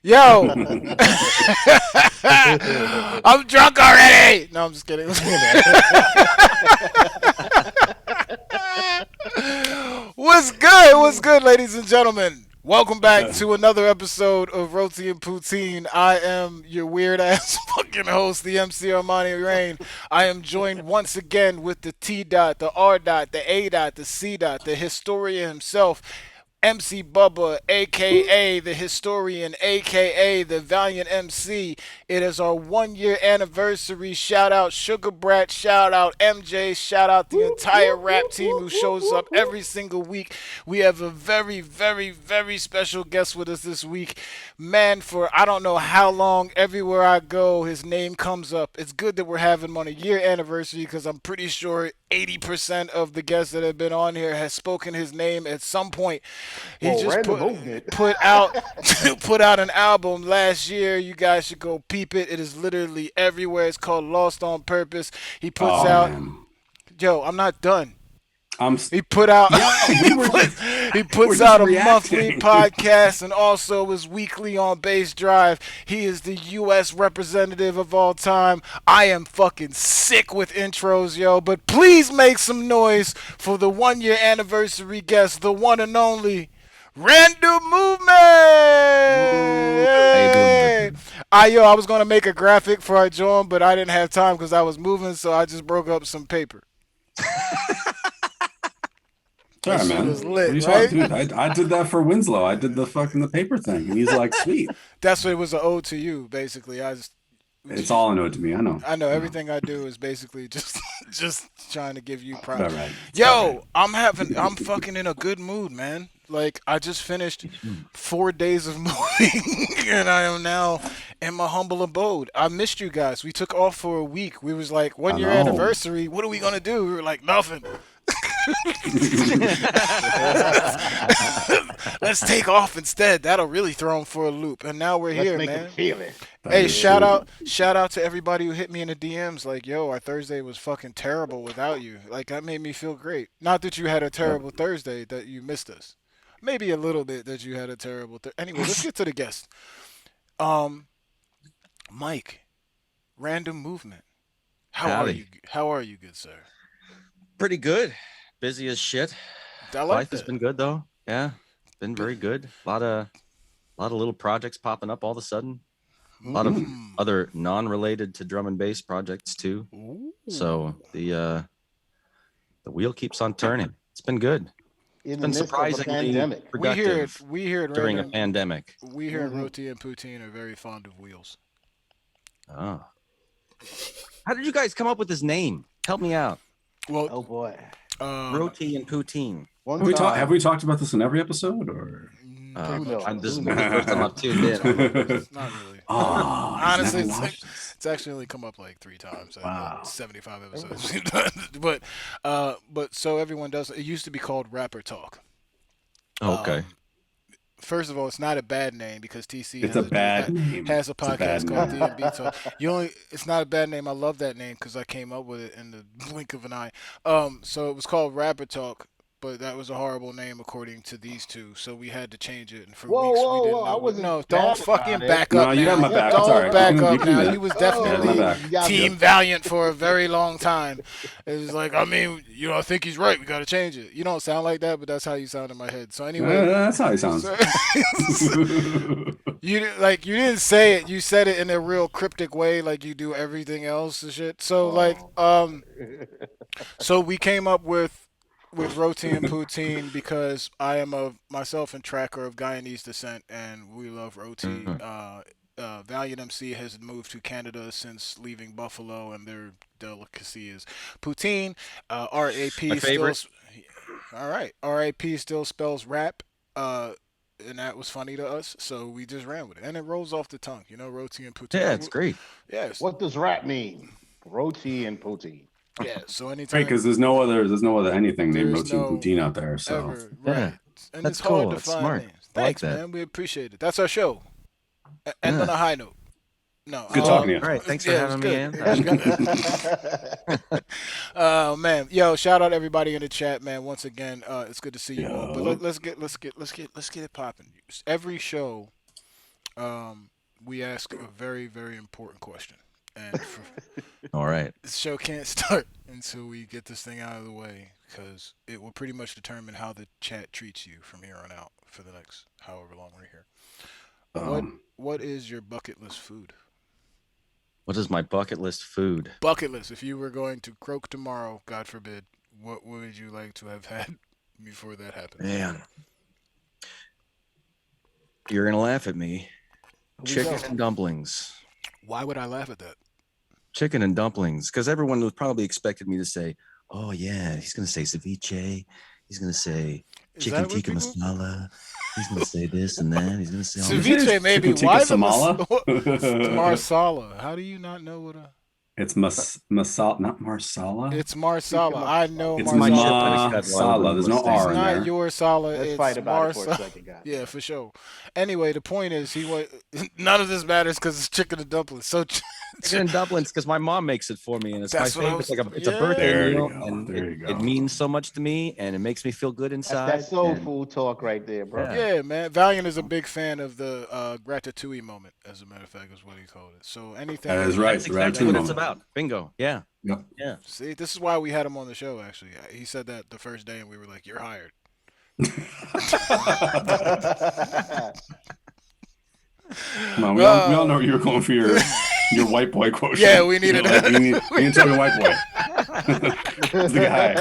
Yo, I'm drunk already. No, I'm just kidding. What's good? What's good, ladies and gentlemen? Welcome back to another episode of Roti and Poutine. I am your weird ass fucking host, the MC Armani Rain. I am joined once again with the T dot, the R dot, the A dot, the C dot, the historian himself, MC Bubba, aka the historian, aka the valiant MC. It is our 1 year anniversary. Shout out Sugar Brat, shout out MJ, shout out the entire rap team who shows up every single week. We have a very, very, very special guest with us this week. Man, for I don't know how long, everywhere I go, his name comes up. It's good that we're having him on a year anniversary because I'm pretty sure 80% of the guests that have been on here has spoken his name at some point. He Whoa, just random movement. put out put out an album last year. You guys should go peep it. It is literally everywhere. It's called Lost on Purpose. He puts Oh out. man, Yo, I'm not done. I'm He put out. yeah. He We're puts just out a monthly reacting. podcast and also is weekly on Base Drive. He is the U.S. representative of all time. I am fucking sick with intros, yo. But please make some noise for the 1 year anniversary guest, the one and only Random Movement. How you doing, man? I was gonna make a graphic for our joint, but I didn't have time because I was moving, so I just broke up some paper. Sorry, That shit man. was What lit, are you right? talking, dude? I did that for Winslow. I did the fucking the paper thing, and he's like, "Sweet." That's what it was an ode to you, basically. It's all an ode to me. I know. I know I know. everything I do is basically just just trying to give you It's all props. right. It's all right. Yo, I'm fucking in a good mood, man. Like I just finished 4 days of moving and I am now in my humble abode. I missed you guys. We took off for a week. We was like one I year know. anniversary. What are we gonna do? We were like nothing. Let's take off instead. That'll really throw them for a loop. And now we're Let's here, make him man. feel it. That Hey, is true. shout out to everybody who hit me in the DMs like, yo, our Thursday was fucking terrible without you. Like that made me feel great. Not that you had a Yep. terrible Thursday that you missed us. Maybe a little bit that you had a terrible Anyway, let's get to the guest. Um, Mike, Random Movement. How are you? Howdy. How are you, good sir? Pretty good. Busy as shit. I like Life has that. been good though. Yeah. Been very good. A lot of little projects popping up all of a sudden. A lot of Mm. other non-related to drum and bass projects too. Ooh. So the wheel keeps on turning. It's been good. In It's the been midst of a surprisingly pandemic. productive We hear it during a Random. pandemic. We here at Mhm. Roti and Poutine are very fond of wheels. Oh. How did you guys come up with this name? Help me out. Well, Oh boy. Roti and Poutine. One Have we talked about this in every episode, or? pretty knows? much. This is Who the knows? first time I've tuned in. Not really. Oh, he's Honestly, never watched this. it's actually only come up like 3 times. Out of Wow. 75 episodes we've done. But so everyone does. It used to be called Rapper Talk. Okay. Um, First of all, it's not a bad name because TC It's a bad name. has a It's a bad podcast called name. D&B Talk. It's not a bad name. I love that name because I came up with it in the blink of an eye. So it was called Rapper Talk, but that was a horrible name according to these two. So we had to change it, and for Whoa, weeks whoa, we didn't whoa, know. I wasn't No, bad don't about fucking it. back No, up you now. got my back. It's Don't all right. back You up can now. do that. You was You got definitely my back. You got Team me. Valiant for a very long time. It was like, I mean, I think he's right. We got to change it. You don't sound like that, but that's how you sound in my head. So anyway, That's how he sounds. so- you didn't say it. You said it in a real cryptic way, like you do everything else and shit. So so we came up with Roti and Poutine because I am myself and Tracker of Guyanese descent, and we love roti. Valiant MC has moved to Canada since leaving Buffalo, and their delicacy is poutine. RAP My still. favorite. All right, RAP still spells rap. And that was funny to us, so we just ran with it, and it rolls off the tongue, Roti and Poutine. Yeah, it's great. Yes, What does rap mean? Roti and Poutine. yeah. So Right, anytime because there's no other anything named there's Roti and no Poutine out there. So ever Yeah, right, and that's it's hard cool. to It's find smart. names. I like Thanks, that. man. We appreciate it. That's our show. End on Yeah. a high note. No, good talking to you. All right. Thanks for yeah, it was having me good. in. It was good. Oh man, yo, shout out everybody in the chat, man. Once again, it's good to see you all. But Yo. let's get it popping. Every show, we ask a very, very important question. And All right. this show can't start until we get this thing out of the way because it will pretty much determine how the chat treats you from here on out for the next however long we're here. What is your bucket list food? What is my bucket list food? Bucket list. If you were going to croak tomorrow, God forbid, what would you like to have had before that happened? Man, you're gonna laugh at me. Chicken and dumplings. Why would I laugh at that? Chicken and dumplings, because everyone would probably expected me to say, "Oh yeah, he's gonna say ceviche. He's gonna say Is chicken that what tikka people- masala. He's gonna say this and that. He's gonna say all this." Ceviche, maybe. Chicken Why tikka the samala? marsala? How do you not know what a? It's masala, not marsala. It's marsala. I know It's marsala. masala. There's no It's R It's in not there. your sala. Let's It's fight about it for a marsala. second, guys. Yeah, for sure. Anyway, the point is, none of this matters because it's chicken and dumplings. So chicken and dumplings because my mom makes it for me, and it's That's my what I favorite. was- It's a yeah. birthday There you meal, go. and There you go. it means so much to me, and it makes me feel good inside. That's soul and- food talk right there, bro. Yeah. yeah, man. Valiant is a big fan of the ratatouille moment. As a matter of fact, is what he called it. So anything. That is right. That's exactly Ratatouille what it's moment. about. Bingo. Yeah. Yep. Yeah. See, this is why we had him on the show. Actually, he said that the first day, and we were like, "You're hired." Come on, we all know you were going for your white boy quotient. Yeah, we needed you know, that. like, you need to tell me white boy. Who's the guy?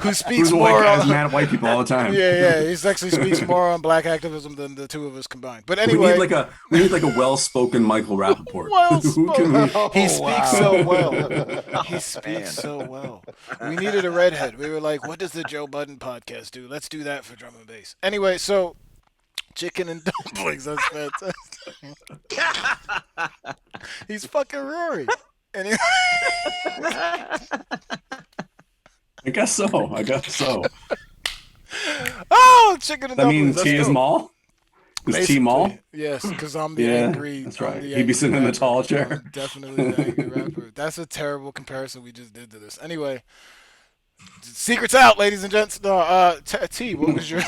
Who speaks Who's the white more guy who's on? mad at white people all the time? Yeah, he actually speaks more on black activism than the two of us combined. But We anyway, need like a well-spoken Michael Rappaport. Well-spoken. Who can we- he speaks so well. He speaks so well. We needed a redhead. We were like, what does the Joe Budden podcast do? Let's do that for drum and bass. Anyway, so chicken and dumplings. That's fantastic. He's fucking Rory. Anyway. I guess so. Oh, chicken and That dumplings. means Let's T is go. Mall? Is T Basically, Mall? Yes, because I'm the Yeah, angry. that's I'm right. the He'd be angry sitting in the rapper. tall chair. I'm definitely the angry rapper. That's a terrible comparison we just did to this. Anyway, secrets out, ladies and gents. No, T, what was your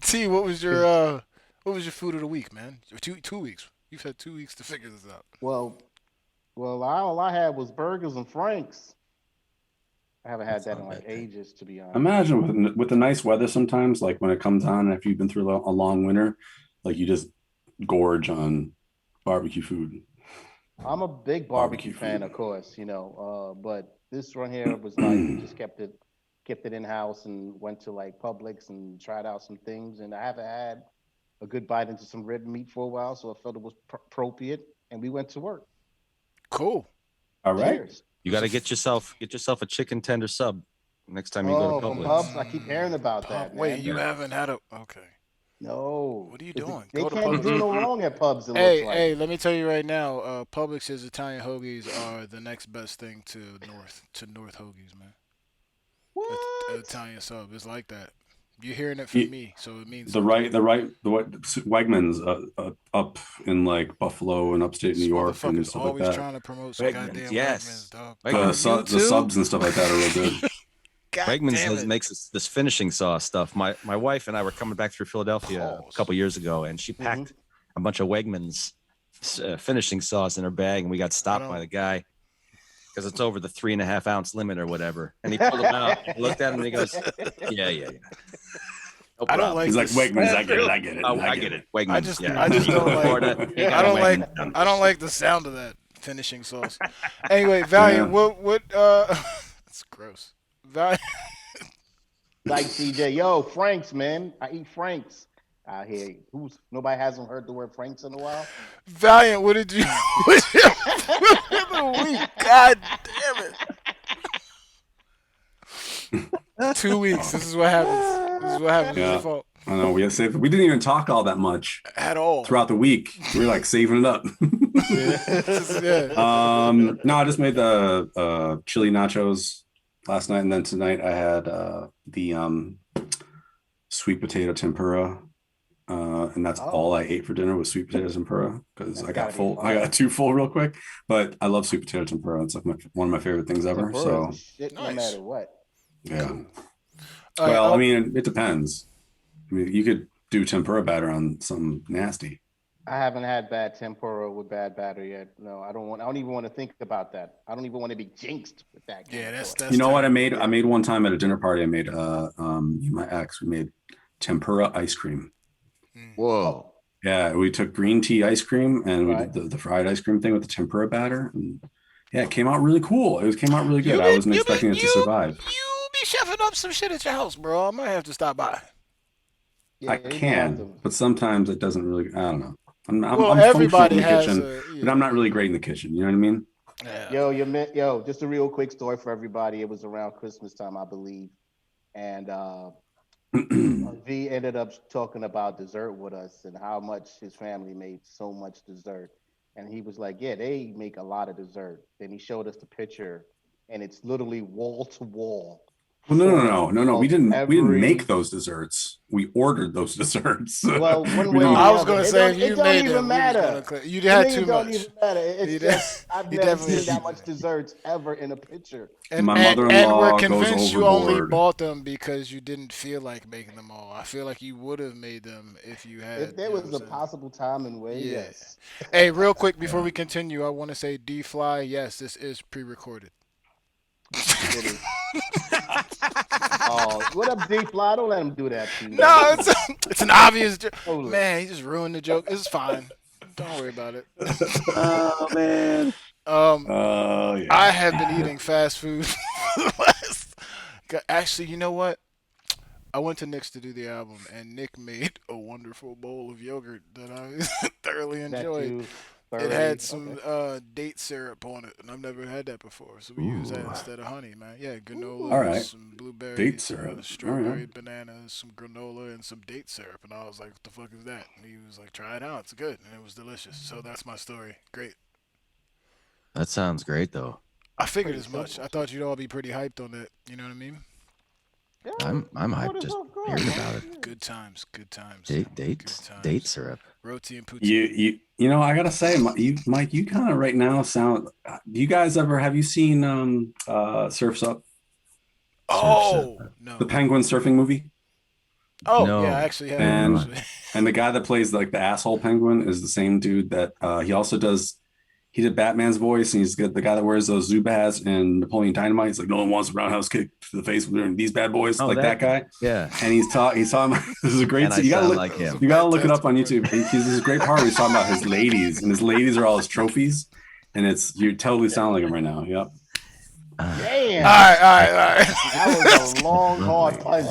T? What was your food of the week, man? 2 weeks. You've had 2 weeks to figure this out. Well, all I had was burgers and Franks. I haven't had that in like ages, to be honest. Imagine with the nice weather sometimes, like when it comes on after you've been through a long winter, like you just gorge on barbecue food. I'm a big barbecue fan, of course, but this one here was like we just kept it in house and went to like Publix and tried out some things, and I haven't had a good bite into some red meat for a while, so I felt it was appropriate, and we went to work. Cool. All right. Cheers. You got to get yourself a chicken tender sub next time you go to from Publix. Pubs, I keep hearing about that. Wait, man. you haven't had a okay. No. What are you doing? They Go to can't Publix. do no wrong at Pubs. It looks like. Hey, let me tell you right now, Publix's Italian hoagies are the next best thing to North hoagies, man. What? Italian sub is like that. You're hearing it from me, so it means The Wegmans up in like Buffalo and upstate New York and motherfuckers stuff like always that. trying to promote some Wegmans, goddamn yes. Wegmans, dog. Wegmans. The subs and stuff like that are real good. God Wegmans damn it. makes this finishing sauce stuff. My wife and I were coming back through Philadelphia a couple years ago, and she packed a bunch of Wegmans finishing sauce in her bag, and we got stopped by the guy because it's over the 3.5 ounce limit or whatever. And he pulled them out, and looked at him, and he goes, "Yeah. No I don't problem." like He's like this. Wegmans. I get it. Oh, I get it. Wegmans. I just yeah. don't like. Florida, you got I don't a like. Wegmans. I don't like the sound of that finishing sauce. Anyway, Valiant. Yeah. What? It's gross. Valiant. Like CJ, yo, Franks, man. I eat Franks out here. Nobody hasn't heard the word Franks in a while? Valiant. What did you? What's your food of the week? God damn it. 2 weeks. This is what happens. This is what happens. It's Yeah. your fault. I know we didn't even talk all that much At all. throughout the week. We were like saving it up. Yeah. No, I just made the chili nachos last night, and then tonight I had the sweet potato tempura, and that's all I ate for dinner was sweet potato tempura because I got full. I got too full real quick, but I love sweet potato tempura. It's like one of my favorite things ever. Tempura So is shit no Nice. matter what. yeah. All right, Well, I mean, it depends. I mean, you could do tempura batter on some nasty. I haven't had bad tempura with bad batter yet. No, I don't even want to think about that. I don't even want to be jinxed with that. Yeah, that's you know what I made? Yeah. I made one time at a dinner party. I made my ex. We made tempura ice cream. Whoa. Yeah, we took green tea ice cream and we did the fried ice cream thing with the tempura batter. And yeah, it came out really cool. It came out really good. I wasn't expecting it to survive. You be chefing up some shit at your house, bro. I might have to stop by. Yeah, I can, but sometimes it doesn't really. I don't know. I'm everybody in the has kitchen, but I'm not really great in the kitchen. You know what I mean? Yeah. Yo, just a real quick story for everybody. It was around Christmas time, I believe, and V ended up talking about dessert with us and how much his family made so much dessert, and he was like, "Yeah, they make a lot of dessert." Then he showed us the picture, and it's literally wall to wall. Well, no. We didn't make those desserts. We ordered those desserts. Well, one way I was gonna say it don't even matter. You had too don't much. Even matter. It's just I've never seen that much desserts ever in a picture. And my mother-in-law we're convinced you only overboard. bought them because you didn't feel like making them all. I feel like you would have made them if you had. If there was a possible time and way, yes. Hey, real quick before we continue, I want to say D-Fly. Yes, this is pre-recorded. Oh, what up, D-Fly? Don't let him do that to you. No, it's an obvious joke. Man, he just ruined the joke. It's fine. Don't worry about it. Oh man. Yeah. I have been eating fast food for the last. Actually, you know what? I went to Nick's to do the album, and Nick made a wonderful bowl of yogurt that I thoroughly enjoyed. It had some date syrup on it, and I've never had that before. So we use that instead of honey, man. Yeah, granola, some blueberries, date syrup, strawberry, bananas, some granola, and some date syrup. And I was like, "What the fuck is that?" And he was like, "Try it out. It's good." And it was delicious. So that's my story. Great. That sounds great, though. I figured as much. I thought you'd all be pretty hyped on that. You know what I mean? Yeah, I'm hyped just hearing about it. Good times. Date syrup. Roti and Poutine. You know, I gotta say, Mike, you kind of right now sound. Do you guys have you seen Surf's Up? Oh no, the penguin surfing movie. Oh no. Yeah, I actually have. And the guy that plays like the asshole penguin is the same dude that he also does. He did Batman's voice, and he's the guy that wears those Zubaz and Napoleon Dynamite. He's like, no one wants a roundhouse kick to the face with these bad boys, that guy. Yeah. And he's talking. This is a great. You gotta like him. You gotta look it up on YouTube. This is a great part where he's talking about his ladies, and his ladies are all his trophies, and you totally sound like him right now. Yep. Damn. All right. That was a long, hard punch.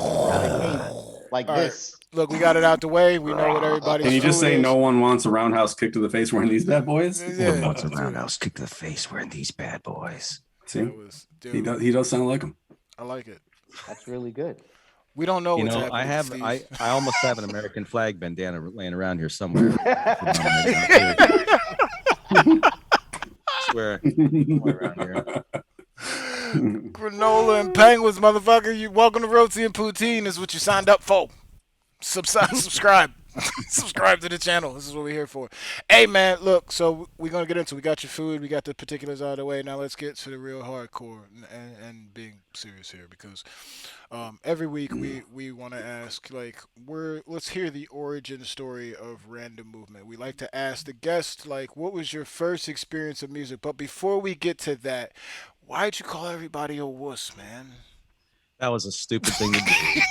Like this. Look, we got it out the way. We know what everybody's. Can you just say is. No one wants a roundhouse kick to the face wearing these bad boys? No one wants a roundhouse kick to the face wearing these bad boys. See, he does sound like him. I like it. That's really good. We don't know. What's I almost have an American flag bandana laying around here somewhere. Swear, somewhere around here. Granola and penguins, motherfucker. You welcome to Roti and Poutine. Is what you signed up for. Subscribe. Subscribe to the channel. This is what we're here for. Hey, man, look, so we're going to get into it. We got your food. We got the particulars out of the way. Now let's get to the real hardcore and being serious here because every week we want to ask, let's hear the origin story of Random Movement. We like to ask the guest, what was your first experience of music? But before we get to that, why'd you call everybody a wuss, man? That was a stupid thing to do.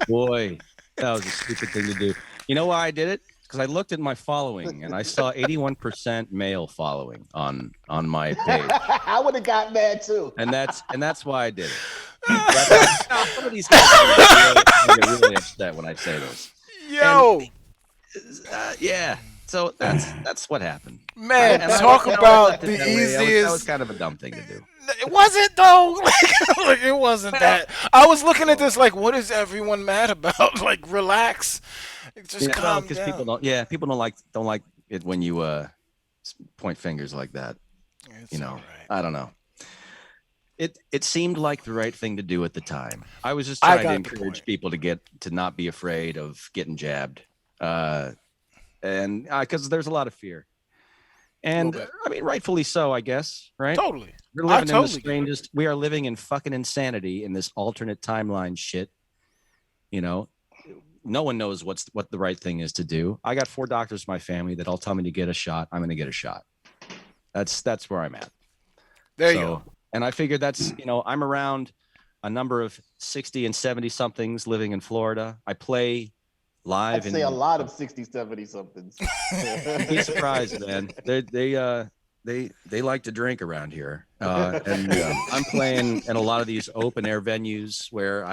Boy, that was a stupid thing to do. You know why I did it? Because I looked at my following and I saw 81% male following on my page. I would have got mad too. And that's why I did it. Some of these guys get really upset when I say this. Yo, yeah. So that's what happened. Man, talk about the easiest. That was kind of a dumb thing to do. It wasn't though. It wasn't that. I was looking at this what is everyone mad about? Relax. Just calm down. People don't like it when you point fingers like that. It's all right. I don't know. It seemed like the right thing to do at the time. I was just trying to encourage people to not be afraid of getting jabbed. And because there's a lot of fear. And I mean, rightfully so, I guess, right? Totally. We're living in the strangest. We are living in fucking insanity in this alternate timeline shit. no one knows what the right thing is to do. I got 4 doctors in my family that all tell me to get a shot. I'm going to get a shot. That's where I'm at. There you go. And I figured that's, I'm around a number of 60 and 70 somethings living in Florida. I play live. I'd say a lot of 60, 70 somethings. Be surprised, man. They like to drink around here. And I'm playing in a lot of these open air venues where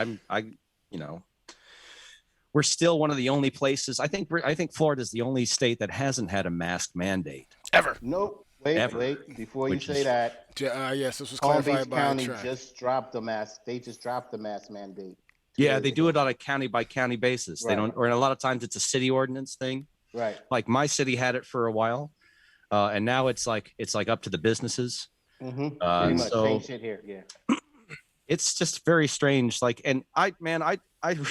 we're still one of the only places. I think Florida is the only state that hasn't had a mask mandate ever. Nope. Wait. Before you say that, yes, this was Palm clarified Beach by County Track. just dropped the mask. They just dropped the mask mandate. Yeah, they do it on a county by county basis. Right. They don't, or a lot of times it's a city ordinance thing. Right. Like my city had it for a while, and now it's like up to the businesses. Pretty much So same shit here. Yeah. it's just very strange. And I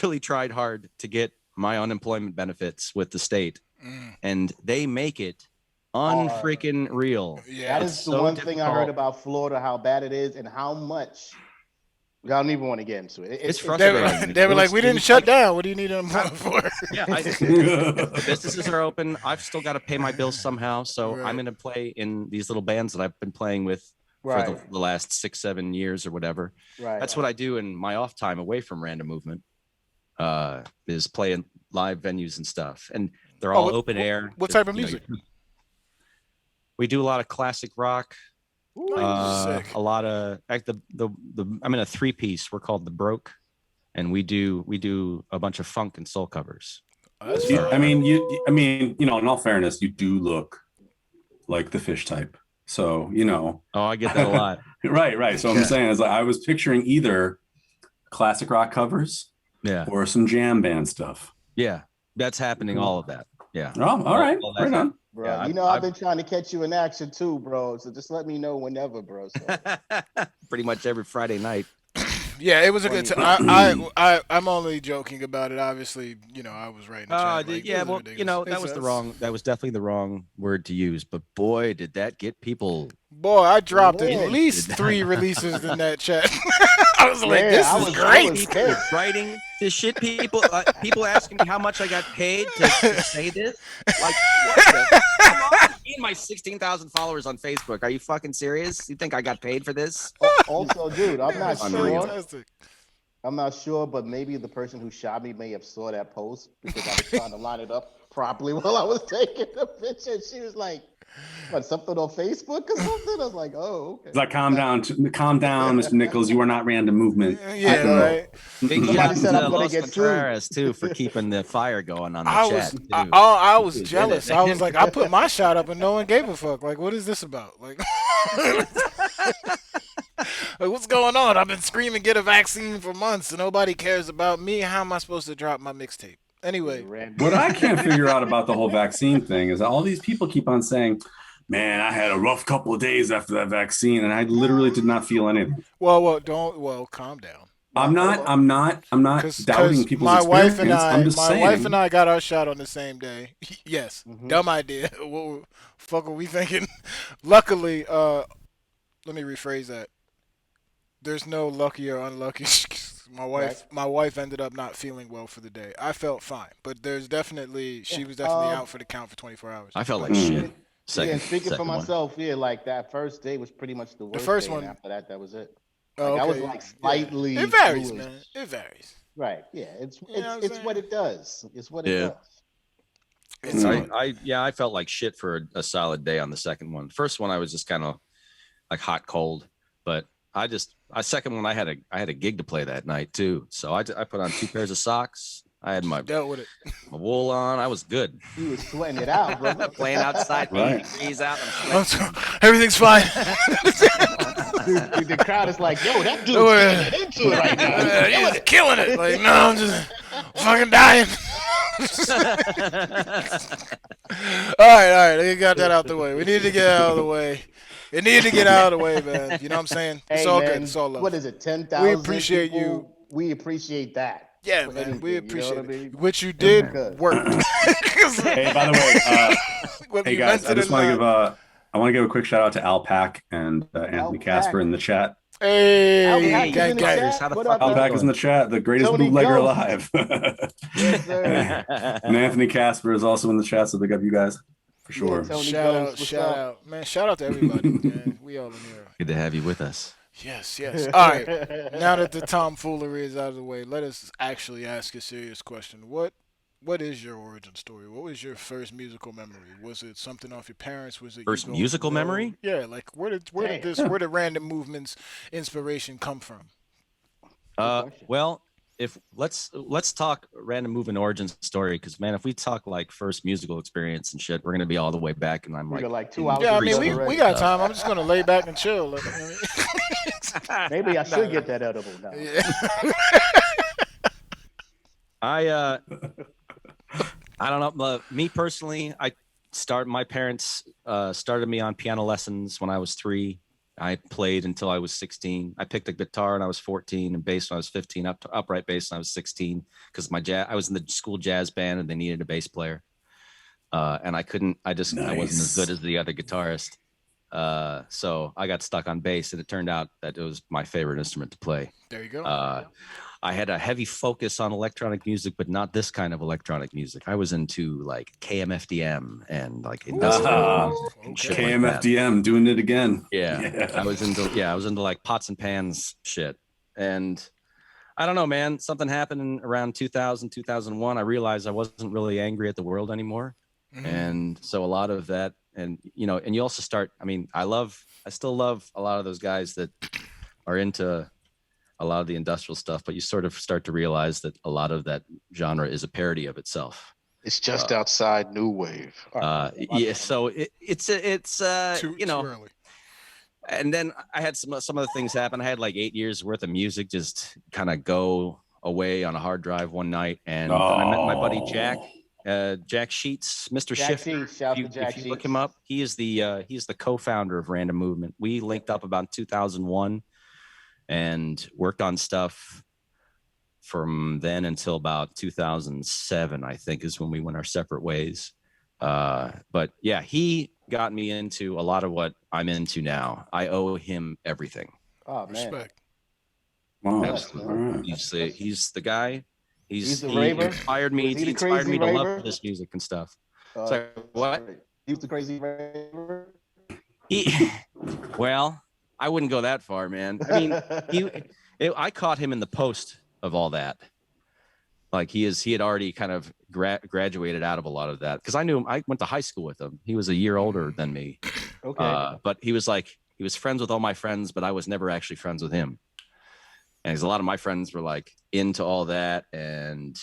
really tried hard to get my unemployment benefits with the state, and they make it unfreaking real. Yeah, that is the one thing I heard about Florida, how bad it is and how much. I don't even want to get into it. It's frustrating. They were like, we didn't shut down. What do you need unemployment for? Yeah, the businesses are open. I've still got to pay my bills somehow. So I'm going to play in these little bands that I've been playing with for the last 6-7 years or whatever. That's what I do in my off time away from Random Movement, is playing live venues and stuff. And they're all open air. What type of music? We do a lot of classic rock. A lot of I'm in a 3-piece. We're called The Broke, and we do a bunch of funk and soul covers. I mean, in all fairness, you do look like the Fish type. So, Oh, I get that a lot. Right. So I'm saying is like I was picturing either classic rock covers, or some jam band stuff. Yeah, that's happening. All of that. Yeah. Oh, all right. Right on. Bro, Yeah, I've been trying to catch you in action too, bro. So just let me know whenever, bro. So. Pretty much every Friday night. Yeah, it was a good time. I'm only joking about it. Obviously, I was right in the chat. That was definitely the wrong word to use. But boy, did that get people. Boy, I dropped at least 3 releases in that chat. I was like, this is great. Writing this shit, people asking me how much I got paid to say this. Like, what come on, me and my 16,000 followers on Facebook. Are you fucking serious? You think I got paid for this? Also, dude, I'm not sure. I'm not sure, but maybe the person who shot me may have saw that post because I was trying to line it up properly while I was taking the picture. She was like, "What, something on Facebook or something?" I was like, "Oh, okay." It's like, calm down, Mr. Nichols. You are not Random Movement. Yeah, right. Big Somebody shout said I'm to gonna Los get Contreras too for keeping the fire going on the chat. I was jealous. I was like, I put my shot up and no one gave a fuck. Like, what is this about? Like, like, what's going on? I've been screaming, get a vaccine for months, and nobody cares about me. How am I supposed to drop my mixtape? Anyway. What I can't figure out about the whole vaccine thing is that all these people keep on saying, man, I had a rough couple of days after that vaccine, and I literally did not feel anything. Well, calm down. I'm not doubting people's experience. I'm just saying. My wife and I got our shot on the same day. Yes. Dumb idea. What the fuck were we thinking? Luckily, let me rephrase that. There's no lucky or unlucky. My wife ended up not feeling well for the day. I felt fine, but she was definitely out for the count for 24 hours. I felt like shit. Speaking for myself, like that first day was pretty much the worst. The first day, one. And after that was it. Oh, okay. I was like slightly. It varies, man. It varies. Right. Yeah. It's what it does. It's what it does. I felt like shit for a solid day on the second one. First one I was just kind of like hot cold, but second one I had a gig to play that night too. So I put on 2 pairs of socks. I had my dealt with it. My wool on. I was good. You was sweating it out, bro. Playing outside, trees out. Everything's fine. Dude, the crowd is like, yo, that dude's into it right now. He was killing it. Like, no, I'm just fucking dying. All right. We got that out the way. We need to get out of the way. It needed to get out of the way, man. You know what I'm saying? It's all good. It's all love. What is it, 10,000? We appreciate you. We appreciate that. Yeah, man. We appreciate it. What you did worked. Hey, by the way, hey guys, I just want to give a quick shout out to Alpac and Anthony Casper in the chat. Hey, Alpaca's gang, in the gang. chat. What up, Alpaca's in the chat. The greatest Tony bootlegger Ghost. alive. Yes, sir. And Anthony Casper is also in the chat, so big up you guys for sure. Yeah, Tony Shout Ghost, out, what's shout up? out, man. Shout out to everybody, man. We all in here. Good to have you with us. Yes, yes. All right. Now that the tomfoolery is out of the way, let us actually ask a serious question. What is your origin story? What was your first musical memory? Was it something off your parents? Was it First you going musical on the road? memory? Yeah, like where did Damn. where did Random Movements inspiration come from? question. Well, if let's talk random movement origin story, because man, if we talk like first musical experience and shit, we're gonna be all the way back, and I'm We like, got like 2 in hours Yeah, I to mean go we already. got time. I'm just gonna lay back and chill. Like, you know what I mean? Maybe I should Nah. get that edible now. Yeah. I don't know. Me personally, my parents started me on piano lessons when I was 3. I played until I was 16. I picked a guitar when I was 14 and bass when I was 15, upright bass when I was 16, because I was in the school jazz band and they needed a bass player. And I couldn't, I wasn't as good as the other guitarist. So I got stuck on bass, and it turned out that it was my favorite instrument to play. There you go. I had a heavy focus on electronic music, but not this kind of electronic music. I was into like KMFDM and like industrial music and shit like that. KMFDM doing it again. Yeah. I was into like pots and pans shit. And I don't know, man, something happened around 2000, 2001. I realized I wasn't really angry at the world anymore. Mhm. And so a lot of that, and you know, and you also start, I mean, I still love a lot of those guys that are into a lot of the industrial stuff, but you sort of start to realize that a lot of that genre is a parody of itself. It's just outside new wave. Yeah, so it's Too you know, early. and then I had some other things happen. I had like 8 years worth of music just kind of go away on a hard drive one night, and then I met my buddy Jack Sheets, Mr. Jack Shift. Sheets, shout out to Jack If you look Sheets. him up, he is the co-founder of Random Movement. We linked up about 2001 and worked on stuff from then until about 2007, I think, is when we went our separate ways. But yeah, he got me into a lot of what I'm into now. I owe him everything. Oh man, Respect. Wow. Absolutely. All right. He's the guy. He's the he raver? inspired me. Was he He the inspired crazy me to raver? love this music and stuff. Uh, So what? He was the crazy raver. Well, I wouldn't go that far, man. I mean, I caught him in the post of all that. Like he had already kind of graduated out of a lot of that, because I knew him. I went to high school with him. He was a year older than me. Okay. But he was friends with all my friends, but I was never actually friends with him. And a lot of my friends were like into all that and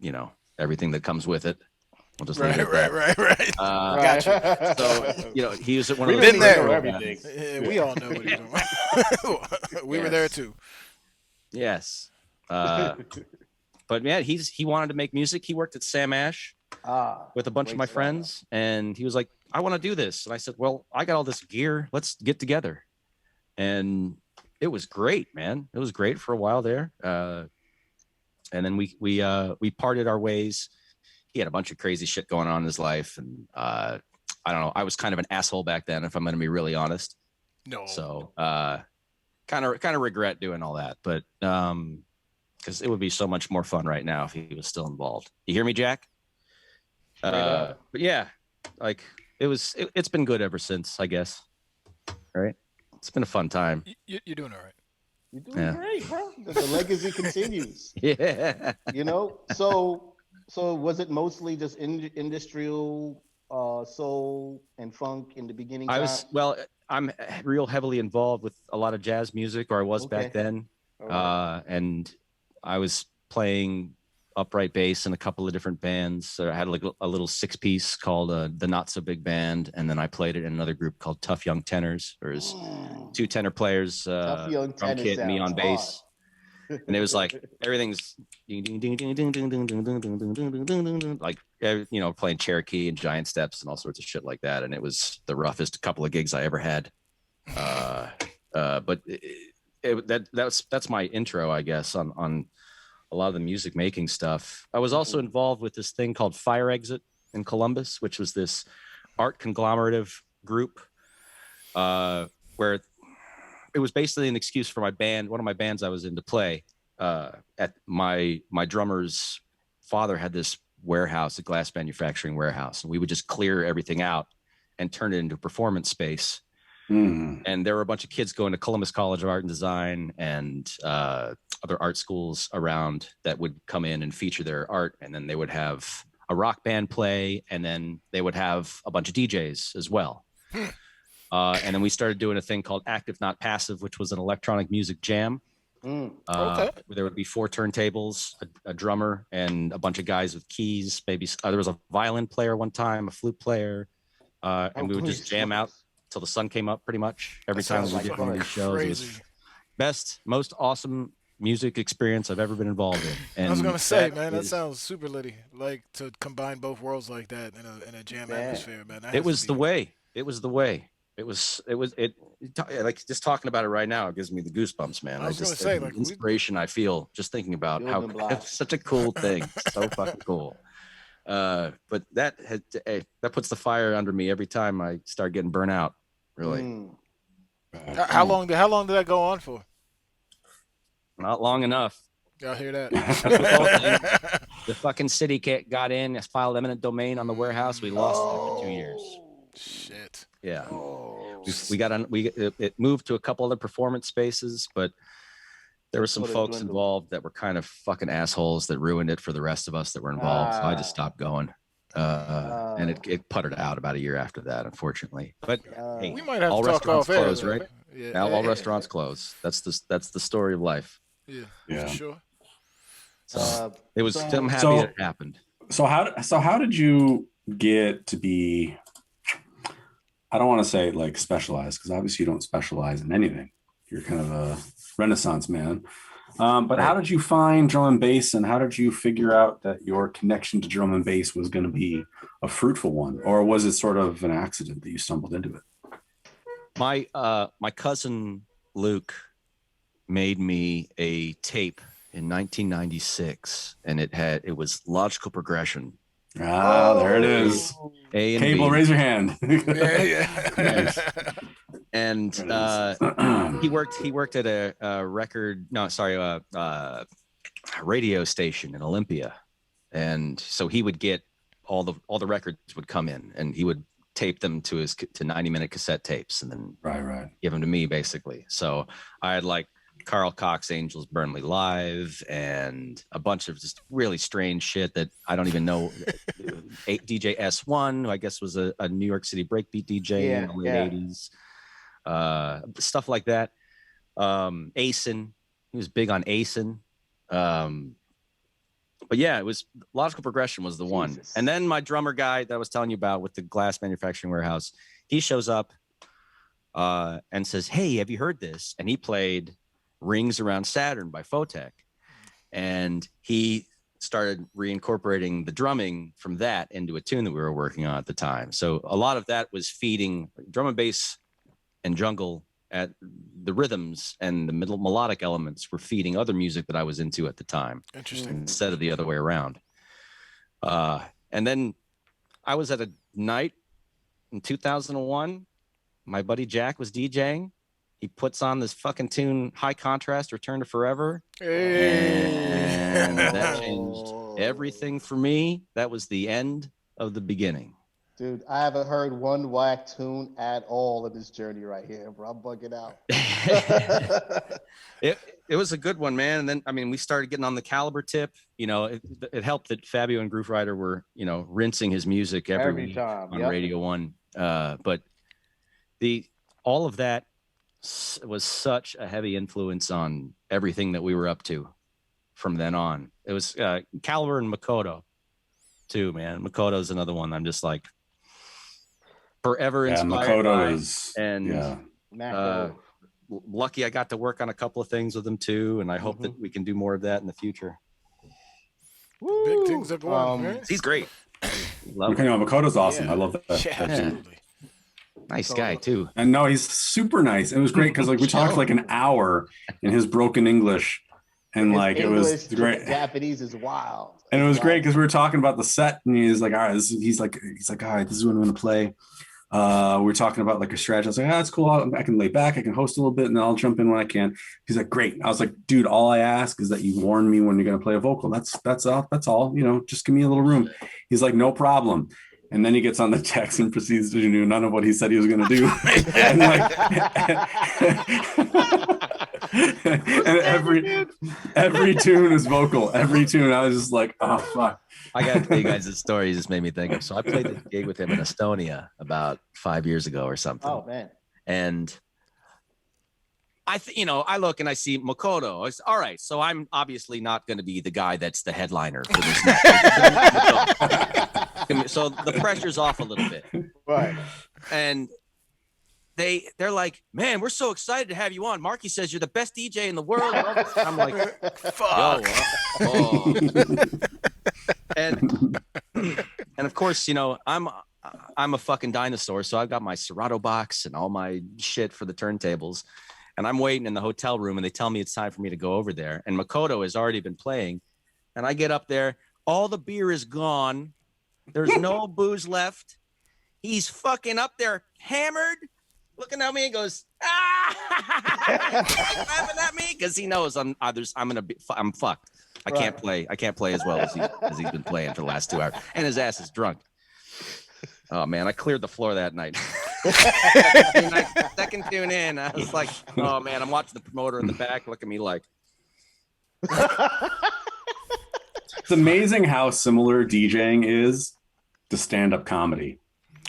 you know, everything that comes with it. We'll just leave it at that. Right. Gotcha. So, you know, he was one of We those been really there. know everything. Yeah, we all know what he's doing. We were there too. Yes. But man, he wanted to make music. He worked at Sam Ash with a bunch of great my stuff. friends, and he was like, I want to do this. And I said, well, I got all this gear. Let's get together. And it was great, man. It was great for a while there. And then we parted our ways. He had a bunch of crazy shit going on in his life, and I don't know. I was kind of an asshole back then, if I'm going to be really honest. No. So kind of regret doing all that, but because it would be so much more fun right now if he was still involved. You hear me, Jack? But yeah, like it's been good ever since, I guess. Right? It's been a fun time. You're doing all right. You're doing great, bro. The legacy continues. Yeah. You know, so was it mostly just industrial soul and funk in the beginning? I'm real heavily involved with a lot of jazz music, or I was Okay. back then. All right. And I was playing upright bass in a couple of different bands. So I had like a little 6-piece called the Not So Big Band, and then I played it in another group called Tough Young Tenors. There's 2 tenor players, Tough Young drum Tenor kit, and me on sounds bass. And it was like everything's like, you know, playing Cherokee and Giant Steps and all sorts of shit like that. And it was the roughest couple of gigs I ever had. But that's my intro, I guess, on a lot of the music making stuff. I was also involved with this thing called Fire Exit in Columbus, which was this art conglomerative group where it was basically an excuse for my band. One of my bands I was in to play. At my drummer's father had this warehouse, a glass manufacturing warehouse, and we would just clear everything out and turn it into a performance space. And there were a bunch of kids going to Columbus College of Art and Design and other art schools around that would come in and feature their art, and then they would have a rock band play, and then they would have a bunch of DJs as well. And then we started doing a thing called Active Not Passive, which was an electronic music jam. Okay. There would be 4 turntables, a drummer, and a bunch of guys with keys. Maybe there was a violin player one time, a flute player, and we would just jam out till the sun came up. Pretty much every time we did one of these shows. It was best, most awesome music experience I've ever been involved in. And I was gonna say, man, that sounds super litty. Like to combine both worlds like that in a jam atmosphere, man. It was the way. It was the way. It like just talking about it right now, it gives me the goosebumps, man. I was gonna say, like, inspiration I feel just thinking about how it's such a cool thing. So fucking cool. But that puts the fire under me every time I start getting burnt out. Really. How long did that go on for? Not long enough. Y'all hear that? The fucking city got in, filed eminent domain on the warehouse. We lost it for 2 years. Shit. Yeah. It moved to a couple other performance spaces, but there were some folks involved that were kind of fucking assholes that ruined it for the rest of us that were involved. So I just stopped going. And it puttered out about a year after that, unfortunately. But hey, we might have all to talk restaurants off air, close, right? Yeah. Now all restaurants close. That's the story of life. Yeah. For sure. So it was. I'm happy it happened. So how did you get to be? I don't want to say like specialized, because obviously you don't specialize in anything. You're kind of a Renaissance man. But how did you find drum and bass, and how did you figure out that your connection to drum and bass was going to be a fruitful one, or was it sort of an accident that you stumbled into it? My cousin Luke made me a tape in 1996, and it was logical progression. There it is. A and Cable, B. raise your hand. Yeah. And he worked at a radio station in Olympia, and so he would get all the records would come in, and he would tape them to 90-minute cassette tapes, and then give them to me basically. So I had like Carl Cox Angels Burn Me Live and a bunch of just really strange shit that I don't even know. DJ S1, who I guess was a New York City breakbeat DJ in the late 80s. Stuff like that. Asen, he was big on Asen. But yeah, it was logical progression was the one. And then my drummer guy that I was telling you about with the glass manufacturing warehouse, he shows up and says, "Hey, have you heard this?" And he played Rings Around Saturn by Photek, and he started reincorporating the drumming from that into a tune that we were working on at the time. So a lot of that was feeding drum and bass and jungle at the rhythms, and the middle melodic elements were feeding other music that I was into at the time. Interesting. Instead of the other way around. And then I was at a night in 2001. My buddy Jack was DJing. He puts on this fucking tune, High Contrast, Return to Forever. And that changed everything for me. That was the end of the beginning. Dude, I haven't heard one whack tune at all in this journey right here, bro. I'm bugging out. It was a good one, man. And then, I mean, we started getting on the Calibre tip. You know, it helped that Fabio and Groove Rider were, you know, rinsing his music every week time on Radio 1. But all of that was such a heavy influence on everything that we were up to from then on. It was Calibre and Makoto too, man. Makoto's another one I'm just like forever inspired by. Lucky I got to work on a couple of things with him too, and I hope that we can do more of that in the future. Woo! Big things are going on, man. He's great. Makoto's awesome. I love that. Yeah, absolutely. Nice guy too. And no, he's super nice. It was great because like we talked like an hour in his broken English, and like it was great. Japanese is wild. And it was great because we were talking about the set, and he's like, all right, all right, this is what I'm gonna play. we're talking about like a strategy. I was like, that's cool. I can lay back. I can host a little bit, and then I'll jump in when I can. He's like, great. I was like, dude, all I ask is that you warn me when you're going to play a vocal. That's all. That's all. You know, just give me a little room. He's like, no problem. And then he gets on the text and proceeds to do none of what he said he was going to do. And like, and every tune is vocal. Every tune, I was just like, oh fuck. I got to tell you guys this story. It just made me think of. So I played this gig with him in Estonia about 5 years ago or something. Oh man! And I look and I see Makoto. It's all right. So I'm obviously not going to be the guy that's the headliner for this night. So the pressure's off a little bit. Right. And they're like, man, we're so excited to have you on. Marky says you're the best DJ in the world. I'm like, fuck. And of course, I'm a fucking dinosaur, so I've got my Serato box and all my shit for the turntables, and I'm waiting in the hotel room, and they tell me it's time for me to go over there, and Makoto has already been playing, and I get up there, all the beer is gone, there's no booze left, he's fucking up there hammered, looking at me and goes, laughing at me because he knows I'm fucked. I can't play as well as he's been playing for the last 2 hours, and his ass is drunk. Oh man, I cleared the floor that night. Second tune in, I was like, oh man, I'm watching the promoter in the back look at me like. It's amazing how similar DJing is to stand-up comedy.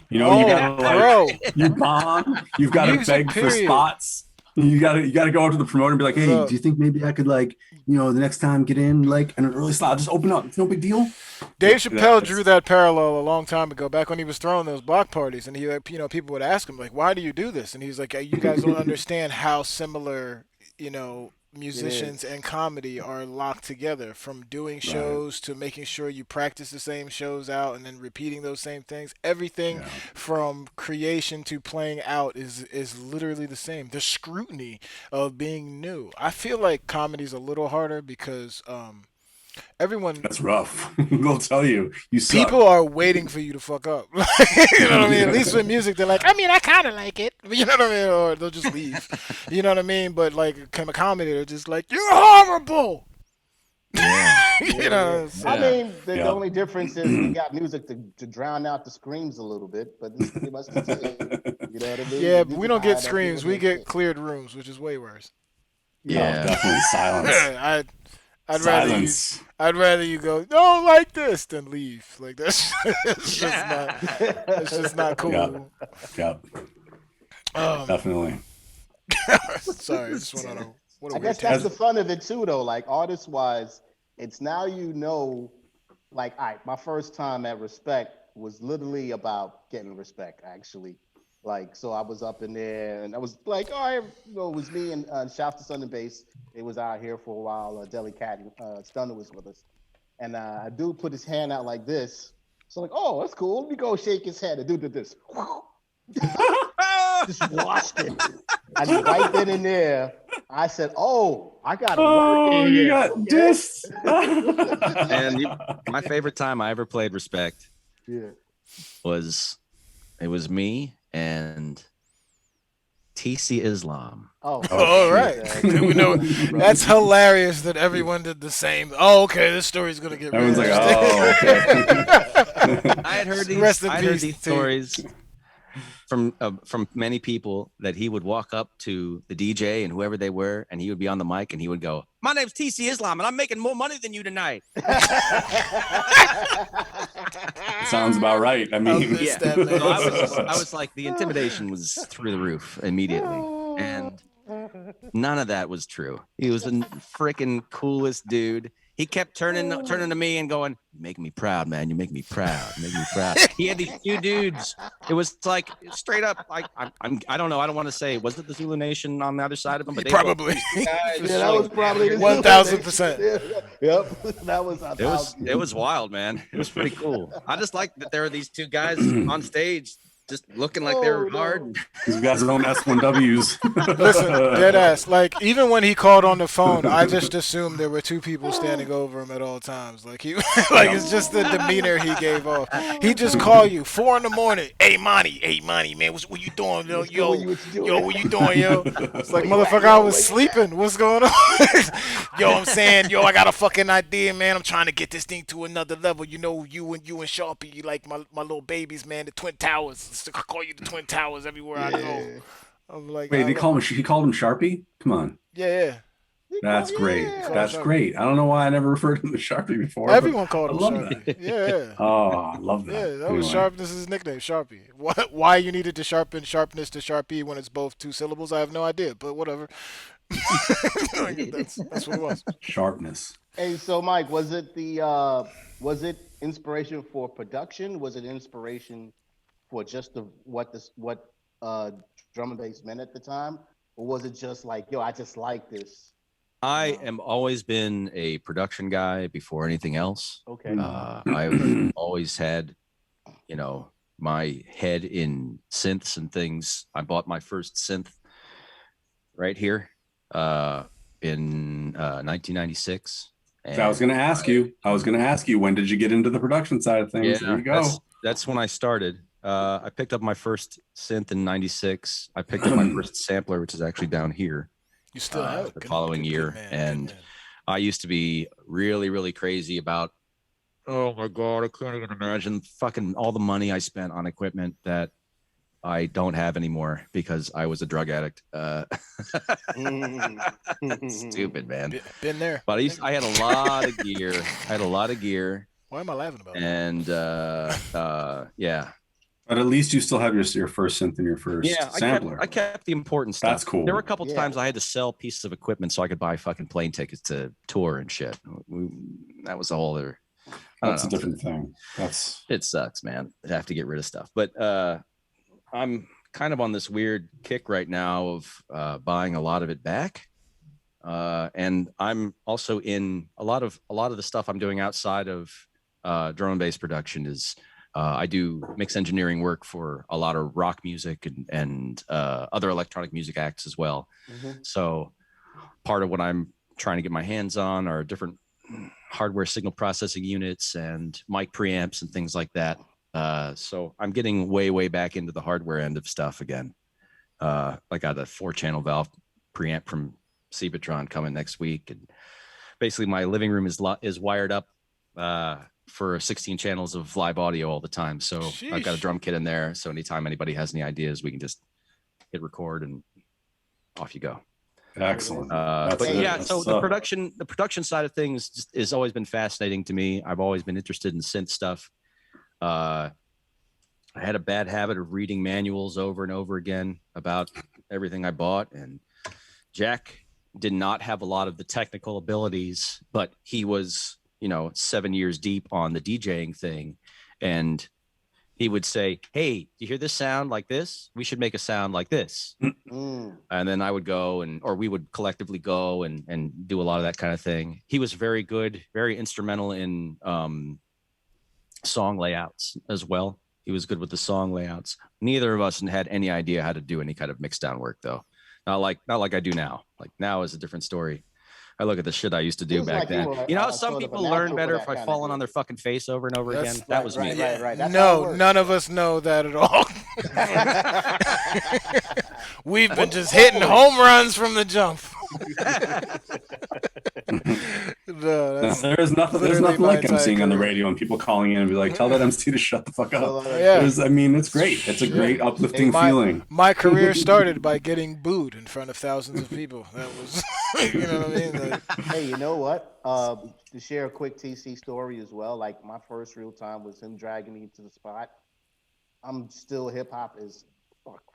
You know, you gotta you bomb, you've got to beg for spots. You gotta go up to the promoter and be like, hey, do you think maybe I could the next time get in in an early slot, just open up. It's no big deal. Dave Chappelle drew that parallel a long time ago, back when he was throwing those block parties, and he people would ask him like, why do you do this? And he's like, you guys don't understand how similar musicians and comedy are locked together, from doing shows to making sure you practice the same shows out and then repeating those same things. Everything from creation to playing out is literally the same. The scrutiny of being new. I feel like comedy's a little harder because everyone, that's rough. They'll tell you suck. People are waiting for you to fuck up. You know what I mean? At least with music, they're like, I kind of like it. You know what I mean? Or they'll just leave. You know what I mean? But like comedy, they're just like, you're horrible. You know. So. I mean, the only difference is we got music to drown out the screams a little bit, but this is pretty much the same. You know what I mean? Yeah, but we don't get screams. We get cleared rooms, which is way worse. Yeah, definitely silence. I'd rather you go, don't like this, than leave. Like that's just not cool. Yep. Definitely. Sorry, I just want to know. I guess that's the fun of it too, though. Like artist wise, it's now like, all right, my first time at Respect was literally about getting respect, actually. Like, so I was up in there, and I was like, all right, it was me and Shout to Sun and Bass. It was out here for a while. Deli Cat and Stunner was with us. And a dude put his hand out like this. So I'm like, oh, that's cool. Let me go shake his head. The dude did this. Just washed it. And right then and there, I said, oh, I got to work. You got dissed. And my favorite time I ever played Respect was me and TC Islam. All right. We know that's hilarious that everyone did the same. Oh, okay. This story's gonna get. Everyone's like, oh, okay. I had heard these stories from many people that he would walk up to the DJ and whoever they were, and he would be on the mic and he would go, "My name's TC Islam, and I'm making more money than you tonight." Sounds about right. I mean, So I was like, the intimidation was through the roof immediately, and none of that was true. He was a freaking coolest dude. He kept turning to me and going, "You make me proud, man. You make me proud. You make me proud." He had these two dudes. It was like straight up. I don't know. I don't want to say, was it the Zulu Nation on the other side of him? But probably. That was probably 1,000%. Yep, that was. It was wild, man. It was pretty cool. I just like that there are these two guys on stage just looking like they're no. hard. He's got his own S1Ws. Listen, dead ass. Like even when he called on the phone, I just assumed there were two people standing over him at all times. Like he, like it's just the demeanor he gave off. He just call you 4 in the morning. Hey Monty, man, what you doing? Yo, What's good? what you doing, yo? It's like Where you at, motherfucker, yo? I was Where you sleeping. What's going on? Yo, I'm saying, yo, I got a fucking idea, man. I'm trying to get this thing to another level. You know, you and Sharpie, you like my little babies, man. The Twin Towers. I call you the Twin Towers everywhere I go. I'm like, Wait, he called him Sharpie? Come on. Yeah. That's great. Yeah. That's great. I don't know why I never referred to him as Sharpie before. Everyone called I him love Sharpie. that. Yeah. Oh, I love that. Yeah, that was Sharp. This is his nickname, Sharpie. Why you needed to sharpen sharpness to Sharpie when it's both 2 syllables, I have no idea, but whatever. that's what it was. Sharpness. Hey, so Mike, was it inspiration for production? Was it inspiration for just what drum and bass meant at the time, or was it just like, yo, I just like this? I am always been a production guy before anything else. Okay. I've always had, my head in synths and things. I bought my first synth right here in 1996. So I was going to ask you, when did you get into the production side of things? Yeah, there you go. That's when I started. I picked up my first synth in 96. I picked up my first sampler, which is actually down here. You still have it. The following year. And I used to be really, really crazy about, oh my God, I can't even imagine fucking all the money I spent on equipment that I don't have anymore because I was a drug addict. Stupid, man. Been there. But I had a lot of gear. Why am I laughing about And yeah. But at least you still have your first synth and your first sampler. I kept the important stuff. That's cool. There were a couple times I had to sell pieces of equipment so I could buy fucking plane tickets to tour and shit. That was a whole other. That's a different thing. It sucks, man. I have to get rid of stuff. But I'm kind of on this weird kick right now of buying a lot of it back. And I'm also in a lot of the stuff I'm doing outside of drum and bass production is I do mix engineering work for a lot of rock music and other electronic music acts as well. Mm-hmm. So part of what I'm trying to get my hands on are different hardware signal processing units and mic preamps and things like that. So I'm getting way back into the hardware end of stuff again. I got a 4-channel valve preamp from Cibitron coming next week, and basically my living room is wired up for 16 channels of live audio all the time. So sheesh. I've got a drum kit in there. So anytime anybody has any ideas, we can just hit record and off you go. Excellent. But yeah, so the production side of things just has always been fascinating to me. I've always been interested in synth stuff. I had a bad habit of reading manuals over and over again about everything I bought. And Jack did not have a lot of the technical abilities, but he was, 7 years deep on the DJing thing. And he would say, hey, do you hear this sound like this? We should make a sound like this. And then I would go or we would collectively go and do a lot of that kind of thing. He was very good, very instrumental in song layouts as well. He was good with the song layouts. Neither of us had any idea how to do any kind of mix down work though. Not like I do now. Like now is a different story. I look at the shit I used to do back then. How some people learn better if I falling on their fucking face over and over again? That was me. Right. No, none of us know that at all. We've been just hitting home runs from the jump. There's nothing like I'm seeing on the radio and people calling in and be like, tell that MC to shut the fuck up. Yeah. It's great. It's a great uplifting feeling. My career started by getting booed in front of thousands of people. That was, you know what I mean? Hey, you know what? To share a quick TC story as well, like my first real time was him dragging me to the spot. I'm still hip hop is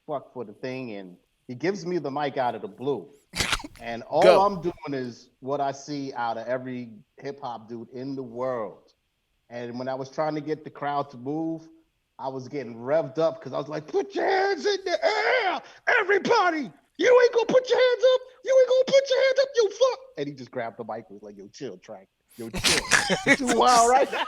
fuck for the thing, and he gives me the mic out of the blue. And all I'm doing is what I see out of every hip hop dude in the world. And when I was trying to get the crowd to move, I was getting revved up because I was like, put your hands in the air, everybody. You ain't gonna put your hands up. You ain't gonna put your hands up, you fuck. And he just grabbed the mic and was like, yo, chill, Track. Yo, chill. You too wild right now.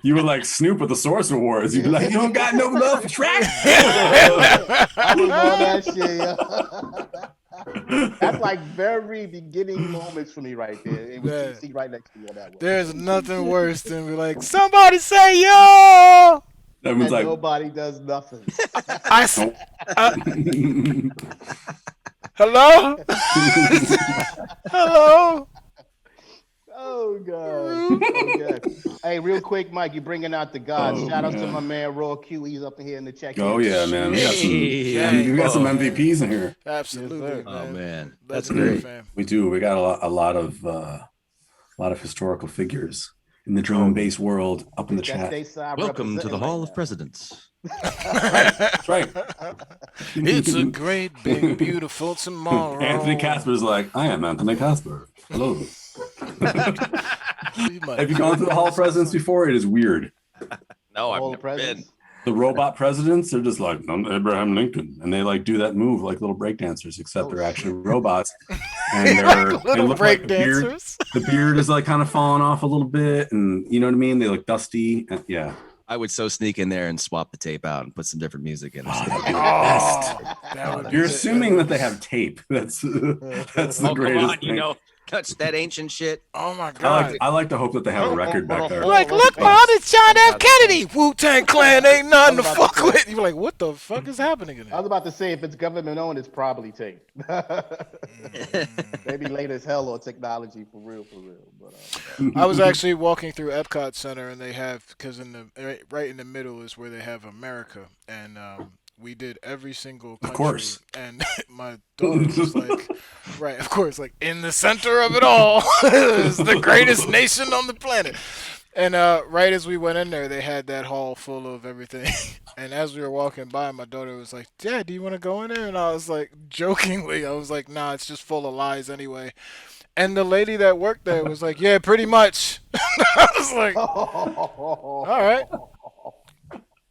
You were like Snoop at the Sorcerer Wars. You'd be like, you don't got no love for track. I was on that shit, yo. That's like very beginning moments for me right there. It was Man. TC right next to me on that one. There's nothing worse than be like, somebody say yo. Everyone's And like, nobody does nothing. Hello? Hello? Oh God. Oh God. Hey, real quick, Mike, you bringing out the gods. Oh, Shout out to man. my man Raw Q. He's up in here in the check. oh yeah, man. We got some MVPs in here. Absolutely, Yes, man. Oh man, that's Legendary great. fam. We do. We got a lot of historical figures in the drum and bass world up in the chat. Welcome to the Hall of Presidents. That's right. It's a great, big, beautiful tomorrow. Anthony Casper's like, I am Anthony Casper. Hello. Have you gone to the Hall of Presidents before? It is weird. No, I've never been. The robot presidents, they're just like, I'm Abraham Lincoln. And they like do that move like little breakdancers, except they're actually robots. And they look like the beard is like kind of falling off a little bit. And you know what I mean? They look dusty. And, yeah. I would so sneak in there and swap the tape out and put some different music in. You're assuming that they have tape. That's the greatest come on, thing. you know, touch that ancient shit. Oh my God. I like to hope that they have a record back there. Like, look, Mom, it's John F. Kennedy. Wu-Tang Clan ain't nothing to fuck with. You're like, what the fuck is happening in I here? was about to say, if it's government owned, it's probably tape. Maybe late as hell or technology for real. But I was actually walking through Epcot Center, and they have, because right in the middle is where they have America, and we did every single country. Of course. And my daughter was like, right, of course, like in the center of it all is the greatest nation on the planet. And right as we went in there, they had that hall full of everything. And as we were walking by, my daughter was like, Dad, do you want to go in there? And I was like, jokingly, I was like, nah, it's just full of lies anyway. And the lady that worked there was like, yeah, pretty much. I was like, all right.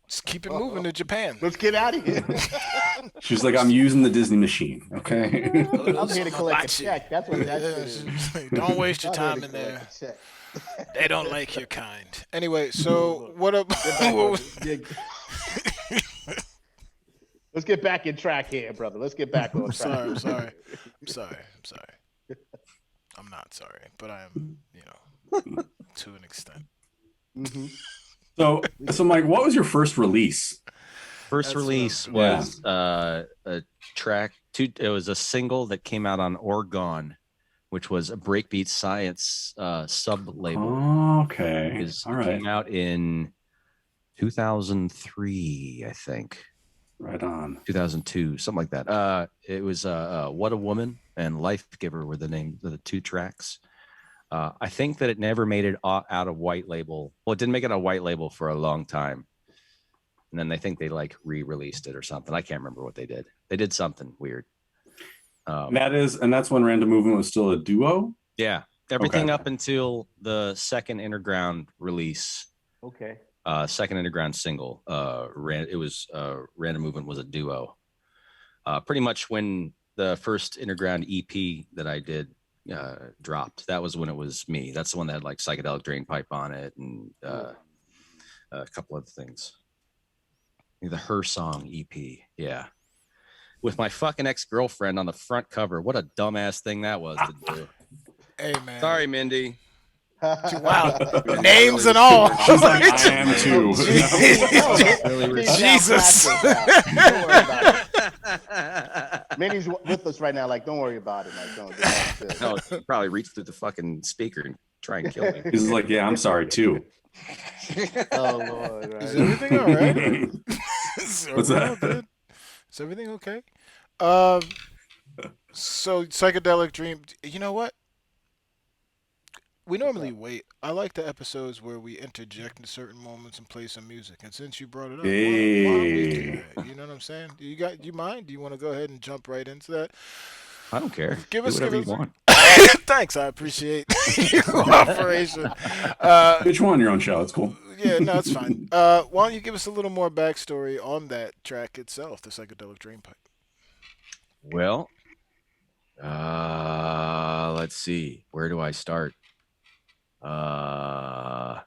Just keep it moving to Japan. let's get out of here. She's like, I'm using the Disney machine. Okay. I'm here to collect a check. That's what that is. Don't waste your time in there. They don't like your kind. Anyway, so what up? Let's get back in track here, brother. Let's get back on track. I'm sorry. I'm not sorry, but I am, to an extent. Mm-hmm. So Mike, what was your first release? First release was a track. It was a single that came out on Oregon, which was a breakbeat science sub label. Oh, okay. All right. Came out in 2003, I think. Right on. 2002, something like that. It was What a Woman and Life Giver were the name of the two tracks. I think that it never made it out of white label. Well, it didn't make it a white label for a long time. And then I think they like re-released it or something. I can't remember what they did. They did something weird. That's when Random Movement was still a duo? Yeah. Everything up until the second Innerground release. Okay. Second Innerground single. Random Movement was a duo. Pretty much when the first Innerground EP that I did dropped, that was when it was me. That's the one that had like Psychedelic Drain Pipe on it and a couple other things. The Her Song EP, yeah, with my fucking ex-girlfriend on the front cover. What a dumbass thing that was to do. Hey man, sorry, Mindy. Wow, names and all. She's like, I am too. Jesus. Minnie's with us right now. Like, don't worry about it. Like, don't. No, he probably reached through the fucking speaker and try and kill me. He's like, yeah, I'm sorry too. Oh Lord! Right? Is everything all right? What's that? Is everything okay? So Psychedelic Dream. You know what? We normally wait. I like the episodes where we interject in certain moments and play some music. And since you brought it up, why don't we do that? You know what I'm saying? Do you mind? Do you want to go ahead and jump right into that? I don't care. Give us whatever you want. Thanks, I appreciate your cooperation. Which one? Your own show. It's cool. Yeah, no, it's fine. Why don't you give us a little more backstory on that track itself, the Psychedelic Dream Pipe? Well, let's see. Where do I start? It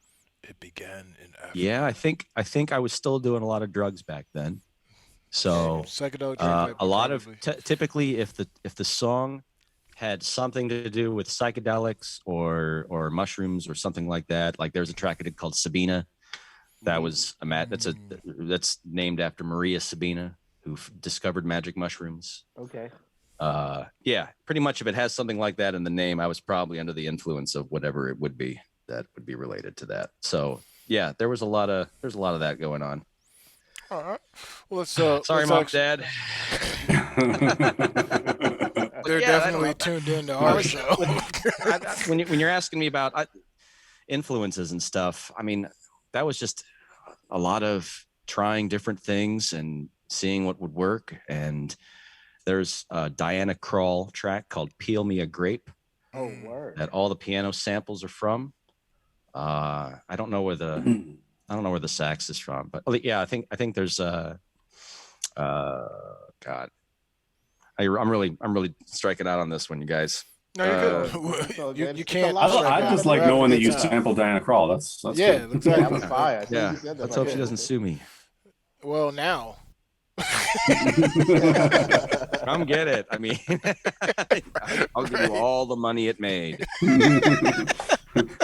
began in Africa. Yeah, I think I was still doing a lot of drugs back then. So psychedelic drink pipe a lot of probably. typically if the song had something to do with psychedelics or mushrooms or something like that, like there's a track I did called Sabina. That was that's named after Maria Sabina, who discovered magic mushrooms. Okay. Yeah, pretty much if it has something like that in the name, I was probably under the influence of whatever it would be that would be related to that. So yeah, there's a lot of that going on. All right. Well, let's sorry, Mom, Dad. They're definitely tuned in to our show. when you're asking me about influences and stuff, I mean, that was just a lot of trying different things and seeing what would work. And there's a Diana Krall track called "Peel Me a Grape." Oh, word. That all the piano samples are from. I don't know where the sax is from, but yeah, I think there's God. I'm really striking out on this one, you guys. No, you're good. You can't. I just like knowing that you sampled Diana Krall. That's yeah, good. exactly. That was fire. Yeah, let's hope she doesn't sue me. Well, now. Come get it. I mean, I'll give you all the money it made.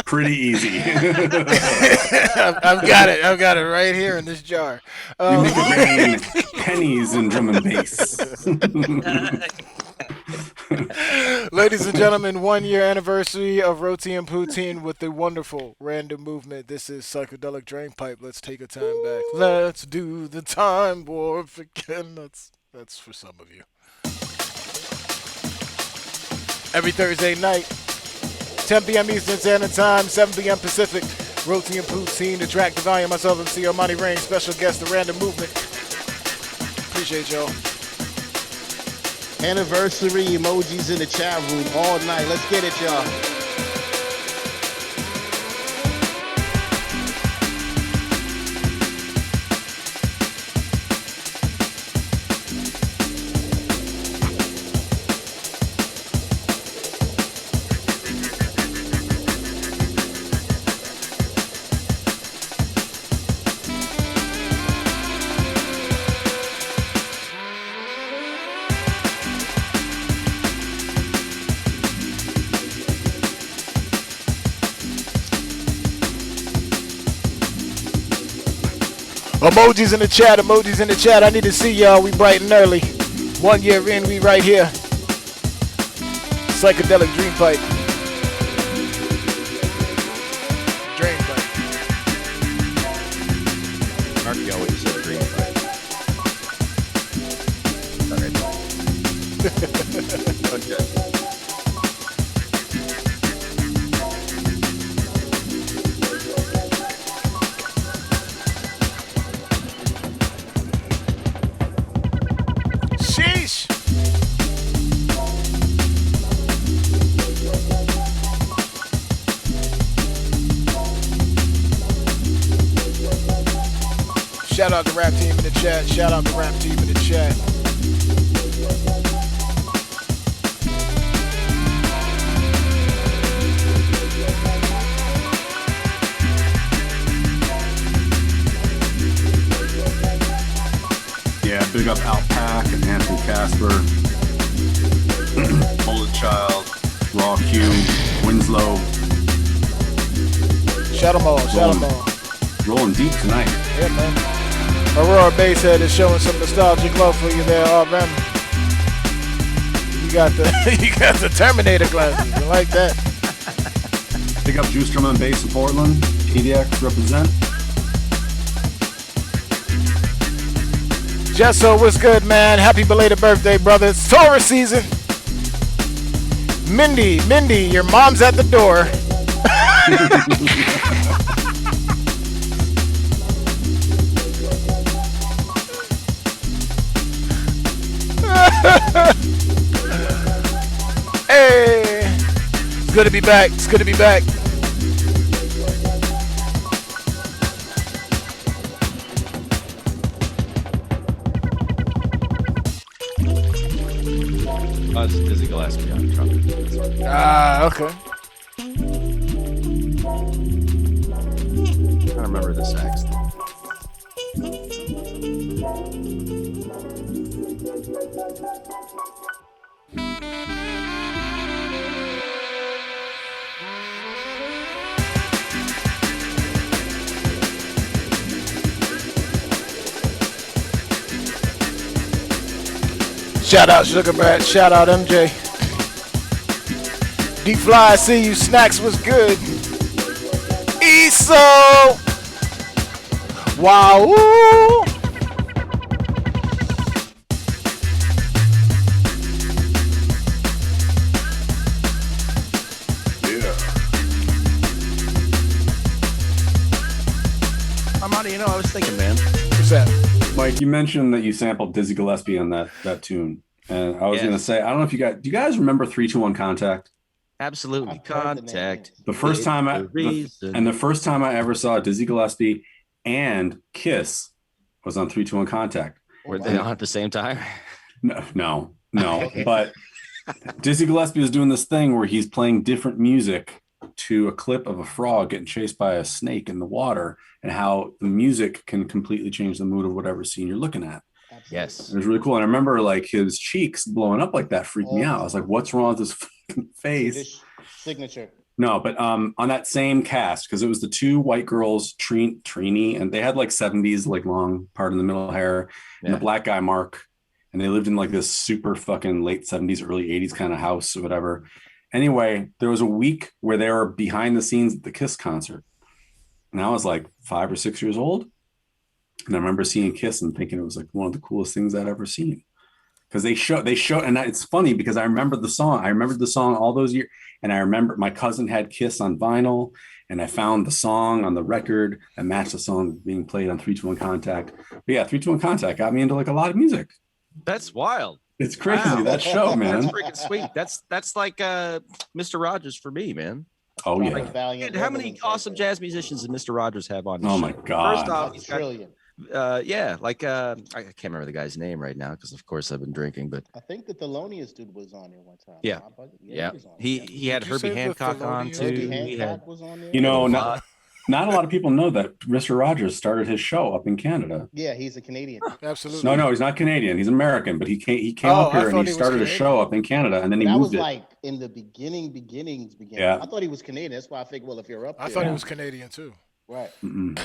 Pretty easy. I've got it right here in this jar. You make it rain pennies in drum and bass. Ladies and gentlemen, 1-year anniversary of Roti and Poutine with the wonderful random movement. This is Psychedelic Drain Pipe. Let's take a time back. Let's do the time warp again. That's for some of you. Every Thursday night, 10 p.m. Eastern Standard Time, 7 p.m. Pacific. Roti and Poutine, the track, the volume, myself, MC Armani Rain, special guest, the random movement. Appreciate y'all. Anniversary emojis in the chat room all night. Let's get it, y'all. Emojis in the chat. I need to see y'all. We bright and early. 1 year in, we right here. Psychedelic Dream Pipe. Dream Pipe. Marky always said Dream Pipe. Okay. Shout out the rap team in the chat. Yeah, big up Alpac and Anthony Casper, Bullet Child, Raw Q, Winslow. Shout them all. Rolling deep tonight. Yeah, man. Aurora Basshead is showing some nostalgic love for you there, Auburn. You got the Terminator glasses. I like that. Big up Juice Drum and Bass in Portland. PDX represent. Jesso, what's good, man? Happy belated birthday, brother. It's Taurus season. Mindy, your mom's at the door. Hey, it's good to be back. Dizzy Gillespie on trumpet. Ah, okay. the sax. Shout out Sugar Brat. Shout out MJ. Deep Fly, I see you. Snacks was good. ESO. Wow. Armando, you know, I was thinking, man. What's that? Mike, you mentioned that you sampled Dizzy Gillespie on that tune, and I was gonna say, I don't know if do you guys remember 3-2-1 Contact? Absolutely. Contact. The first time I ever saw Dizzy Gillespie and Kiss was on 3-2-1 Contact. Were they on at the same time? No. But Dizzy Gillespie was doing this thing where he's playing different music to a clip of a frog getting chased by a snake in the water, and how the music can completely change the mood of whatever scene you're looking at. Yes. It was really cool. And I remember like his cheeks blowing up like that freaked me out. I was like, what's wrong with his fucking face? Signature. No, but on that same cast, because it was the two white girls, Trini, and they had like 70s, like long part in the middle hair, and the black guy, Mark, and they lived in like this super fucking late 70s, early 80s kind of house or whatever. Anyway, there was a week where they were behind the scenes at the Kiss concert. And I was like 5 or 6 years old. And I remember seeing Kiss and thinking it was like one of the coolest things I'd ever seen. Because they show, and it's funny because I remembered the song. I remembered the song all those years. And I remember my cousin had Kiss on vinyl, and I found the song on the record that matched the song being played on 3-2-1 Contact. But yeah, 3-2-1 Contact got me into like a lot of music. That's wild. It's crazy, Wow. that show, man. That's freaking sweet. That's like Mr. Rogers for me, man. Oh, yeah. Dude, how many awesome jazz musicians did Mr. Rogers have on his Oh, show? my God. First off, he's got, Trillion. I can't remember the guy's name right now because, of course, I've been drinking. But I think the Thelonious dude was on there one time. Yeah. He was on he had Did you Herbie say the Hancock on Thelonious? too. Herbie He had, Hancock was on there. You know, not a lot of people know that Mr. Rogers started his show up in Canada. Yeah, he's a Canadian. Absolutely. No, he's not Canadian. He's American, but he came Oh, up I here and thought he he was started a Canadian. show up in Canada, and then he That moved was it. like in the beginnings. Yeah. I thought he was Canadian. That's why I figured, well, if you're up there. I thought he was Canadian too. Right. Mm-mm.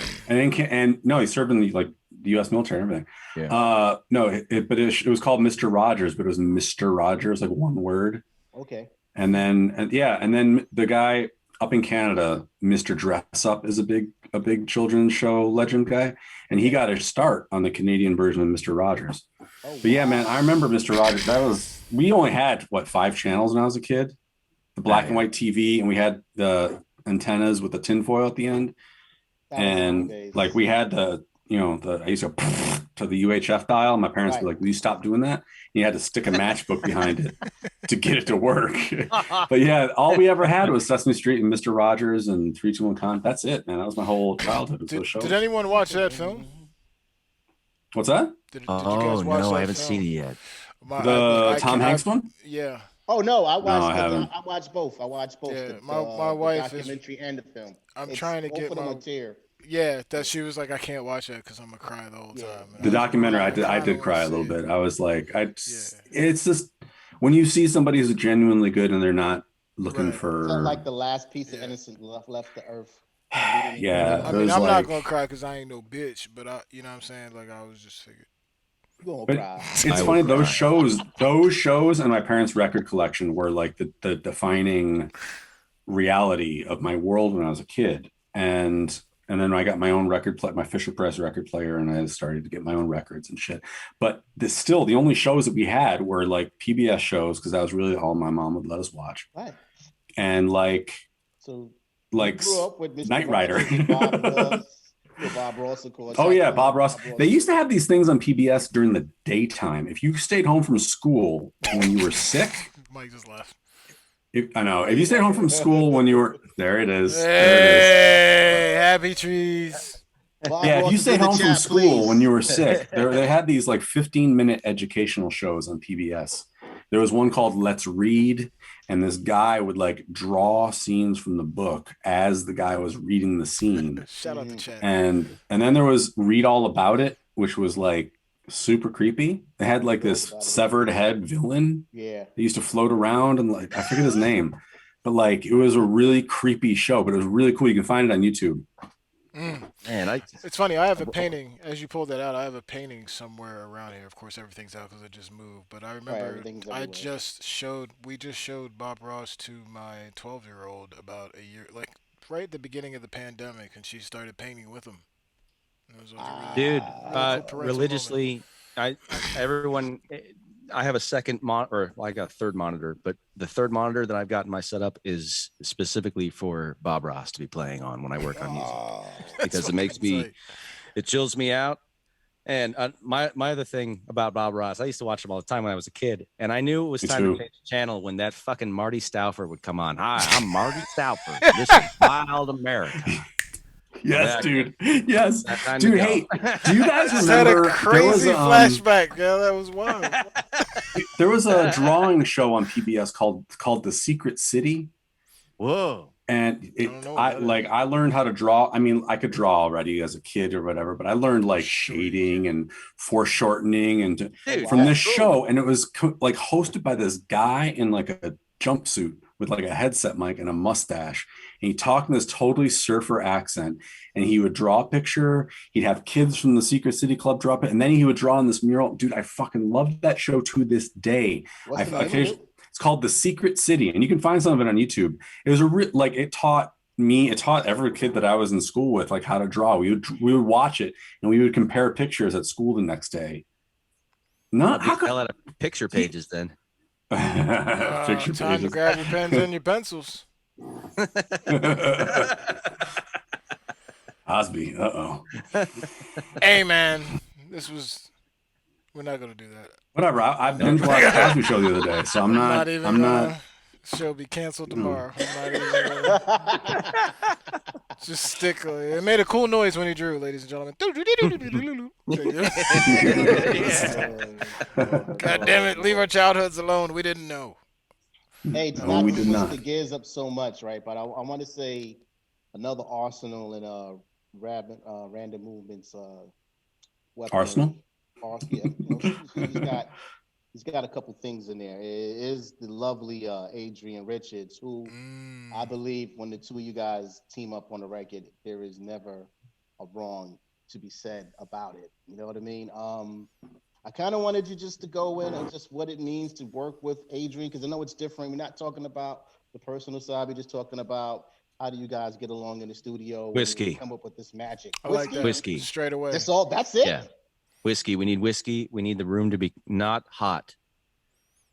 And no, he served in the U.S. military and everything. Yeah. But it was called Mr. Rogers, but it was Mr. Rogers, like one word. Okay. And then the guy up in Canada, Mr. Dress Up, is a big children's show legend guy, and he got his start on the Canadian version of Mr. Rogers. Oh, But yeah, man, I remember Mr. Rogers. We only had 5 channels when I was a kid, the black and white TV, and we had the antennas with the tinfoil at the end, and like we had I used to to the UHF dial. My parents were like, "Will you stop doing that?" And you had to stick a matchbook behind it to get it to work. But yeah, all we ever had was Sesame Street and Mr. Rogers and 3-2-1 Con. That's it, man. That was my whole childhood. With those shows. Did anyone watch that film? What's that? Did you guys watch no, that I haven't film? seen it yet. The Tom Hanks one? Yeah. Oh no, I haven't. watched both. I watched both. Yeah, the, my wife the is- documentary and the film. I'm trying to both get of them my. are tear. Yeah, that she was like, I can't watch that because I'm gonna cry the whole time. And The I was documentary, like, I kinda did cry a wanna little see it. bit. I was like, it's just when you see somebody who's genuinely good and they're not looking Right. for Felt like the last piece of innocence left the earth. Yeah, I it mean, was I'm not like- gonna cry because I ain't no bitch, but you know what I'm saying? Like, I was just figured. You gonna But cry. it's funny, those shows and my parents' record collection were like the defining reality of my world when I was a kid. And then I got my own my Fisher Price record player, and I started to get my own records and shit. But still, the only shows that we had were like PBS shows, because that was really all my mom would let us watch. Right. And So like grew up with Mr. Knight Rider. Bob Ross, of course. Oh yeah, Bob Ross. They used to have these things on PBS during the daytime. If you stayed home from school when you were sick, Mike just left. I know. If you stayed home from school when you were there, it is. Hey, happy trees. Yeah, if you stayed home from school when you were sick, they had these like 15-minute educational shows on PBS, There was one called Let's Read, and this guy would like draw scenes from the book as the guy was reading the scene. Shout out to chat. And then there was Read All About It, which was like super creepy. They had like this severed head villain. Yeah. They used to float around, and like I forget his name, but like it was a really creepy show, but it was really cool. You can find it on YouTube. Man, it's funny. I have a painting. As you pulled that out, I have a painting somewhere around here. Of course, everything's out because it just moved. But I remember we just showed Bob Ross to my 12-year-old about a year, like right at the beginning of the pandemic, and she started painting with him. It was really cool religiously, moment. I have a second monitor, I got a third monitor, but the third monitor that I've got in my setup is specifically for Bob Ross to be playing on when I work on music, because it makes me, it chills me out. And my other thing about Bob Ross, I used to watch him all the time when I was a kid, and I knew it was time to change the channel when that fucking Marty Stauffer would come on. Hi, I'm Marty Stauffer. This is Wild America. Yes, dude. Yes, dude. Hey, do you guys remember? Had a crazy flashback. Yeah, that was wild. There was a drawing show on PBS called The Secret City. Whoa! And I learned how to draw. I mean, I could draw already as a kid or whatever, but I learned like shading and foreshortening and from this show. And it was like hosted by this guy in like a jumpsuit with like a headset mic and a mustache. And he talked in this totally surfer accent, and he would draw a picture. He'd have kids from the Secret City Club drop it. And then he would draw on this mural. Dude, I fucking loved that show to this day. It's called The Secret City, and you can find some of it on YouTube. It was it taught every kid that I was in school with, like how to draw. We would watch it, and we would compare pictures at school the next day. Not how come out of picture pages then. Time to grab your pens and your pencils. Osby, Hey man, we're not gonna do that. Whatever. I binge watched Cosby Show the other day, so I'm not. Show be canceled tomorrow. Just stick. It made a cool noise when he drew, ladies and gentlemen. God damn it! Leave our childhoods alone. We didn't know. Hey, we did not. The gears up so much, right? But I want to say another arsenal in random movements. Arsenal. Yeah. He's got a couple things in there. It is the lovely Adrienne Richards, who I believe when the two of you guys team up on the record, there is never a wrong to be said about it. You know what I mean? I kind of wanted you just to go in and just what it means to work with Adrienne, because I know it's different. We're not talking about the personal side. We're just talking about how do you guys get along in the studio? Whiskey. Come up with this magic. I like that. Whiskey. Straight away. That's it? Yeah. Whiskey. We need whiskey. We need the room to be not hot.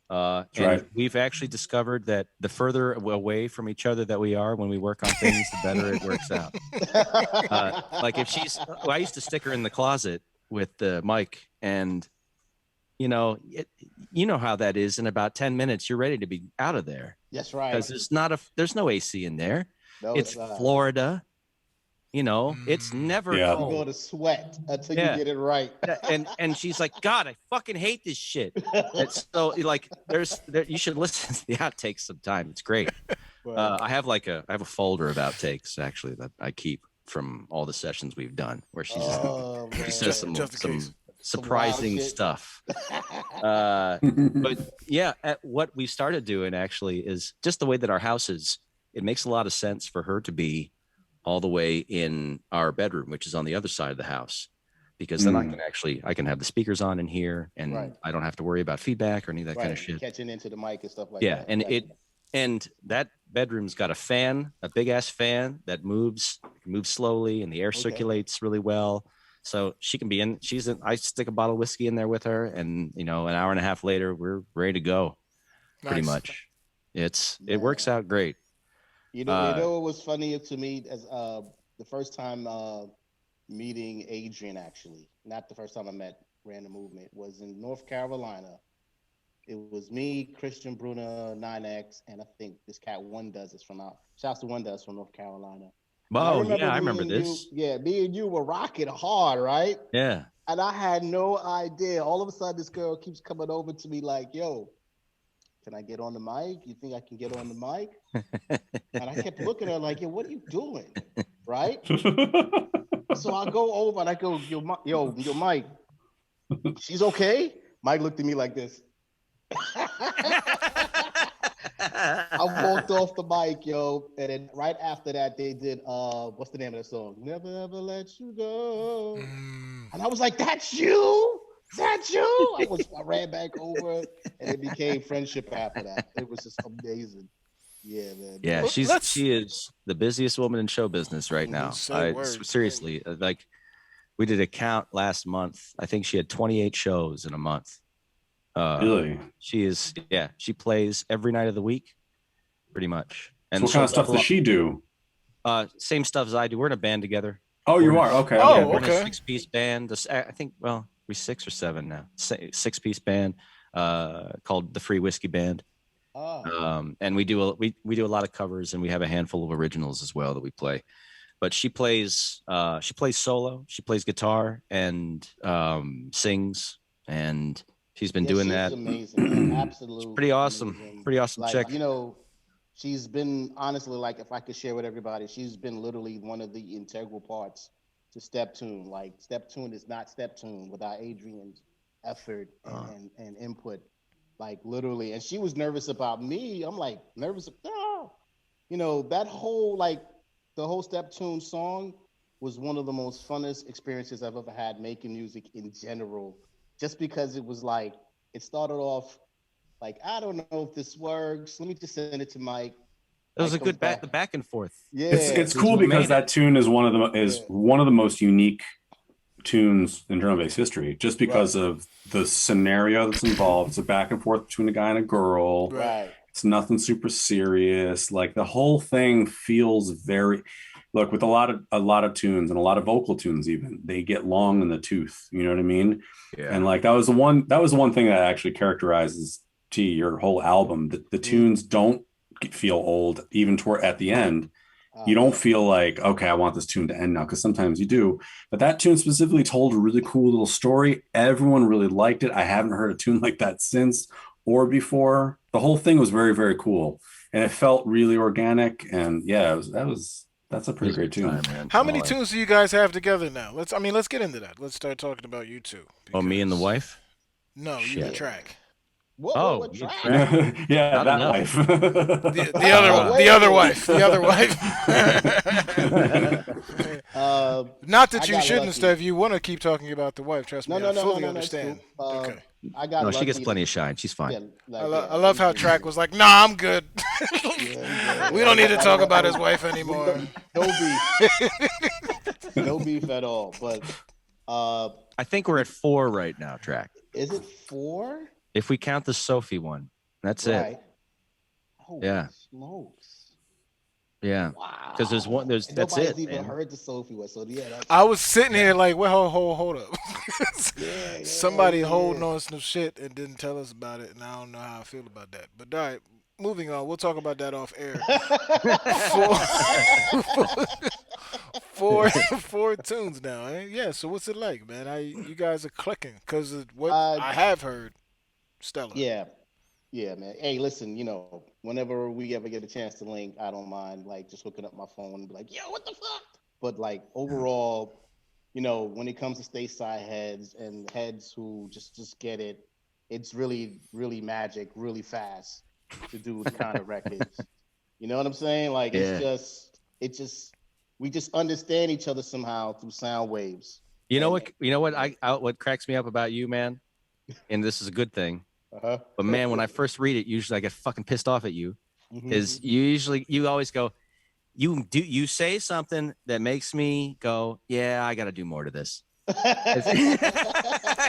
And we've actually discovered that the further away from each other that we are when we work on things, the better it works out. Like if I used to stick her in the closet with the mic, and you know how that is. In about 10 minutes, you're ready to be out of there. That's right. Because there's no AC in there. No, it's Florida. It's never cold. You're going to sweat until you get it right. and she's like, God, I fucking hate this shit. So like, you should listen to the outtakes sometime. It's great. I have a folder of outtakes actually that I keep from all the sessions we've done where she says some surprising stuff. But yeah, what we started doing actually is just the way that our house is. It makes a lot of sense for her to be all the way in our bedroom, which is on the other side of the house, because then I can have the speakers on in here, and I don't have to worry about feedback or any of that kind of shit. Catching into the mic and stuff like that. Yeah, and that bedroom's got a big ass fan that moves slowly, and the air circulates really well. So she can be in. I stick a bottle of whiskey in there with her, and an hour and a half later, we're ready to go. Nice. Pretty much, it works out great. You know what was funny to me as the first time meeting Adrienne, actually, not the first time I met Random Movement, was in North Carolina. It was me, Christian Bruner, 9X, and I think this cat One Does is shouts to One Does from North Carolina. Oh, I remember this. Me and you were rocking hard, right? Yeah. And I had no idea. All of a sudden, this girl keeps coming over to me like, yo, can I get on the mic? You think I can get on the mic? And I kept looking at her like, yo, what are you doing? Right? So I go over and I go, yo, Mike, she's okay? Mike looked at me like this. I walked off the mic, yo, and then right after that, they did what's the name of the song? Never ever let you go. And I was like, "That's you? That's you?" I ran back over, and it became friendship after that. It was just amazing. Yeah, man. Yeah, she is the busiest woman in show business right now. Seriously, like we did a count last month. I think she had 28 shows in a month. Really? She is, yeah. She plays every night of the week, pretty much. And so what kind of stuff does she do? Same stuff as I do. We're in a band together. Oh, you are? Okay. We're in a 6-piece band. I think, well, we're 6 or 7 now. 6-piece band called the Free Whiskey Band. And we do a lot of covers, and we have a handful of originals as well that we play. But she plays solo. She plays guitar and sings, and she's been doing that. Amazing, absolutely. It's pretty awesome. Amazing. Pretty awesome chick. You know, she's been honestly, like, if I could share with everybody, she's been literally one of the integral parts to Step Tune. Like, Step Tune is not Step Tune without Adrienne's effort and input. Like, literally. And she was nervous about me. I'm like, nervous. No. You know, that whole, like, the whole Step Tune song was one of the most funnest experiences I've ever had making music in general. Just because it was like, it started off like, I don't know if this works. Let me just send it to Mike. It was a good back and forth. Yeah, it's cool because that tune is one of the most unique tunes in drum and bass history, just because of the scenario that's involved. It's a back and forth between a guy and a girl. Right. It's nothing super serious. Like, the whole thing feels very. Look, with a lot of tunes and a lot of vocal tunes, even they get long in the tooth. You know what I mean? Yeah. And like that was the one thing that actually characterizes your whole album. The tunes don't feel old, even at the end. You don't feel like, okay, I want this tune to end now, because sometimes you do. But that tune specifically told a really cool little story. Everyone really liked it. I haven't heard a tune like that since or before. The whole thing was very, very cool, and it felt really organic. And yeah, that's a pretty great tune. Man. How many tunes do you guys have together now? Let's get into that. Let's start talking about you two. Oh, me and the wife? No, you the track. What track? Yeah, that wife. The other wife. Not that you shouldn't, Steph. You want to keep talking about the wife. Trust me. I fully understand. Cool. Okay. She gets plenty of shine. She's fine. I love how Track was like, "Nah, I'm good. We don't need to talk about his wife anymore." No beef at all. But I think we're at 4 right now. Track. Is it 4? If we count the Sophie one, that's it. Holy smokes. Yeah. Wow. Because that's it. Nobody's even heard the Sophie one. So yeah. I was sitting here like, well, hold up. Somebody holding on some shit and didn't tell us about it, and I don't know how I feel about that. But all right, moving on. We'll talk about that off air. Four tunes now. Eh? Yeah. So what's it like, man? You guys are clicking because what I have heard. Stellar. Yeah, man. Hey, listen, you know, whenever we ever get a chance to link, I don't mind like just hooking up my phone and be like, yo, what the fuck? But like overall, you know, when it comes to stateside heads and heads who just get it, it's really, really magic, really fast to do the kind of records. You know what I'm saying? Like we just understand each other somehow through sound waves. You know what cracks me up about you, man? And this is a good thing. But man, when I first read it, usually I get fucking pissed off at you, because you always go, you say something that makes me go, yeah, I got to do more to this.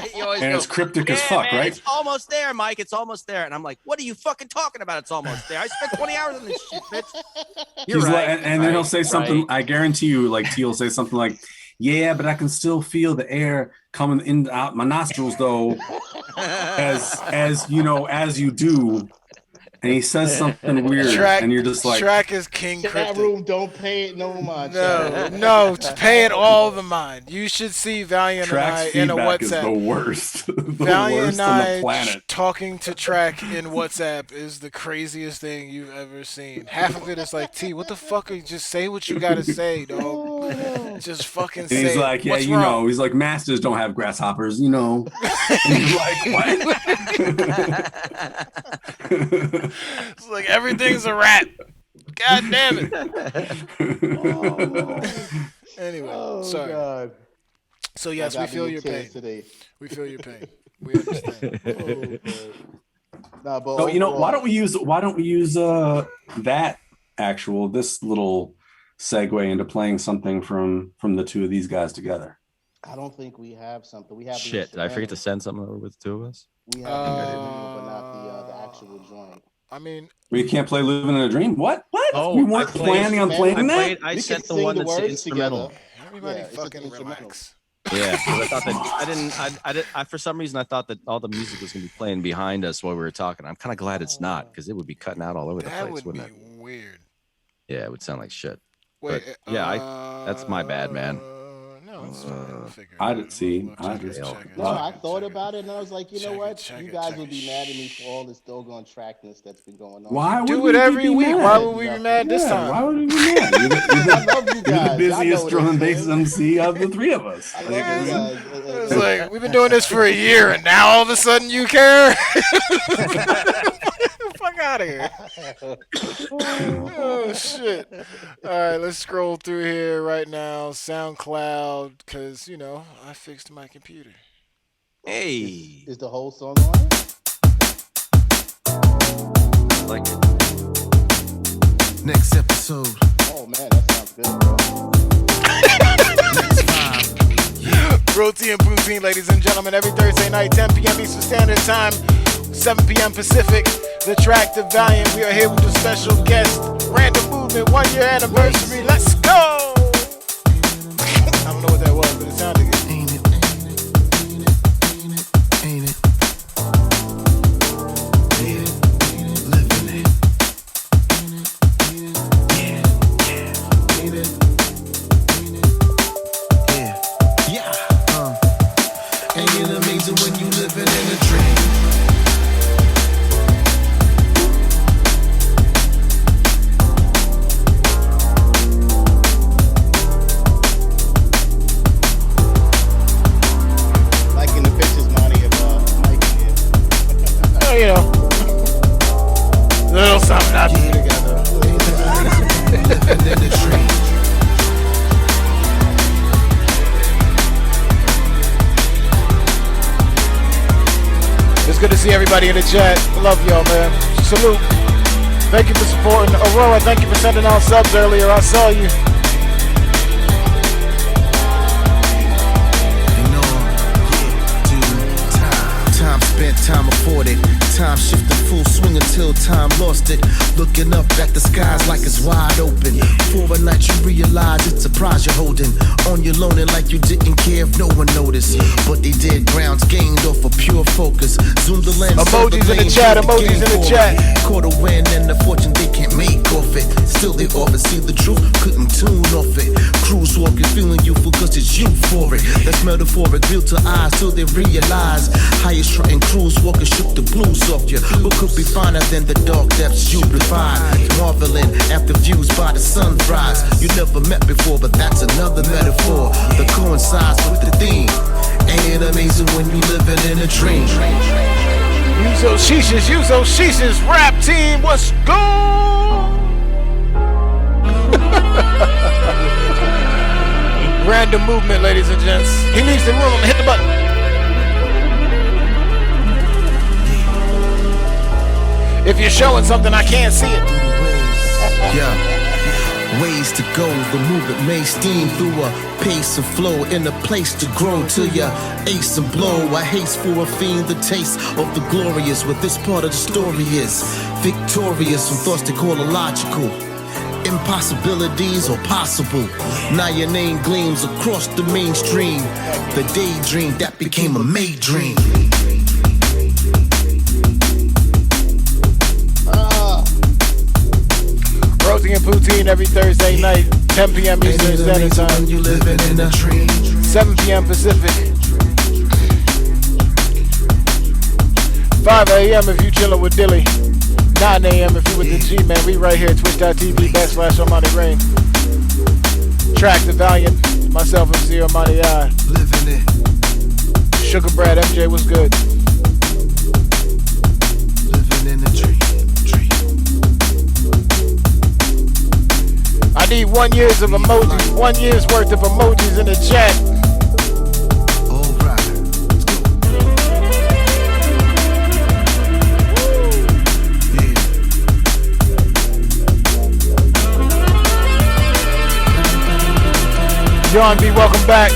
It's cryptic as fuck, man, right? It's almost there, Mike. It's almost there, and I'm like, what are you fucking talking about? It's almost there. I spent 20 hours on this shit, bitch. You're right. And then he'll say something. I guarantee you, like T will say something like, yeah, but I can still feel the air coming in out my nostrils, though, as you do. and he says something weird, and you're just like, Track is king Chat cryptic. room, don't pay it no mind. No, pay it all the mind. You should see Valiant and Track's I in a feedback is the WhatsApp. worst. The Valiant worst and on I the planet. talking to Track in WhatsApp is the craziest thing you've ever seen. Half of it is like, T, what the fuck? Just say what you gotta say, dog. Just fucking And say he's it. like, yeah, What's you wrong? know. He's like, masters don't have grasshoppers, you know. And you're like, what? It's like everything's a rat. God damn it. Anyway, sorry. God. So yes, we feel your pain. Today. We feel your pain. We understand. Nah, but Oh, you know, why overall, don't we use this little segue into playing something from the two of these guys together? I don't think we have something. We have the Shit, did I forget to send something over with the two of us? We have the instrumental, but not the actual joint. I mean, We can't play "Living in a Dream." What? Oh, we weren't I played- planning on playing that. I We sent can the sing one the that's the words instrumental. together. everybody Yeah, it's fucking just instrumental. relax. Yeah, because I thought that I didn't. For some reason, I thought that all the music was going to be playing behind us while we were talking. I'm kind of glad it's not, because it would be cutting out all over the That place, would be wouldn't it? weird. Yeah, it would sound like shit. Wait, But, yeah, that's my bad, man. No, it's fine. We'll figure it I out. didn't see. We'll I check it, just- check it, No, check I it, thought check it. about it, and I was like, you know Check it, what? check You it, guys check will it. be mad at me for all this doggone trackness that's been going on. Why would Do we it every be week. mad? Why would we be mad this Yeah, time? why would we be mad? You're the, I love you you're guys. the busiest Y'all drum know and this, bass man. MC of the three of us. I Like, love you it's- guys. It's like we've been doing this for a year, and now all of a sudden you care. Fuck out of here. Oh shit. All right, let's scroll through here right now. SoundCloud, because I fixed my computer. Hey, Is the whole song on? like Next episode. Oh man, that sounds good, bro. Next vibe. Roti and Poutine, ladies and gentlemen, every Thursday night, 10 p.m. Eastern Standard Time, 7 p.m. Pacific. The Track the Valiant. We are here with a special guest, Random Movement 1 year anniversary. Let's go! I don't know what that was, but it sounded good. Ain't it? Ain't it? Yeah, living it. Yeah. Ain't it amazing when you living in a dream? Like in the pictures, Monty, of Mike here. Oh, little something I do together. Living in a dream. It's good to see everybody in the chat. Love y'all, man. Salute. Thank you for supporting. Aurora, thank you for sending out subs earlier. I saw you. And on, time spent, time afforded. Time shifting full swing until time lost it. Looking up at the skies like it's wide open. For a night you realize it's a prize you're holding. On your loaning like you didn't care if no one noticed. But they did, grounds gained off of pure focus. Zoom the lens. Emojis in the chat, emojis in the chat. Caught a win and the fortune they can't make off it. Still they often see the truth, couldn't tune off it. Cruise walking, feeling youthful cause it's you for it. That's metaphoric, real to eyes till they realize. Highest strutting cruise walking shook the blues off you. What could be finer than the dark depths you define? Marveling after views by the sunrise. You never met before, but that's another metaphor that coincides with the theme. Ain't it amazing when you living in a dream? Use those shishas, rap team, what's good? Random Movement, ladies and gents. He leaves the room, hit the button. If you're showing something, I can't see it. Yeah. Ways to go, the movement may steam through a pace of flow in a place to grow till ya ace and blow. I haste for a fiend the taste of the glorious. What this part of the story is victorious from thoughts they call illogical. Impossibilities are possible. Now your name gleams across the mainstream. The daydream that became a May dream. every Thursday night, 10 p.m. Eastern Standard Time, 7 p.m. Pacific, 5 a.m. if you chillin' with Dilly, 9 a.m. if you with the G, man. We right here, twitch.tv/Armani Rain. Track the Valiant, myself, MC Armani I. Living it. Sugar Brad, MJ, what's good? Living in a dream. I need 1 year's of emojis, 1 year's worth of emojis in the chat. All right. Let's go. John B, welcome back.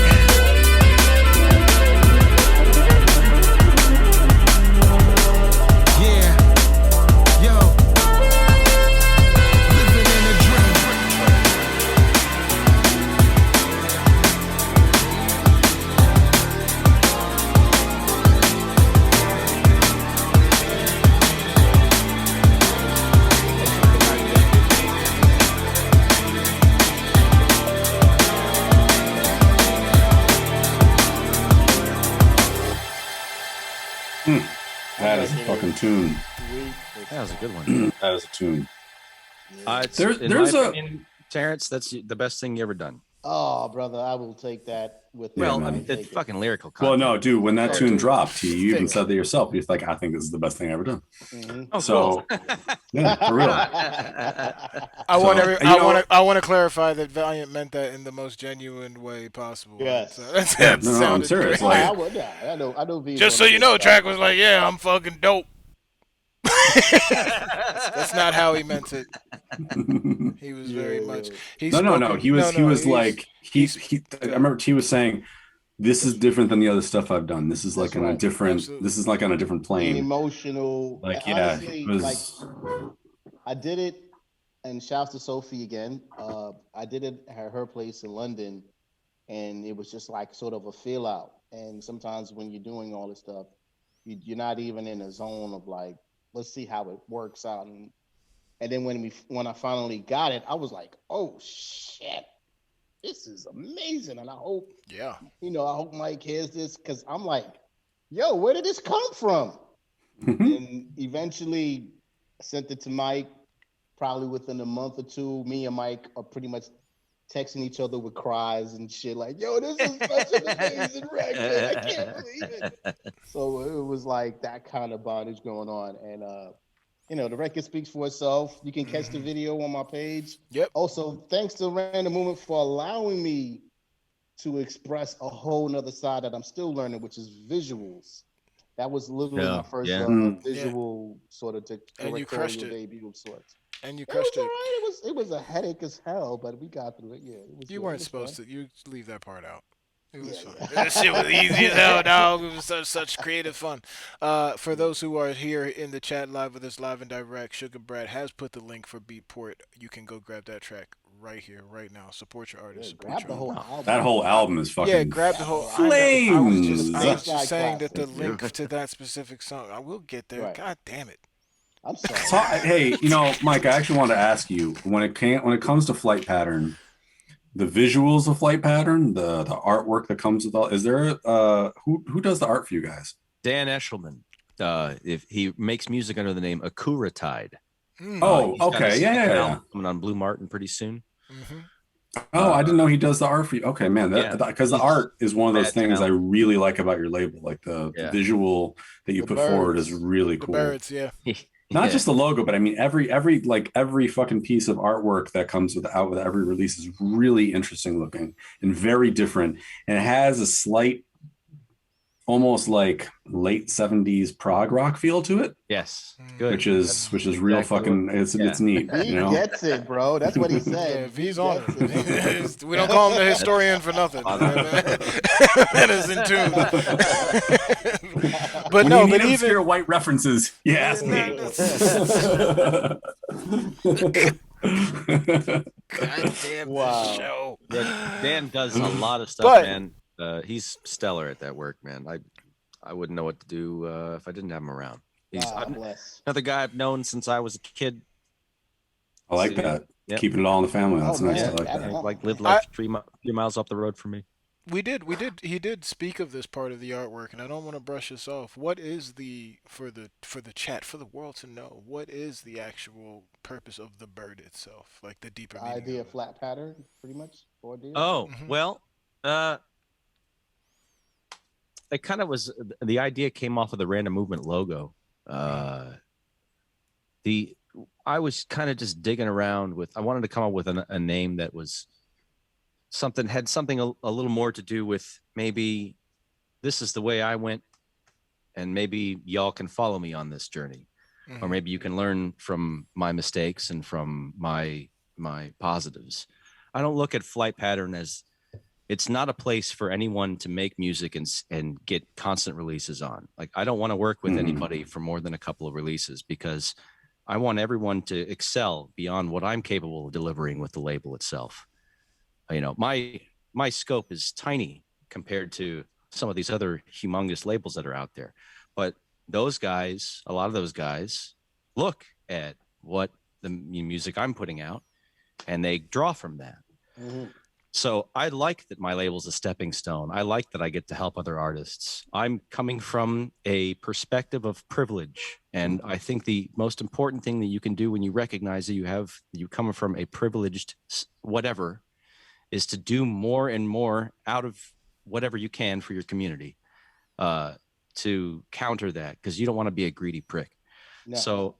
That is a fucking tune. That was a good one. That is a tune. There's a opinion, Terrence. That's the best thing you ever done. Oh, brother, I will take that with me. Well, man. I mean, it's fucking lyrical Well, content. no, dude, when that tune dropped, you even Think. said that yourself. You're like, I think this is the best thing I've ever done. Mhm. Oh, So, yeah, for real. I want So, I want to clarify that Valiant meant that in the most genuine way possible. Yes. So Yeah, that no, I'm sounded serious. great. Like- I would. I know. V's Just so gonna you do know, that. Track was like, "Yeah, I'm fucking dope." That's not how he meant it. He was very much. He No. He was he's- like he's- I remember he was saying, "This is different than the other stuff I've done. This is like That's on a right. different. Absolutely. This is like on a different plane." Emotional. Like, And yeah, honestly, it was. like I did it, and shouts to Sophie again. I did it at her place in London, and it was just like sort of a feel out. And sometimes when you're doing all this stuff, you're not even in a zone of like, let's see how it works out. And then when I finally got it, I was like, oh shit, this is amazing. And I hope yeah. I hope Mike hears this, because I'm like, yo, where did this come from? And eventually I sent it to Mike. Probably within a month or two, me and Mike are pretty much texting each other with cries and shit like, yo, this is such an amazing record. I can't believe it. So it was like that kind of bondage going on. And, the record speaks for itself. You can catch the video on my page. Yep. Also, thanks to Random Movement for allowing me to express a whole nother side that I'm still learning, which is visuals. That was literally my first visual sort of And you crushed directorial it. debut of sorts. And you It was crushed all it. right. It was a headache as hell, but we got through it. Yeah, You good. weren't It was supposed fun. to. You leave that part out. It was Yeah, fun. That shit was easy as hell, dog. It was such creative fun. For those who are here in the chat live with us, live and direct, Sugar Brad has put the link for Beatport. You can go grab that track right here, right now. Support your artist. Support Grab your the whole album. album. That whole album is fucking. Yeah, grab the whole. flames. I was just Stateside saying that the classic. link to that specific song. I will get there. Right. God damn it. I'm sorry. So, hey, Mike, I actually want to ask you when it comes to Flight Pattern, the visuals of Flight Pattern, the artwork that comes with all. Is there who does the art for you guys? Dan Eshelman. If he makes music under the name Akura Tide. Oh, He's got a okay, second yeah. album coming on Blue Martin pretty soon. Mm-hmm. Oh, I didn't know he does the art for you. Okay, man, because the he's art is one of those mad things I talented. really like about your label. Like the visual that you The put forward is birds. really The cool. birds, yeah. Not just the logo, but I mean every fucking piece of artwork that comes with every release is really interesting looking and very different. And it has a slight, almost like late 70s prog rock feel to it. Yes, good. Which is real exactly fucking it's neat. He gets it, bro. That's what he Yeah, said. V's on Gets it. We don't call him the historian for nothing. That is in tune. But When no, you but need obscure even white references, yes. God damn Wow. this show. Yeah, Dan does a lot of stuff, But- man. He's stellar at that work, man. I wouldn't know what to do if I didn't have him around. He's God bless. another guy I've known since I was a kid. I like that. Yep. Keeping it all in the family. That's Oh, nice. man. I like That's that. awesome. Like live like 3 miles up the road from me. We did. He did speak of this part of the artwork, and I don't want to brush this off. What is for the chat, for the world to know? What is the actual purpose of the bird itself, like the deeper The meaning? idea of it? flat pattern, pretty much. 4D. Oh, Mhm. well, it kind of was the idea came off of the Random Movement logo. I was kind of just digging around with. I wanted to come up with a name that was had something a little more to do with maybe this is the way I went, and maybe y'all can follow me on this journey, or maybe you can learn from my mistakes and from my positives. I don't look at Flight Pattern as it's not a place for anyone to make music and get constant releases on. Like, I don't want to work with anybody for more than a couple of releases, because I want everyone to excel beyond what I'm capable of delivering with the label itself. You know, my scope is tiny compared to some of these other humongous labels that are out there. But those guys, a lot of those guys, look at what the music I'm putting out, and they draw from that. So I like that my label's a stepping stone. I like that I get to help other artists. I'm coming from a perspective of privilege. And I think the most important thing that you can do when you recognize that you come from a privileged whatever is to do more and more out of whatever you can for your community to counter that, because you don't want to be a greedy prick. No. So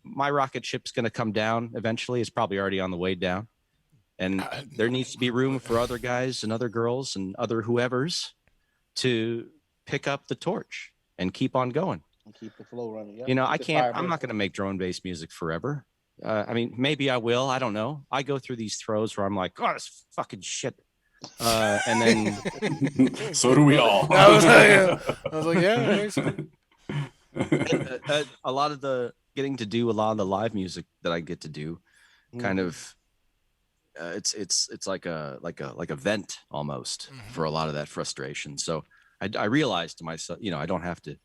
my rocket ship's going to come down eventually. It's probably already on the way down. And there needs to be room for other guys and other girls and other whoever's to pick up the torch and keep on going. And keep the flow running. Yep. You know, I'm not going to make drone-based music forever. I mean, maybe I will. I don't know. I go through these throws where I'm like, oh, this fucking shit. And then... So do we all. I was like, yeah. A lot of the getting to do a lot of the live music that I get to do kind of... it's like a vent almost for a lot of that frustration. So I realized to myself, you know, I don't have to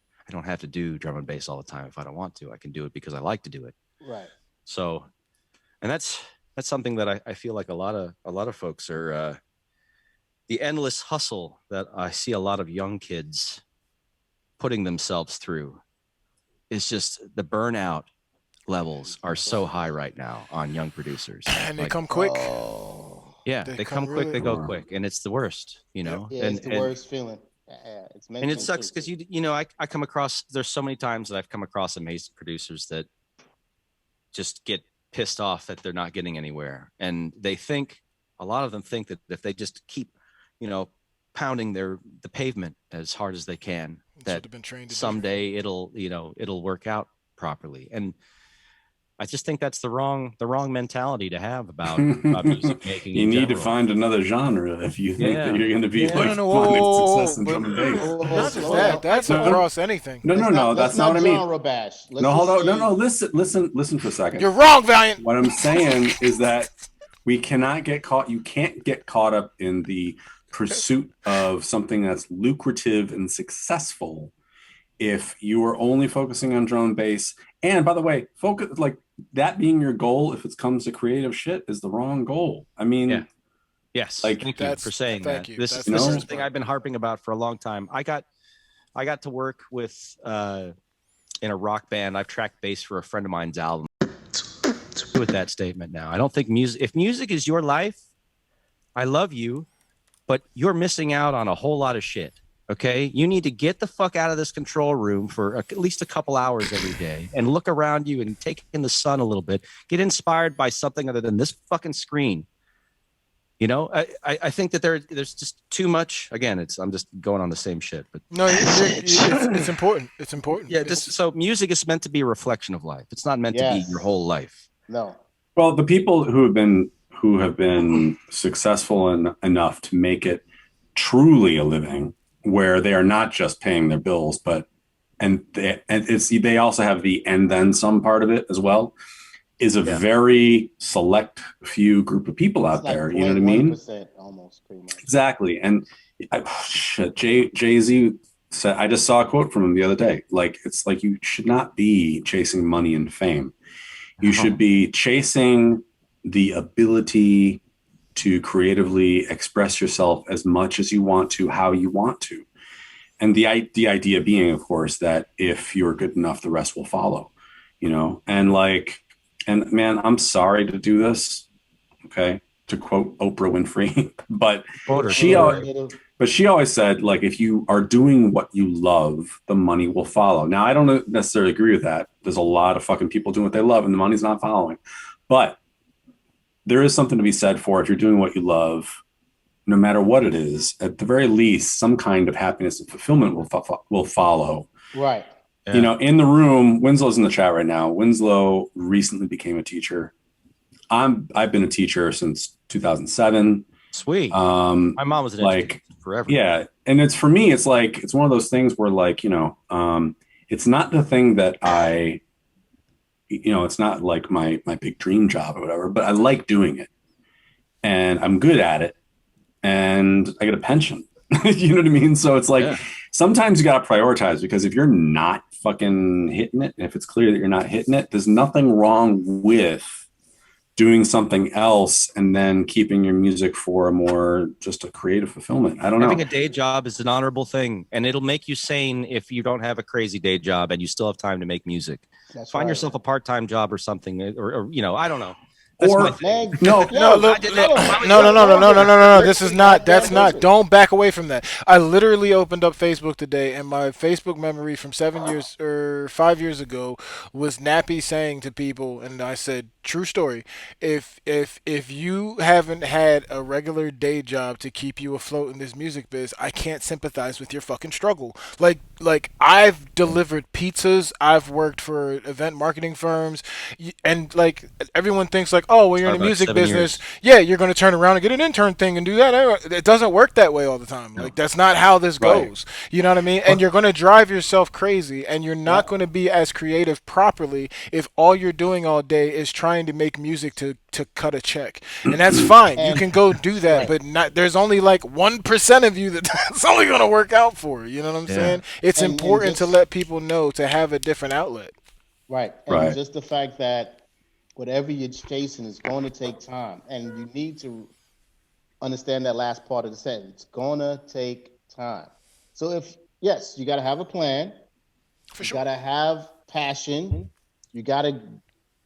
do drum and bass all the time if I don't want to. I can do it because I like to do it. Right. So, and that's something that I feel like a lot of folks are the endless hustle that I see a lot of young kids putting themselves through is just the burnout levels are so high right now on young producers, and they come quick. Yeah, they come quick, they go quick, and it's the worst, you know. Yeah, it's the worst feeling. It's and it sucks because you know I come across, there's so many times that I've come across amazing producers that just get pissed off that they're not getting anywhere, and a lot of them think that if they just keep, you know, pounding the pavement as hard as they can, that someday it'll work out properly. And I just think that's the wrong mentality to have about music making. You need to find another genre if you think that you're going to be finding success in drum and bass. That's across anything. No, that's not what I mean. Genre bash. No, hold on. No, listen for a second. You're wrong, Valiant. What I'm saying is that we cannot get caught. You can't get caught up in the pursuit of something that's lucrative and successful if you are only focusing on drum and bass. And by the way, focus like that being your goal, if it comes to creative shit, is the wrong goal. I mean, yes, like thank you for saying that. This is the thing I've been harping about for a long time. I got to work with in a rock band. I've tracked bass for a friend of mine's album. With that statement now, I don't think if music is your life, I love you, but you're missing out on a whole lot of shit. Okay, you need to get the fuck out of this control room for at least a couple hours every day and look around you and take in the sun a little bit. Get inspired by something other than this fucking screen. You know, I think that there's just too much. Again, I'm just going on the same shit, but no, it's important. It's important. Yeah, so music is meant to be a reflection of life. It's not meant to be your whole life. No. Well, the people who have been successful enough to make it truly a living, where they are not just paying their bills, but they also have the and then some part of it as well, is a very select few group of people out there. You know what I mean? Almost, pretty much. Exactly. And Jay-Z said, I just saw a quote from him the other day. Like, it's like you should not be chasing money and fame. You should be chasing the ability to creatively express yourself as much as you want to, how you want to. And the idea being, of course, that if you're good enough, the rest will follow, you know? And man, I'm sorry to do this, okay, to quote Oprah Winfrey, but she always said, like, if you are doing what you love, the money will follow. Now, I don't necessarily agree with that. There's a lot of fucking people doing what they love and the money's not following. But there is something to be said for if you're doing what you love, no matter what it is, at the very least, some kind of happiness and fulfillment will follow. Right. Yeah. You know, in the room, Winslow's in the chat right now. Winslow recently became a teacher. I've been a teacher since 2007. Sweet. My mom was an educator forever. Yeah. And it's, for me, it's like, it's one of those things where, like, you know, it's not the thing that it's not like my big dream job or whatever, but I like doing it and I'm good at it and I get a pension. You know what I mean? So it's like, sometimes you got to prioritize, because if you're not fucking hitting it, if it's clear that you're not hitting it, there's nothing wrong with doing something else and then keeping your music for just a creative fulfillment. I don't know. Having a day job is an honorable thing, and it'll make you sane if you don't have a crazy day job and you still have time to make music. Find yourself a part-time job or something, or you know, I don't know. No. This is not. That's not. Don't back away from that. I literally opened up Facebook today, and my Facebook memory from 5 years ago was Nappy saying to people, and I said, true story. If you haven't had a regular day job to keep you afloat in this music biz, I can't sympathize with your fucking struggle. Like I've delivered pizzas. I've worked for event marketing firms, and like everyone thinks like, oh, well, you're in the music business. Yeah, you're going to turn around and get an intern thing and do that. It doesn't work that way all the time. Like, that's not how this goes. You know what I mean? And you're going to drive yourself crazy, and you're not going to be as creative properly if all you're doing all day is trying to make music to cut a check. And that's fine. You can go do that, but there's only like 1% of you that's only going to work out for. You know what I'm saying? It's important to let people know to have a different outlet. Right. And just the fact that whatever you're chasing is going to take time, and you need to understand that last part of the sentence. It's going to take time. So you got to have a plan. You got to have passion. You got to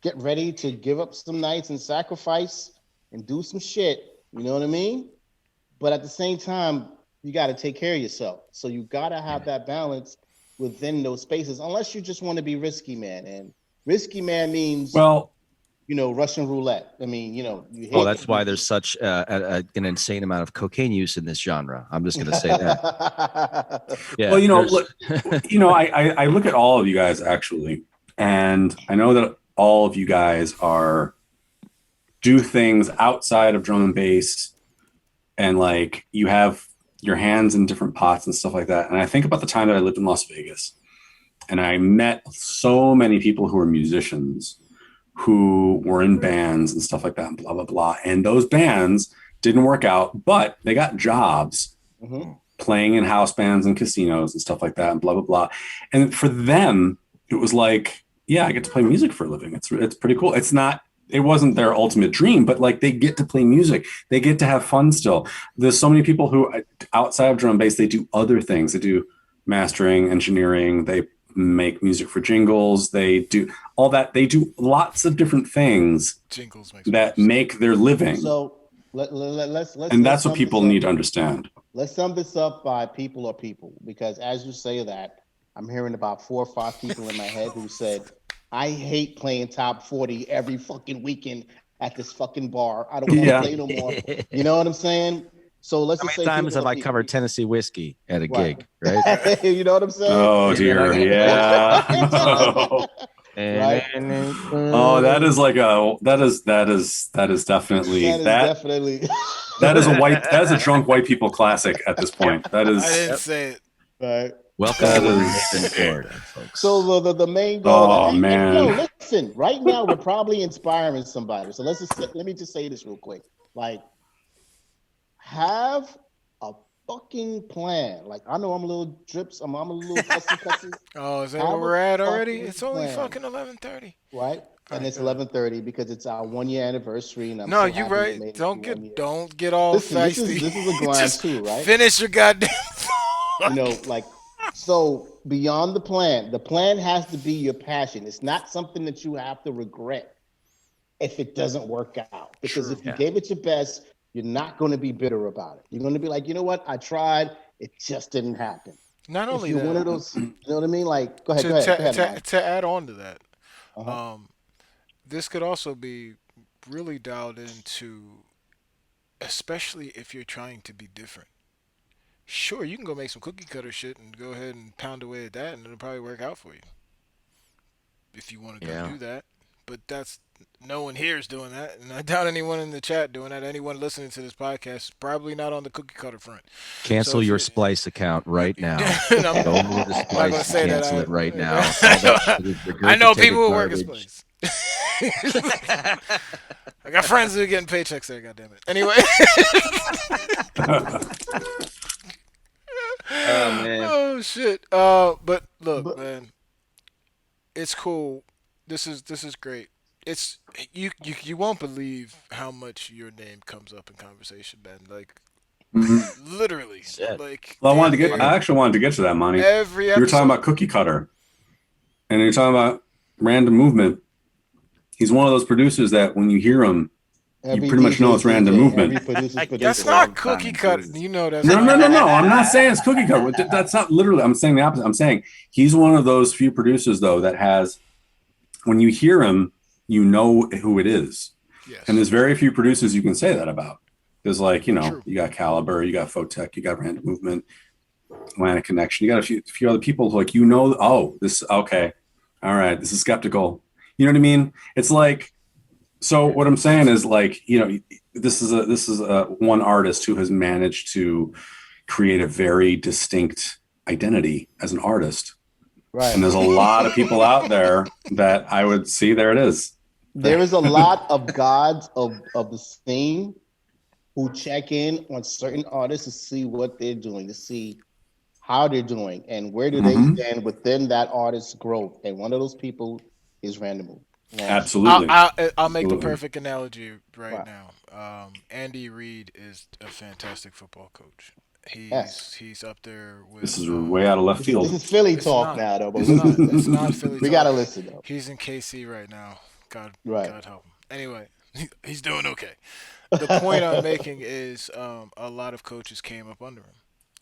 get ready to give up some nights and sacrifice and do some shit. You know what I mean? But at the same time, you got to take care of yourself. So you got to have that balance within those spaces, unless you just want to be risky man. And risky man means, Russian roulette. I mean, that's why there's such an insane amount of cocaine use in this genre. I'm just going to say that. Yeah. Well, I look at all of you guys actually, and I know that all of you guys do things outside of drum and bass, and like you have your hands in different pots and stuff like that. And I think about the time that I lived in Las Vegas, and I met so many people who are musicians, who were in bands and stuff like that, and blah, blah, blah. And those bands didn't work out, but they got jobs playing in house bands and casinos and stuff like that, and blah, blah, blah. And for them, it was like, yeah, I get to play music for a living. It's pretty cool. It wasn't their ultimate dream, but like they get to play music. They get to have fun still. There's so many people who, outside of drum and bass, they do other things. They do mastering, engineering, they make music for jingles, they do all that. They do lots of different things that make their living. So let's and that's what people need to understand. Let's sum this up by people or people, because as you say that, I'm hearing about 4 or 5 people in my head who said, I hate playing top 40 every fucking weekend at this fucking bar. I don't want to play no more. You know what I'm saying? So let's just say, how many times have I covered Tennessee whiskey at a gig, right? You know what I'm saying? Oh dear, yeah. Right? Oh, that is definitely that is a drunk white people classic at this point. That is. I didn't say it. Right. Welcome to Florida, folks. So the main goal. Oh man! Listen, right now we're probably inspiring somebody. So let me just say this real quick. Like, have a fucking plan. Like, I know I'm a little drips. I'm a little cussy. Oh, is that where we're at already? fucking It's only plan. fucking 11:30. Right? And it's 11:30 because it's our 1 year anniversary, and I'm No, so you happy we right. made it Don't to 1 year. get all Listen, this feisty. is a grind Just too, right? finish your goddamn You know, like, so beyond the plan has to be your passion. It's not something that you have to regret if it doesn't work out. Because True. if you gave it your best, you're not going to be bitter about it. You're going to be like, you know what? I tried. It just didn't happen. Not only if you're that, one of those, you know what I mean? Like, go ahead. to add on to that, Uh-huh. this could also be really dialed into, especially if you're trying to be different. Sure, you can go make some cookie cutter shit and go ahead and pound away at that, and it'll probably work out for you if you want to go do that. But that's no one here is doing that, and I doubt anyone in the chat doing that. Anyone listening to this podcast is probably not on the cookie cutter front. Cancel your Splice account right now. I'm Go to the not gonna Splice say and that. cancel it right now. I know people who work at Splice. I got friends who are getting paychecks there. Goddamn it. Anyway. Oh man. Oh shit. But look, man, it's cool. This is great. It's you won't believe how much your name comes up in conversation, man. Like literally. Like Well, I actually wanted to get to that, Monty. Every episode. You were talking about Cookie Cutter, and you're talking about Random Movement. He's one of those producers that when you hear him, you pretty much know it's Random Movement. That's not Cookie Cutter. You know that's no. I'm not saying it's Cookie Cutter. That's not literally. I'm saying the opposite. I'm saying he's one of those few producers though that has, when you hear him, you know who it is. Yes. And there's very few producers you can say that about. There's like, you know, True. You got Calibre, you got Photech, you got Random Movement, Atlantic Connection. You got a few other people who, like, you know, oh, this, okay, all right, this is skeptical. You know what I mean? It's like, so what I'm saying is, like, you know, this is a one artist who has managed to create a very distinct identity as an artist. Right. And there's a lot of people out there that I would see, there it is. There is a lot of gods of the scene who check in on certain artists to see what they're doing, to see how they're doing, and where do they stand within that artist's growth. And one of those people is Random. Absolutely. I'll make the perfect analogy right now. Andy Reid is a fantastic football coach. He's up there with. This is way out of left field. This is Philly talk now, though. But it's not Philly. We gotta listen though. He's in KC right now. God help him. Anyway, he's doing okay. The point I'm making is a lot of coaches came up under him.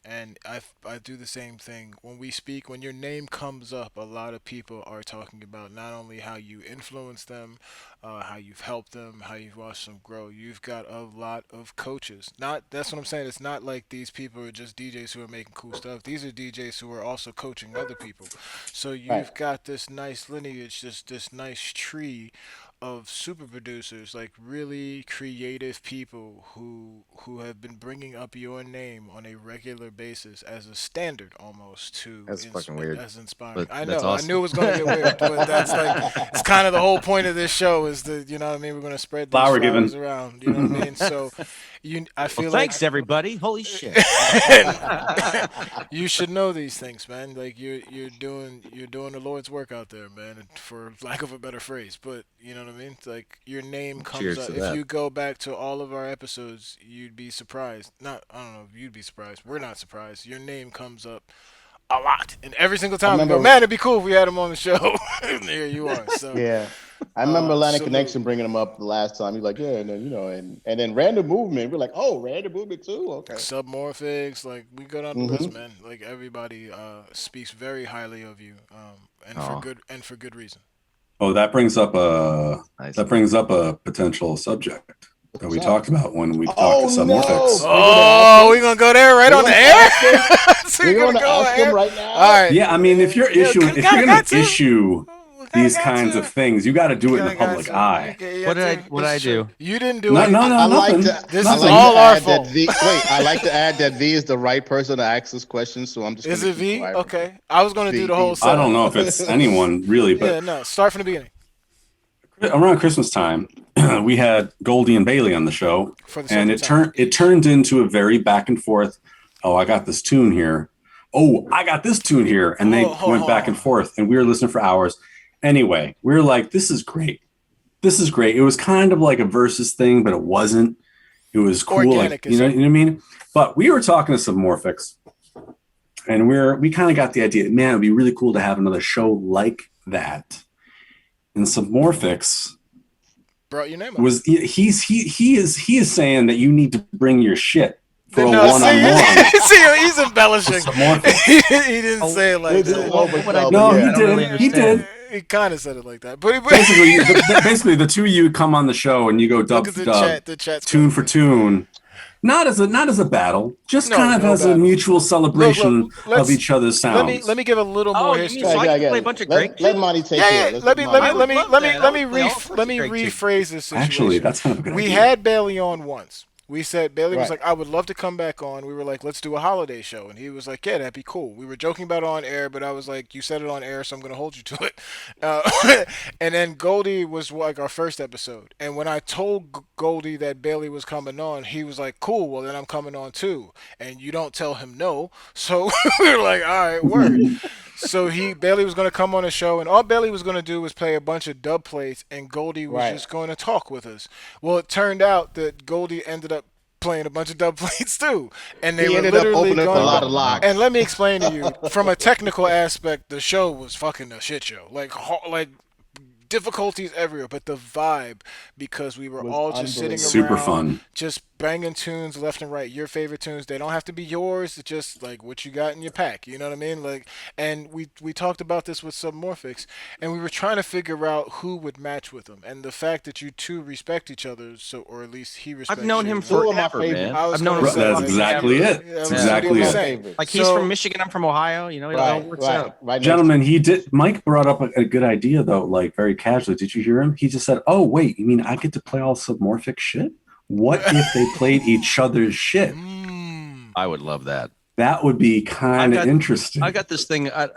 And I do the same thing. When we speak, when your name comes up, a lot of people are talking about not only how you influence them, how you've helped them, how you've watched them grow. You've got a lot of coaches. That's what I'm saying. It's not like these people are just DJs who are making cool stuff. These are DJs who are also coaching other people. So you've got this nice lineage, just this nice tree of super producers, like really creative people who have been bringing up your name on a regular basis as a standard almost to that's fucking weird. As inspiring. But I know, awesome. I knew it was going to get weird, but that's like it's kind of the whole point of this show is that, you know what I mean, we're going to spread these flowers around, you know what I mean? So I feel like thanks everybody. Holy shit. you should know these things, man. Like you're doing the Lord's work out there, man, for lack of a better phrase. But you know what I mean? It's like your name comes Cheers up. to If that. you go back to all of our episodes, you'd be surprised. I don't know if you'd be surprised. We're not surprised. Your name comes up a lot, and every single time we go, man, it'd be cool if we had him on the show. And there you are. So yeah. I remember Atlantic Connection bringing him up the last time. He's like, yeah, and then, you know, and then Random Movement. We're like, oh, Random Movement too? Okay. Submorphics, like we go down the list, man. Like everybody speaks very highly of you, and for good reason. Oh, that brings up a potential subject that we talked about when we talked to Submorphics. Oh, we're gonna go there right on the air. So we're gonna ask him right now. All right. Yeah, I mean, if you're gonna issue these kinds of things, you got to do it in the public eye. What did I do? You didn't do it. Nothing. This is all our fault. Wait, I like to add that V is the right person to ask this question, so I'm just. Is it V? Okay, I was gonna do the whole. I don't know if it's anyone really, but yeah, no. Start from the beginning. Around Christmas time, we had Goldie and Bailey on the show, and it turned into a very back and forth oh, I got this tune here. Oh, I got this tune here. And they went back and forth, and we were listening for hours. Anyway, we were like, this is great. This is great. It was kind of like a versus thing, but it wasn't. It was cool. Organic, like, you know what I mean? But we were talking to Submorphics, and we kind of got the idea, man, it'd be really cool to have another show like that. And Submorphics brought your name up. he is saying that you need to bring your shit for a one-on-one. See, he's embellishing. He didn't say it like that. No, he did. He did. He kind of said it like that. But basically, the two of you come on the show and you go dub for dub, tune for tune. Not as a battle, just kind of as a mutual celebration of each other's sounds. Let me give a little more history. So I can play a bunch of great. Let Monty take it. Let me rephrase this situation. Actually, that's kind of a good idea. We had Bailey on once. We said, Bailey was like, I would love to come back on. We were like, let's do a holiday show. And he was like, yeah, that'd be cool. We were joking about it on air, but I was like, you said it on air, so I'm going to hold you to it. And then Goldie was like our first episode. And when I told Goldie that Bailey was coming on, he was like, cool, well, then I'm coming on too. And you don't tell him no. So we were like, all right, word. So Bailey was going to come on a show, and all Bailey was going to do was play a bunch of dub plates, and Goldie was just going to talk with us. Well, it turned out that Goldie ended up playing a bunch of dub plates too, and they ended up opening up a lot of locks. And let me explain to you, from a technical aspect, the show was fucking a shit show. Like difficulties everywhere, but the vibe, because we were all just sitting around, super fun, just banging tunes left and right. Your favorite tunes, they don't have to be yours. It's just like what you got in your pack. You know what I mean? Like, and we talked about this with Submorphics, and we were trying to figure out who would match with them. And the fact that you two respect each other, so or at least he respects. I've known him forever, man. I've known him. That's exactly it. That's exactly it. Like he's from Michigan, I'm from Ohio. You know, it all works out. Gentlemen, Mike brought up a good idea though, like very casually. Did you hear him? He just said, "Oh wait, you mean I get to play all Submorphic shit? What if they played each other's shit?" I would love that. That would be kind of interesting. I got this thing. I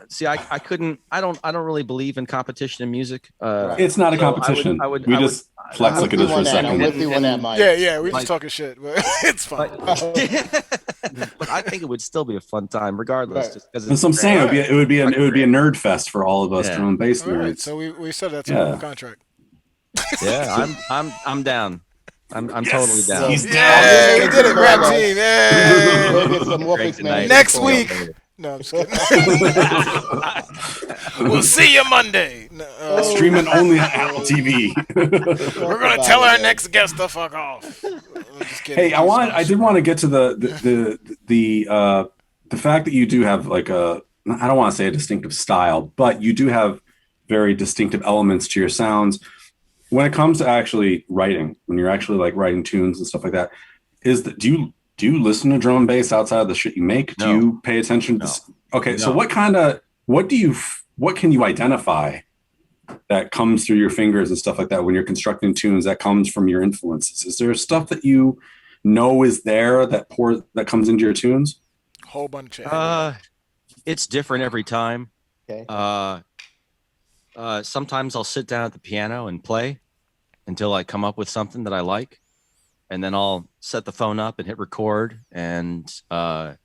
don't really believe in competition in music. It's not a competition. We just flex like it is for a second. Yeah, we just talking shit, but it's fine. But I think it would still be a fun time, regardless. Just that's what I'm saying. It would be a nerd fest for all of us drum and bass nerds. Right, so we said that's a contract. Yeah, I'm down. I'm totally down. He's down. Yeah, we did it, rap team. Yeah. Next week. No, I'm just kidding. We'll see you Monday. Streaming only on Apple TV. We're gonna tell our next guest to fuck off. Hey, I did want to get to the fact that you do have like I don't want to say a distinctive style, but you do have very distinctive elements to your sounds. When it comes to actually writing, when you're actually like writing tunes and stuff like that, do you listen to drum and bass outside of the shit you make? No. Do you pay attention to? Okay, so what can you identify that comes through your fingers and stuff like that when you're constructing tunes that comes from your influences? Is there stuff that you know is there that comes into your tunes? Whole bunch. It's different every time. Okay. Sometimes I'll sit down at the piano and play until I come up with something that I like, and then I'll set the phone up and hit record, and I'll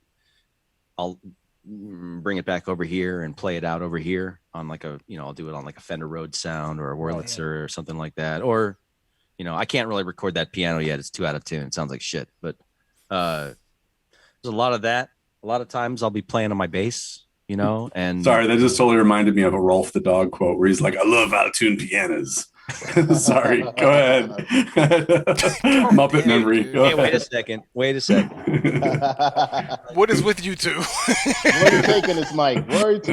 bring it back over here and play it out over here on like I'll do it on like a Fender Rhodes sound or a Wurlitzer or something like that. Or, I can't really record that piano yet. It's too out of tune. It sounds like shit. But there's a lot of that. A lot of times I'll be playing on my bass. And sorry, that just totally reminded me of a Rolf the Dog quote where he's like, "I love out-of-tune pianos." Sorry, go ahead. Muppet memory. Hey, wait a second. What is with you two? Where are you taking this mic?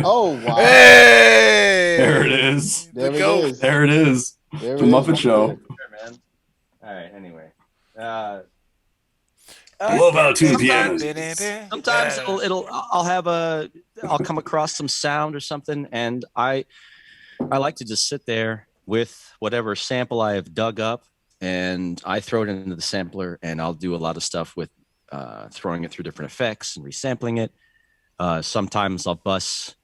Oh, wow. Hey! There it is. There it is. The Muppet Show. Sure, man. All right, anyway. I love out-of-tune pianos. Sometimes I'll come across some sound or something, and I like to just sit there with whatever sample I have dug up, and I throw it into the sampler, and I'll do a lot of stuff with throwing it through different effects and resampling it. Sometimes I'll bus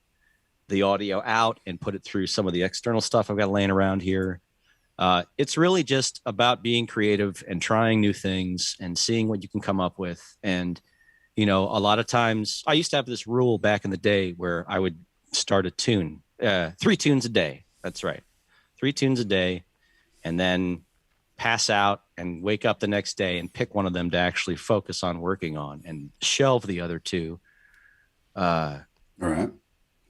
the audio out and put it through some of the external stuff I've got laying around here. It's really just about being creative and trying new things and seeing what you can come up with. And, a lot of times I used to have this rule back in the day where I would start a tune, 3 tunes a day. That's right. 3 tunes a day, and then pass out and wake up the next day and pick one of them to actually focus on working on and shelve the other 2. All right.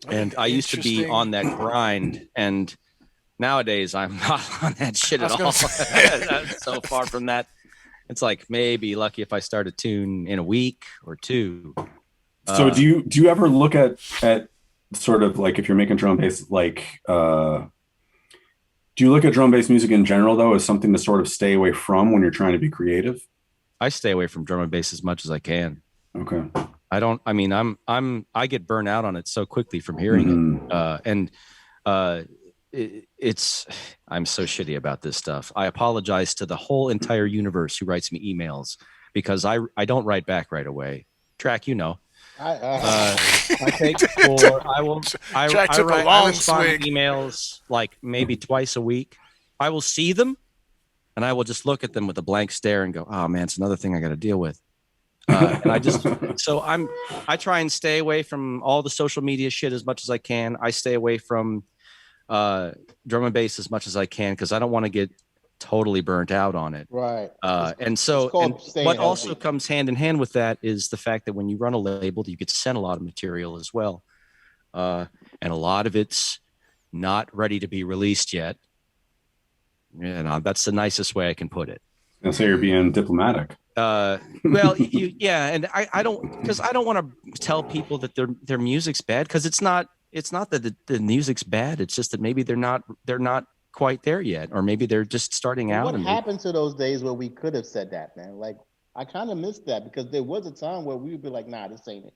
And I used to be on that grind, and nowadays I'm not on that shit at all. So far from that. It's like maybe lucky if I start a tune in a week or 2. So do you ever look at sort of like, if you're making drum and bass, like do you look at drum and bass music in general though as something to sort of stay away from when you're trying to be creative? I stay away from drum and bass as much as I can. Okay. I get burnt out on it so quickly from hearing it. I'm so shitty about this stuff. I apologize to the whole entire universe who writes me emails, because I don't write back right away. Track, I take I respond to emails like maybe twice a week. I will see them and I will just look at them with a blank stare and go, oh man, it's another thing I got to deal with. And I try and stay away from all the social media shit as much as I can. I stay away from drum and bass as much as I can, because I don't want to get totally burnt out on it. Right. What also comes hand in hand with that is the fact that when you run a label, you get sent a lot of material as well. And a lot of it's not ready to be released yet. That's the nicest way I can put it. And so you're being diplomatic. And I don't, because I don't want to tell people that their music's bad, because it's not that the music's bad. It's just that maybe they're not quite there yet, or maybe they're just starting out. What happened to those days where we could have said that, man? Like, I kind of missed that, because there was a time where we would be like, nah, this ain't it.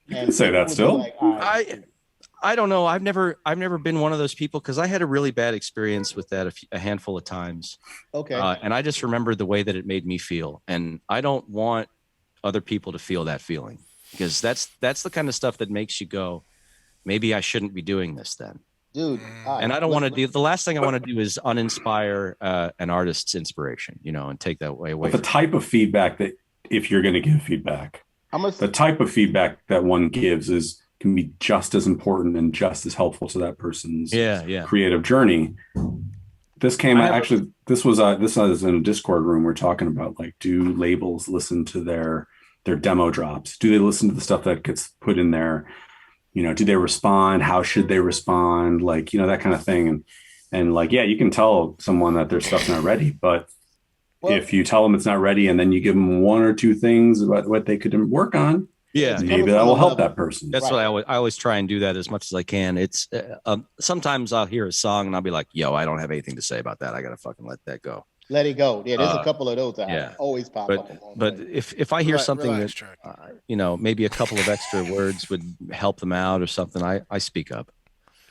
You can say that still. Like, right. I don't know. I've never been one of those people, because I had a really bad experience with that a handful of times. Okay. And I just remember the way that it made me feel, and I don't want other people to feel that feeling, because that's the kind of stuff that makes you go, maybe I shouldn't be doing this then. Dude, and I don't want to do, the last thing I want to do is uninspire an artist's inspiration, and take that away. The type of feedback that, if you're going to give feedback, the type of feedback that one gives can be just as important and just as helpful to that person's creative journey. This was in a Discord room. We're talking about, like, do labels listen to their demo drops? Do they listen to the stuff that gets put in there? Do they respond? How should they respond? Like, that kind of thing. And like, yeah, you can tell someone that their stuff's not ready, but if you tell them it's not ready and then you give them 1 or 2 things about what they could work on, maybe that will help that person. That's what I always try and do that as much as I can. It's sometimes I'll hear a song and I'll be like, yo, I don't have anything to say about that. I got to fucking let that go. Let it go. Yeah, there's a couple of those that always pop up. But if I hear something that, maybe a couple of extra words would help them out or something, I speak up.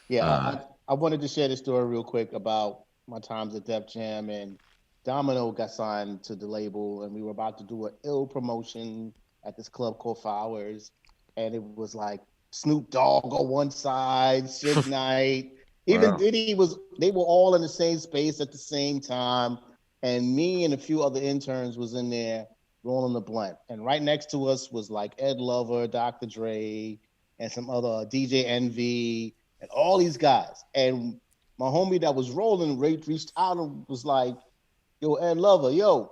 Yeah, I wanted to share this story real quick about my times at Def Jam, and Domino got signed to the label, and we were about to do an ill promotion at this club called Flowers, and it was like Snoop Dogg on one side, Suge Knight, even Diddy they were all in the same space at the same time. And me and a few other interns was in there rolling the blunt. And right next to us was like Ed Lover, Dr. Dre, and some other DJ Envy, and all these guys. And my homie that was rolling reached out and was like, yo, Ed Lover, you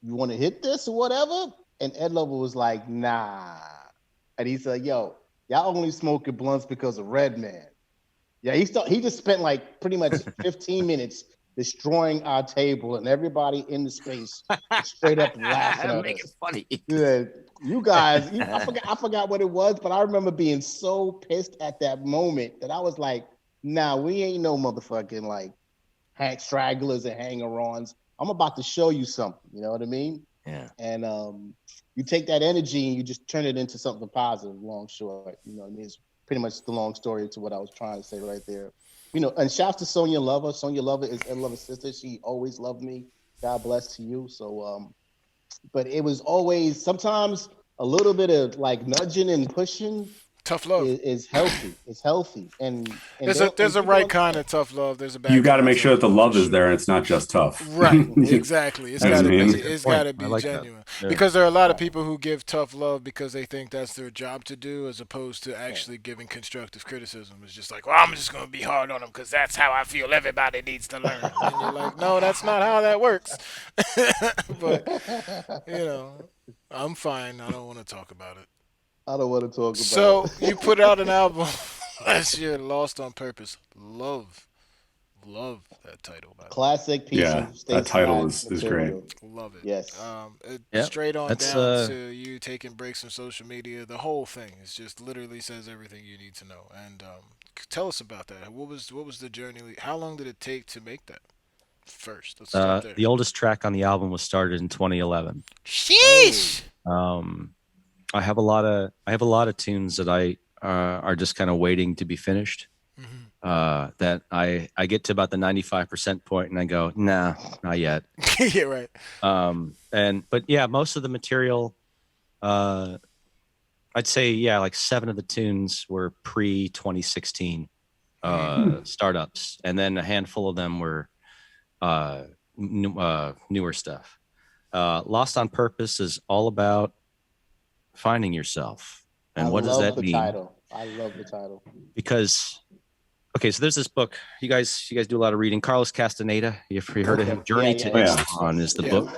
want to hit this or whatever? And Ed Lover was like, nah. And he said, yo, y'all only smoking blunts because of Redman. Yeah, he just spent like pretty much 15 minutes destroying our table, and everybody in the space straight up laughing at Make us. It funny. Yeah, you guys, I forgot what it was, but I remember being so pissed at that moment that I was like, nah, we ain't no motherfucking like stragglers and hanger-ons. I'm about to show you something, you know what I mean? Yeah. And you take that energy and you just turn it into something positive, long, short. It's pretty much the long story to what I was trying to say right there. And shouts to Sonia Lover. Sonia Lover is Ed Lover's sister. She always loved me. God bless to you. So, but it was always sometimes a little bit of like nudging and pushing Tough love. is healthy. It's healthy, and There's a right kind of tough love. There's a bad. You got to kind make of sure that the tough love is sure. there and it's not just tough. Right, exactly. It's That's got to me. be. That's It's point. got to I be like that. genuine. Yeah. Because there are a lot of people who give tough love because they think that's their job to do, as opposed to actually giving constructive criticism. It's just like, well, I'm just gonna be hard on them because that's how I feel. Everybody needs to learn. And you're like, no, that's not how that works. But I'm fine. I don't want to talk about it. I don't want to talk about. So it. you put out an album last year, Lost on Purpose. Love that title. By the way. Classic piece Yeah, of that title stateside is great. material. Love it. Yes. Yep. Straight on That's, down to you taking breaks from social media. The whole thing is just literally says everything you need to know. And tell us about that. What was the journey? How long did it take to make that? First, let's start there. The oldest track on the album was started in 2011. Sheesh. I have a lot of tunes that I are just kind of waiting to be finished. That I get to about the 95% point and I go, nah, not yet. Yeah, right. But yeah, most of the material, I'd say, yeah, like 7 of the tunes were pre 2016 startups, and then a handful of them were newer stuff. Lost on Purpose is all about finding yourself. And what does that mean? I love the title. Because, okay, so there's this book. You guys do a lot of reading. Carlos Castaneda, you heard of him? Journey to Ixtlan is the book.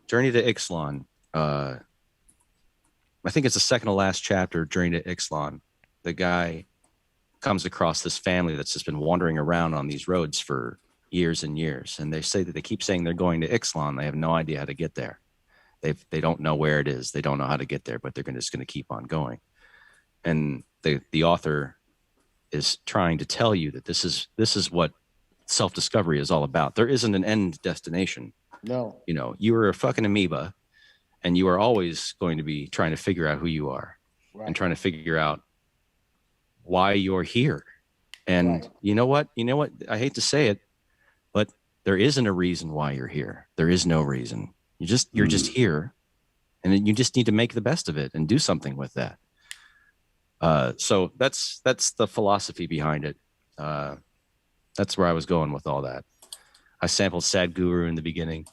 Journey to Ixtlan. I think it's the second to last chapter, Journey to Ixtlan. The guy comes across this family that's just been wandering around on these roads for years and years. And they say that they keep saying they're going to Ixtlan. They have no idea how to get there. They don't know where it is. They don't know how to get there, but they're just going to keep on going. And the author is trying to tell you that this is what self-discovery is all about. There isn't an end destination. No. You are a fucking amoeba, and you are always going to be trying to figure out who you are, and trying to figure out why you're here. And you know what? I hate to say it, but there isn't a reason why you're here. There is no reason. You're just here, and then you just need to make the best of it and do something with that. So that's the philosophy behind it. That's where I was going with all that. I sampled Sad Guru in the beginning.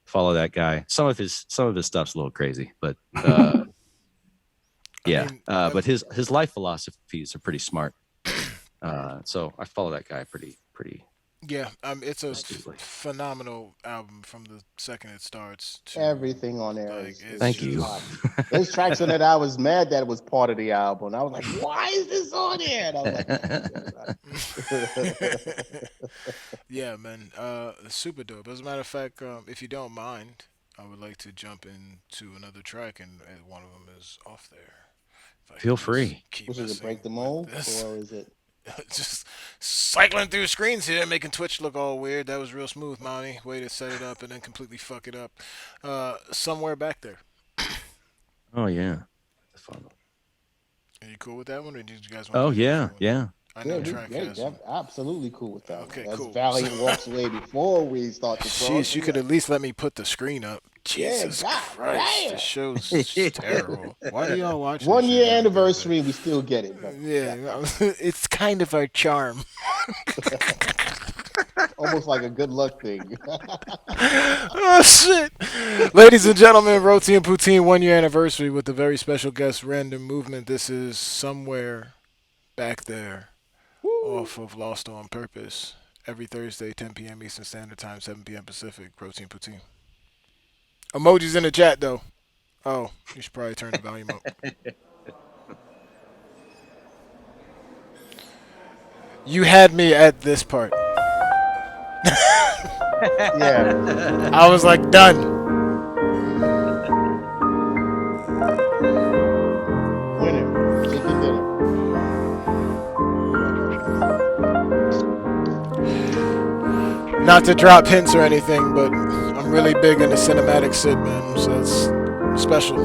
Follow that guy. Some of his stuff's a little crazy, but but his life philosophies are pretty smart. So I follow that guy pretty. Yeah, it's a phenomenal album from the second it starts. Everything on there. Thank you. There's tracks on it I was mad that it was part of the album. I was like, why is this on there? And I was like, yeah, man. Super dope. As a matter of fact, if you don't mind, I would like to jump into another track, and one of them is off there. Feel free. Is it Break the Mold, or is it? Just cycling through screens here, making Twitch look all weird. That was real smooth, mommy. Way to set it up and then completely fuck it up. Somewhere back there. Oh yeah. Are you cool with that one, or did you guys want? Oh yeah. I know track has. Absolutely cool with that. Okay, That's cool. Valiant walks away before we start the song. Jeez, you could at least let me put the screen up. Jesus Christ, the show's terrible. Why do y'all watch? 1 year anniversary, we still get it. Yeah, it's kind of our charm. Almost like a good luck thing. Oh shit! Ladies and gentlemen, Roti and Poutine 1 year anniversary with the very special guest Random Movement. This is Somewhere Back There. Off of Lost on Purpose. Every Thursday, 10 p.m. Eastern Standard Time, 7 p.m. Pacific. Roti and Poutine. Emojis in the chat, though. Oh, you should probably turn the volume up. You had me at this part. Yeah. I was like, done. Winner. Chicken dinner. Not to drop hints or anything, but I'm really big into cinematic shit, man. So it's special.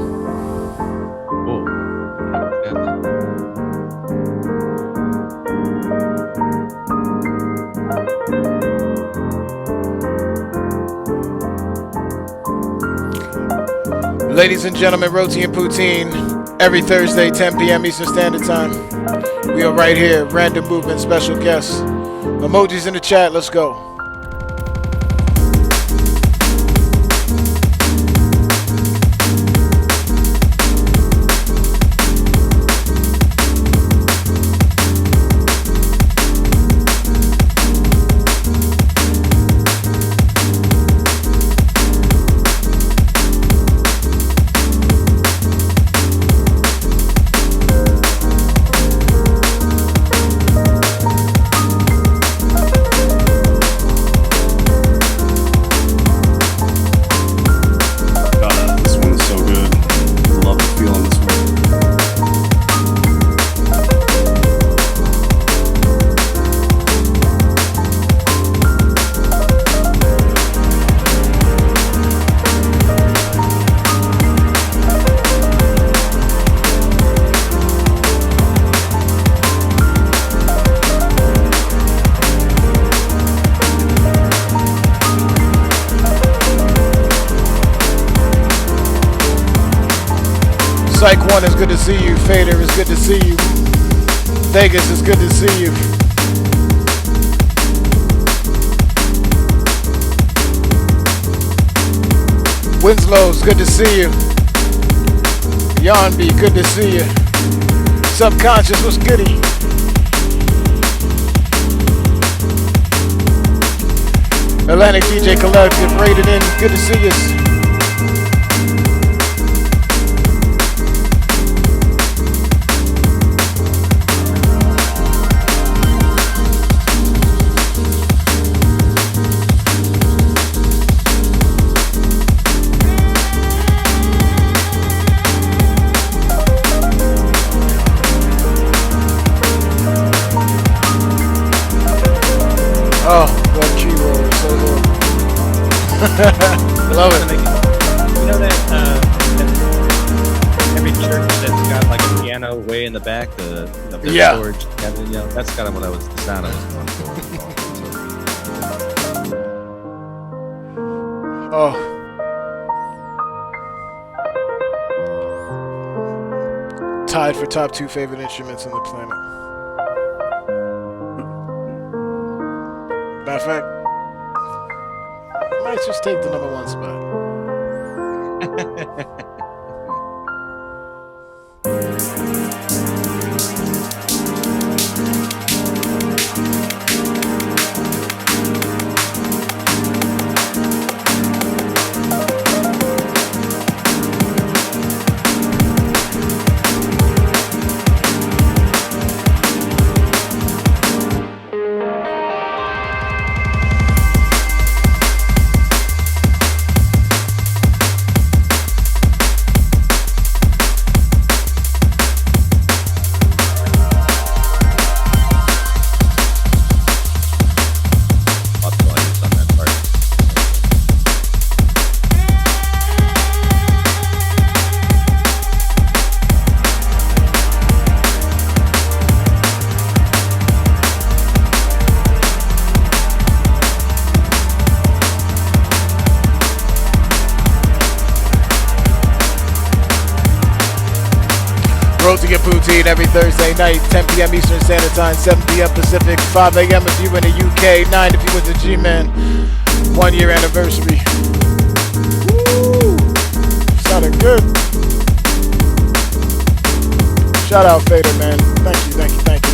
Ladies and gentlemen, Roti and Poutine, Every Thursday, 10 p.m. Eastern Standard Time. We are right here. Random Movement special guests. Emojis in the chat. Let's go. Psych 1 is good to see you. Fader is good to see you. Vegas is good to see you. Winslow's good to see you. Yanbi, good to see you. Subconscious, what's goody? Atlantic DJ Collective, rated in, good to see you. Oh, what keyboard, so good. Love it. You know that every church that's got like a piano way in the back, the yeah. storage cabinet, you know, that's kind of what the sound I was going for. Oh. Tied for top 2 favorite instruments on the planet. Matter of fact, I might just take the number 1 spot. Roti and Poutine every Thursday night, 10 p.m. Eastern Standard Time, 7 p.m. Pacific, 5 a.m. if you in the UK, 9 if you in the G-Man. 1 year anniversary. Woo! Sounded good. Shout out Fader, man. Thank you, thank you, thank you.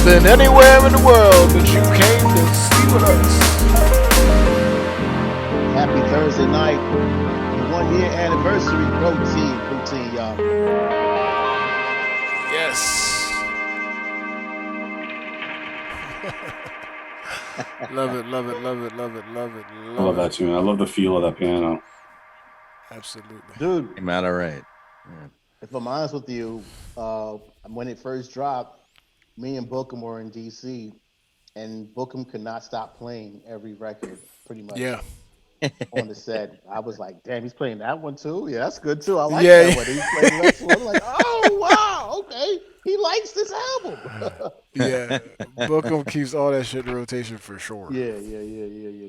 Been anywhere in the world, but you came to see with us. Happy Thursday night, the 1 year anniversary, Roti and Poutine, y'all. Yes. Love it, love it, love it, love it, love it, I love that tune. I love the feel of that piano. Absolutely. Dude, Came out all right. Yeah. if I'm honest with you, when it first dropped, me and Bookham were in DC, and Bookham could not stop playing every record, pretty much. Yeah. On the set, I was like, "Damn, he's playing that one too. Yeah, that's good too. I like Yeah, that yeah. one." He's playing the next one. I'm like, "Oh wow, okay, he likes this album." Yeah. Bookham keeps all that shit in rotation for sure. yeah.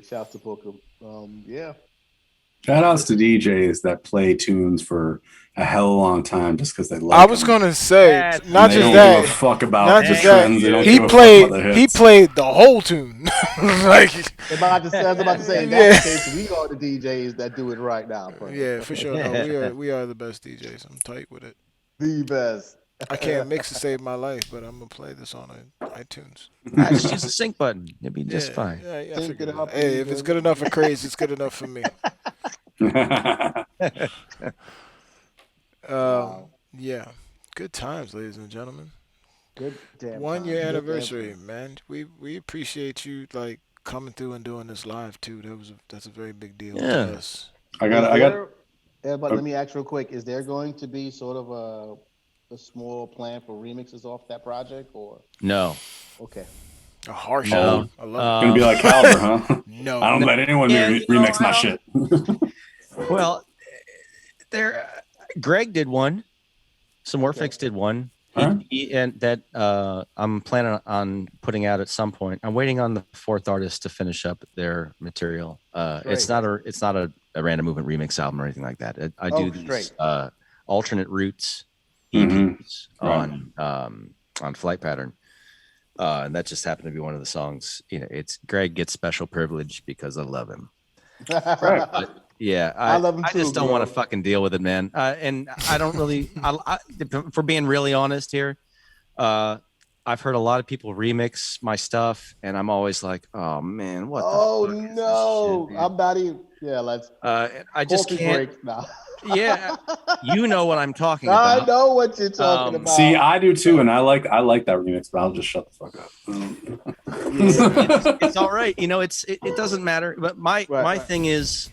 Shouts to Bookham. Yeah. Shout outs to DJs that play tunes for a hell of a long time just because they like I was them. gonna say, That's not And they just don't give a that. fuck about Not the just trends. They that. don't He give a fuck played. about the He hits. played the whole tune. Like, I was about to say, in Yeah. that case, we are the DJs that do it right now. Bro. yeah, for sure. No, we are the best DJs. I'm tight with it. The best. I can't mix to save my life, but I'm gonna play this on iTunes. I just use the sync button. It'd be just Yeah, fine. Yeah, I Sync figured it it up out. Hey, and if it's go. good enough for Crazy, it's good enough for me. Wow. Yeah, good times, ladies and gentlemen. Good damn. 1 year time. Good anniversary, damn man. We appreciate you like coming through and doing this live too. That's a very big deal Yeah. to us. I got. But let me ask real quick: is there going to be sort of a small plan for remixes off that project, or No. okay? A harsh No. one. I love Gonna be like Calibre, huh? No. I don't let anyone Yeah, you know, remix my I shit. Well, there. Greg did one. Some Warfix did one. Alright. And that I'm planning on putting out at some point. I'm waiting on the fourth artist to finish up their material. It's not a random movement remix album or anything like that. I do these alternate routes EPs on Flight Pattern. And that just happened to be one of the songs. You know, it's Greg gets special privilege because I love him. But, yeah, I love him I too, just don't bro. want to fucking deal with it, man. And I don't really. For being really honest here, I've heard a lot of people remix my stuff, and I'm always like, oh man, what? Oh the fuck is this no, shit, man? I'm not even. Yeah, let's. I just coffee can't. break now. Yeah, you know what I'm talking I about. know what you're talking about. See, I do too, and I like that remix, but I'll just shut the fuck up. It's all right. You know, it doesn't matter. But my thing is,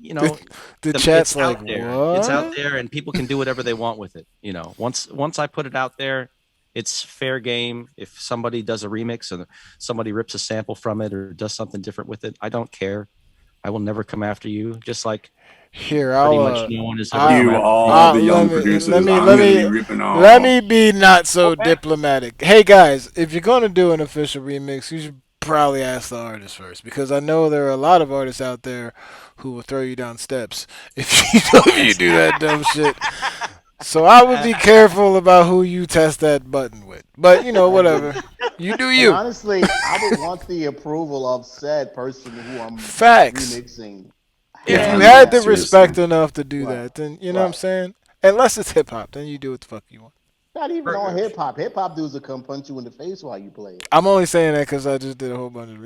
you know, the chat's it's like, out there. what? It's out there, and people can do whatever they want with it. You know, once I put it out there, it's fair game. If somebody does a remix and somebody rips a sample from it or does something different with it, I don't care. I will never come after you. Just like Here, pretty I'll much no one is ever You come after all the young let me- producers. let me- I'm let gonna me- be ripping off. Let me be not so diplomatic. Hey guys, if you're gonna do an official remix, you should probably ask the artist first, because I know there are a lot of artists out there who will throw you down steps if you do that dumb shit. So I would be careful about who you test that button with. But you know, whatever. You do And you. honestly, I would want the approval of said person who I'm Facts. remixing. If Yeah, you had the seriously. respect enough to do Right. that, then you know what I'm Right. saying? Unless it's hip hop, then you do what the fuck you want. Not even on hip hop. Hip hop dudes will come punch you in the face while you play it. I'm only saying that because I just did a whole bunch of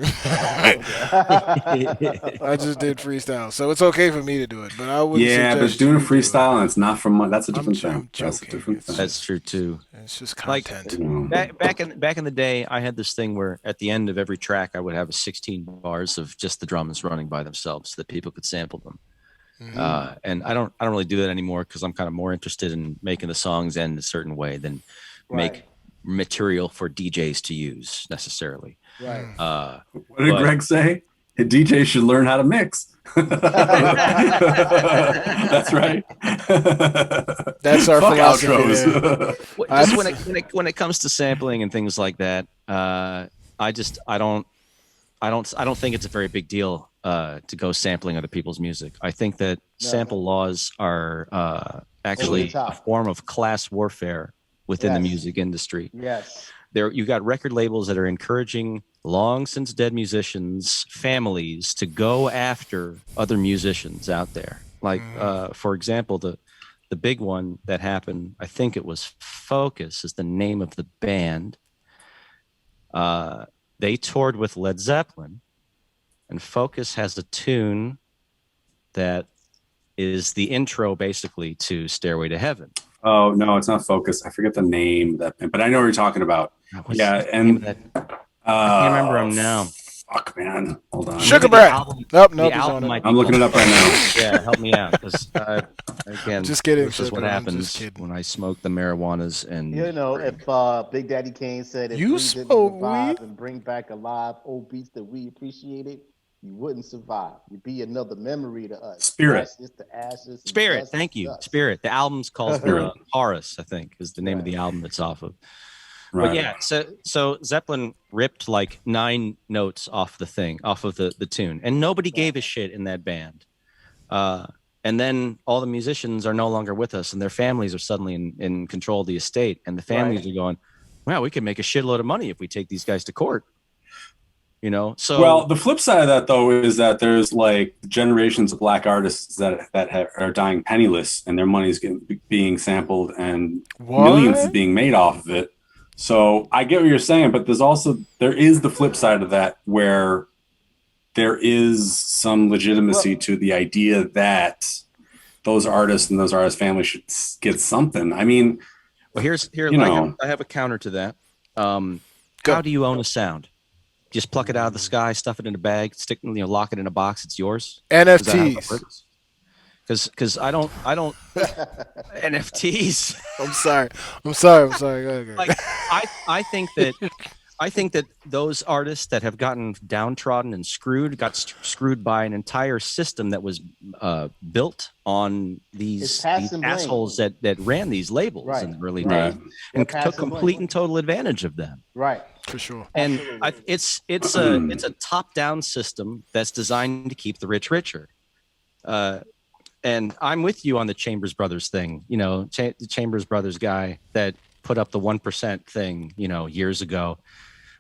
I just did freestyle, so it's okay for me to do it. But I wouldn't. Yeah, but suggest doing a you do it. freestyle and it's not from money. That's a I'm different jo- thing. I'm That's a joking. different It's thing. That's true too. It's just Like- content. You know. Back in the day, I had this thing where at the end of every track, I would have 16 bars of just the drums running by themselves, so that people could sample them. And I don't really do that anymore because I'm kind of more interested in making the songs end a certain way than make material for DJs to use necessarily. Right. What did Greg say? A DJ should learn how to mix. That's right. That's our Fuck philosophy outros. Just when it comes to sampling and things like that, I don't think it's a very big deal to go sampling other people's music. I think that sample laws are actually a form of class warfare within the music industry. Yes. You got record labels that are encouraging long since dead musicians' families to go after other musicians out there. Like, for example, the big one that happened, I think it was Fokuz is the name of the band. They toured with Led Zeppelin, and Fokuz has a tune that is the intro basically to Stairway to Heaven. Oh no, it's not Fokuz. I forget the name of that, but I know what you're talking about. What's Yeah, the name of and that? I can't remember him now. Fuck, man. Hold on. Sugar Maybe the Bread. album- Nope, the nope. he's album on it. might be I'm looking it up right now. Yeah, help me out, because again, Just kidding, this is what Sugar, I'm happens just kidding. when I smoke the marijuanas and You know, if Big Daddy Kane said if You we didn't smoke revive weed? and bring back alive old beats that we appreciated, you wouldn't survive. You'd be another memory to us. Spirit. Ashes to ashes. and Spirit. dust Thank to you, dust. Spirit. The album's called Spirit. Horus, I think, is the name of Right. the album it's off of. Right. But yeah, so Zeppelin ripped like 9 notes off the tune, and nobody gave a shit in that band. And then all the musicians are no longer with us, and their families are suddenly in control of the estate, and the families are going, "Wow, we can make a shitload of money if we take these guys to court." You know, so well, the flip side of that though is that there's like generations of black artists that are dying penniless, and their money's being sampled, and millions is being made off of it. So I get what you're saying, but there is the flip side of that where there is some legitimacy to the idea that those artists and those artists' families should get something. I mean, well, I have a counter to that. How do you own a sound? Just pluck it out of the sky, stuff it in a bag, lock it in a box. It's yours. NFTs. Because I don't NFTs. I'm sorry. Go ahead. Like I think that those artists that have gotten downtrodden and got screwed by an entire system that was built on these assholes that ran these labels in the early days and took complete and total advantage of them. Right. For sure. And it's a top-down system that's designed to keep the rich richer. And I'm with you on the Chambers Brothers thing. You know, the Chambers Brothers guy that put up the 1% thing, years ago,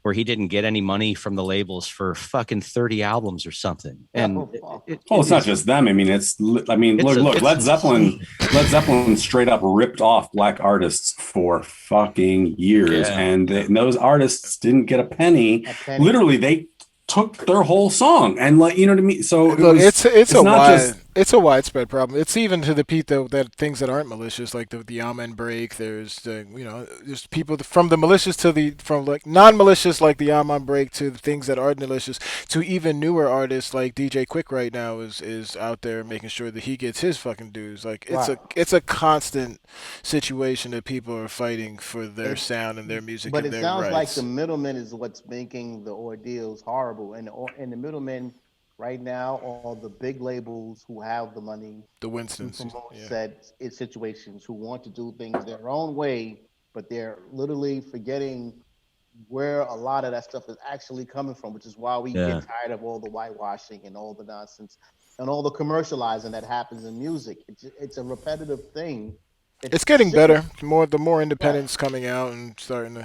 where he didn't get any money from the labels for fucking 30 albums or something. And it's not just them. I mean, look, Led Zeppelin straight up ripped off black artists for fucking years, and those artists didn't get a penny. Literally, they took their whole song, and you know what I mean. So look, it's a widespread problem. It's even to the Pete that things that aren't malicious, like the Amen break. There's there's people from the malicious from like non-malicious, like the Amen break, to the things that are malicious, to even newer artists like DJ Quick right now is out there making sure that he gets his fucking dues. Like it's a constant situation that people are fighting for their sound and their music. But and it their sounds like rights. the middleman is what's making the ordeals horrible, and the middlemen. Right now, all the big labels who have the money, the Winstons, said it's situations who want to do things their own way, but they're literally forgetting where a lot of that stuff is actually coming from, which is why we get tired of all the whitewashing and all the nonsense and all the commercializing that happens in music. It's a repetitive thing. It's getting better. The more independence coming out and starting to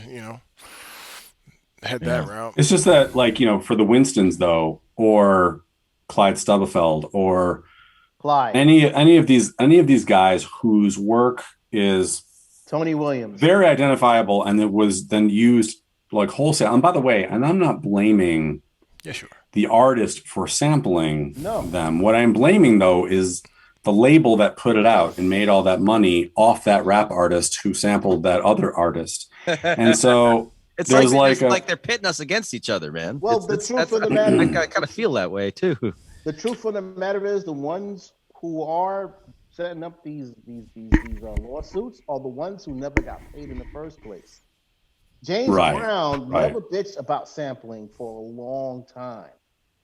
head that route. It's just that, for the Winstons though, or Clyde Stubblefield, or Clyde, any of these guys whose work is Tony Williams, very identifiable, and it was then used like wholesale. And by the way, and I'm not blaming the artist for sampling them. What I'm blaming though is the label that put it out and made all that money off that rap artist who sampled that other artist. And so it's like they're pitting us against each other, man. Well, the truth of the matter, I kind of feel that way too. The truth of the matter is, the ones who are setting up these lawsuits are the ones who never got paid in the first place. James Brown never bitched about sampling for a long time.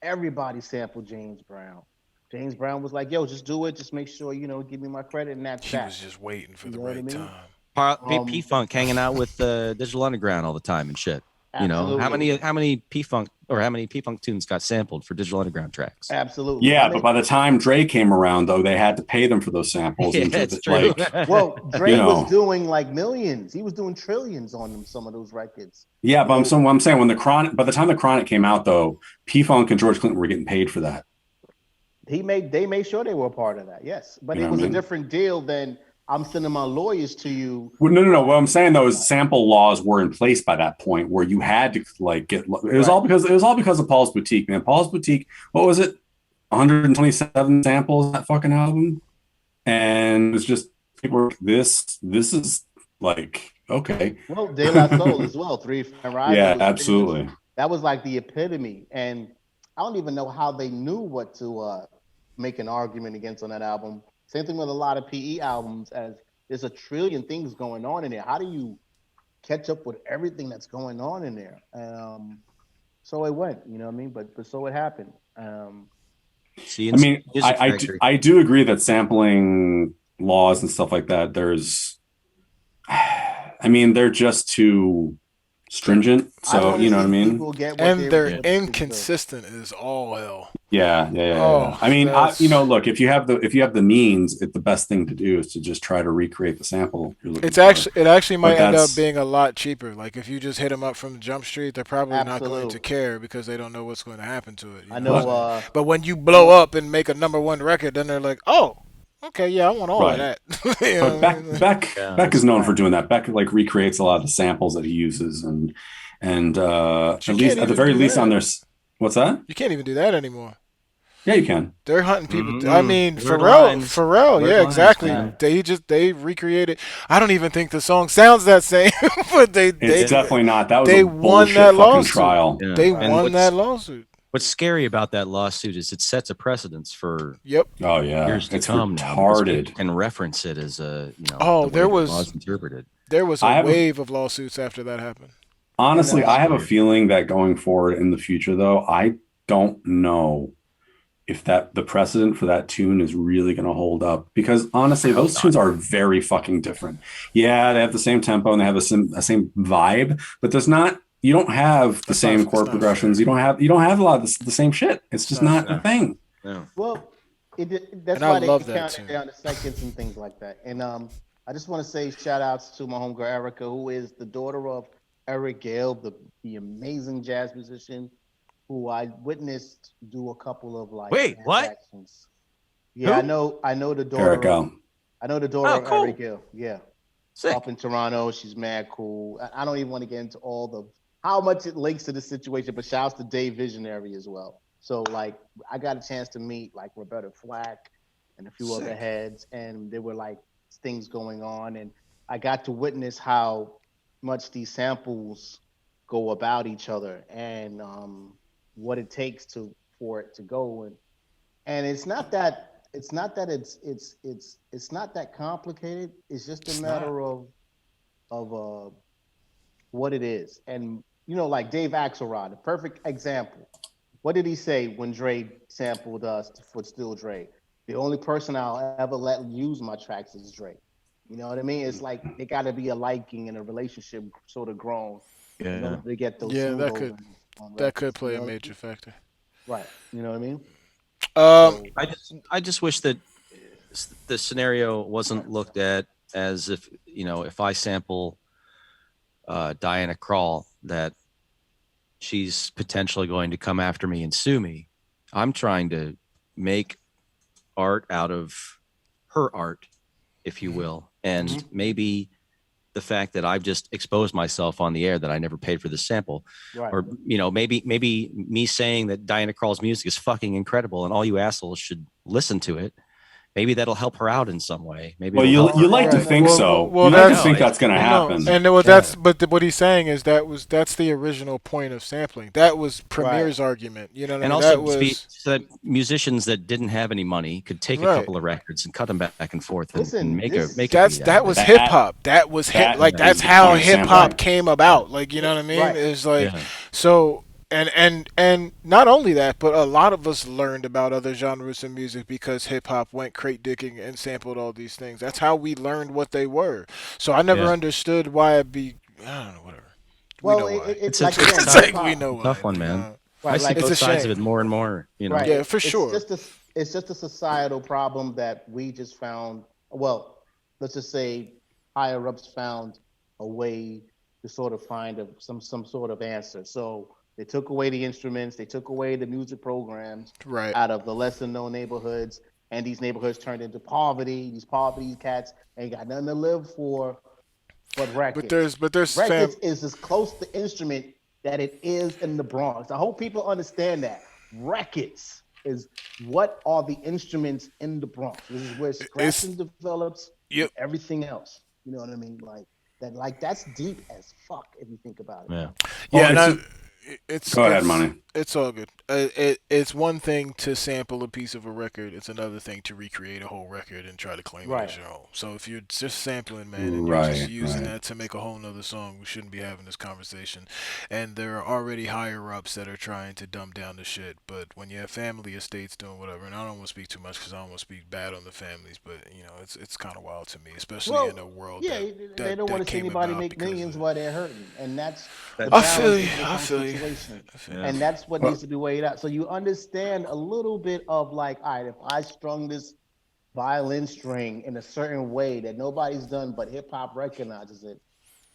Everybody sampled James Brown. James Brown was like, "Yo, just do it. Just make sure give me my credit." And that's he was just waiting for the right time. P-Funk hanging out with Digital Underground all the time and shit. Absolutely. How many P-Funk tunes got sampled for Digital Underground tracks? Absolutely. Yeah, but by the time Dre came around, though, they had to pay them for those samples. Yeah, it's true. Well, Dre was doing like millions. He was doing trillions on some of those records. Yeah, but I'm saying by the time the Chronic came out, though, P-Funk and George Clinton were getting paid for that. They made sure they were a part of that. Yes, but it was a different deal than I'm sending my lawyers to you. Well, no. What I'm saying though is sample laws were in place by that point where you had to get. It was all because of Paul's Boutique, man. Paul's Boutique. What was it? 127 samples that fucking album. and it's just people were like, this is like, okay. Well, De La Soul as well. Three Fine Rides. Yeah, absolutely. That was like the epitome, and I don't even know how they knew what to make an argument against on that album. Same thing with a lot of PE albums, as there's a trillion things going on in there. How do you catch up with everything that's going on in there? So it went, you know what I mean? But so it happened. See, I mean, I do agree that sampling laws and stuff like that, I mean, they're just too stringent. So, you know what I mean? And they're inconsistent as all hell. Yeah. I mean, look, if you have the means, the best thing to do is to just try to recreate the sample you're looking for. It actually might end up being a lot cheaper. Like if you just hit them up from Jump Street, they're probably not going to care because they don't know what's going to happen to it. I know. But when you blow up and make a #1 record, then they're like, oh, okay, yeah, I want all of that. But Beck is known for doing that. Beck like recreates a lot of the samples that he uses, and at the very least on their. What's that? You can't even do that anymore. Yeah, you can. They're hunting people. I mean, Pharrell, yeah, exactly. They recreated. I don't even think the song sounds that same, but it's definitely not. That was they won that lawsuit. Trial. Yeah. They won that lawsuit. What's scary about that lawsuit is it sets a precedence for Oh yeah, years to come retarded. And reference it as there was interpreted. There was a wave of lawsuits after that happened. Honestly, I have a feeling that going forward in the future, though, I don't know if the precedent for that tune is really going to hold up, because honestly, those tunes are very fucking different. Yeah, they have the same tempo and they have the same vibe, but you don't have the same chord progressions. You don't have a lot of the same shit. It's just not a thing. Yeah. Well, that's why they counted down the seconds and things like that. And I just want to say shout outs to my homegirl Erica, who is the daughter of Eric Gale, the amazing jazz musician who I witnessed do a couple of like. Wait, what? Actions. Yeah, who? I know the daughter. I know the daughter of cool. Eric Gale. Yeah, sick. Up in Toronto, she's mad cool. I don't even want to get into how much it links to the situation, but shouts to Dave Visionary as well. So like, I got a chance to meet like Roberta Flack and a few other heads, and there were like things going on, and I got to witness how much these samples go about each other and what it takes for it to go, and it's not that it's not that complicated. It's just a matter of what it is. And like Dave Axelrod, a perfect example. What did he say when Dre sampled us for Still Dre? The only person I'll ever let use my tracks is Dre. You know what I mean? It's like it got to be a liking and a relationship sort of grown. Yeah. To get those. Yeah, that could play a major factor. Right. You know what I mean? I just wish that the scenario wasn't looked at as if I sample Diana Krall, that she's potentially going to come after me and sue me. I'm trying to make art out of her art, if you will. And maybe the fact that I've just exposed myself on the air, that I never paid for the sample, right. Or, maybe me saying that Diana Krall's music is fucking incredible and all you assholes should listen to it. Maybe that'll help her out in some way. Maybe. Well, you like to think so. Well, you like to think that's going to happen. And but what he's saying is that's the original point of sampling. That was Premier's argument. You know what I mean? Also, so that musicians that didn't have any money could take a couple of records and cut them back and forth and make that was hip hop. That was hip. Like that's how hip hop came about. Like you know what I mean? Right. It's like so. And not only that, but a lot of us learned about other genres of music because hip hop went crate digging and sampled all these things. That's how we learned what they were. So I never understood why it'd be, I don't know, whatever. Well, it's like we know why. Tough one, man. I see both sides of it more and more. Right. Yeah, for sure. It's just a societal problem that we just found. Well, let's just say higher ups found a way to sort of find some sort of answer. So they took away the instruments. They took away the music programs out of the lesser known neighborhoods. And these neighborhoods turned into poverty. These cats ain't got nothing to live for but records. But there's records is as close to instrument that it is in the Bronx. I hope people understand that. Records is what are the instruments in the Bronx? This is where scratching develops. Yep. Everything else. You know what I mean? That's deep as fuck if you think about it. Yeah. Yeah. Go ahead, Money. It's all good. It's one thing to sample a piece of a record. It's another thing to recreate a whole record and try to claim it as your own. So if you're just sampling, man, and you're just using that to make a whole nother song, we shouldn't be having this conversation. And there are already higher ups that are trying to dumb down the shit. But when you have family estates doing whatever, and I don't want to speak too much because I don't want to speak bad on the families, but it's kind of wild to me, especially in a world. Yeah, they don't want to see anybody make millions while they're hurting, and that's. I feel you. And that's what needs to be weighed out. So you understand a little bit of like, all right, if I strung this violin string in a certain way that nobody's done but hip hop recognizes it,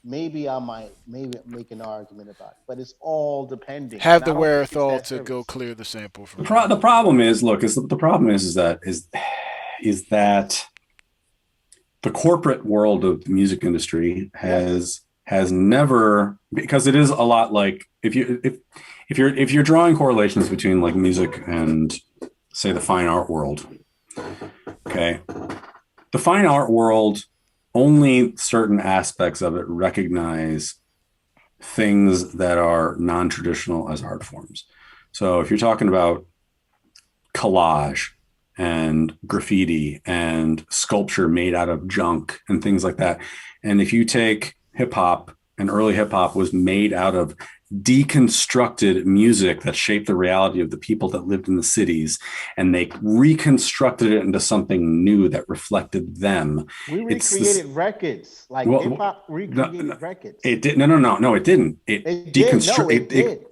maybe I might make an argument about it. But it's all depending. Have the wherewithal to go clear the sample from the problem is, is that the corporate world of the music industry has never, because it is a lot like if you're drawing correlations between like music and say the fine art world, okay, the fine art world, only certain aspects of it recognize things that are non-traditional as art forms. So if you're talking about collage and graffiti and sculpture made out of junk and things like that, and if you take hip hop, and early hip hop was made out of deconstructed music that shaped the reality of the people that lived in the cities, and they reconstructed it into something new that reflected them. We recreated records, like hip hop recreated records. It did no, it didn't. It deconstructed.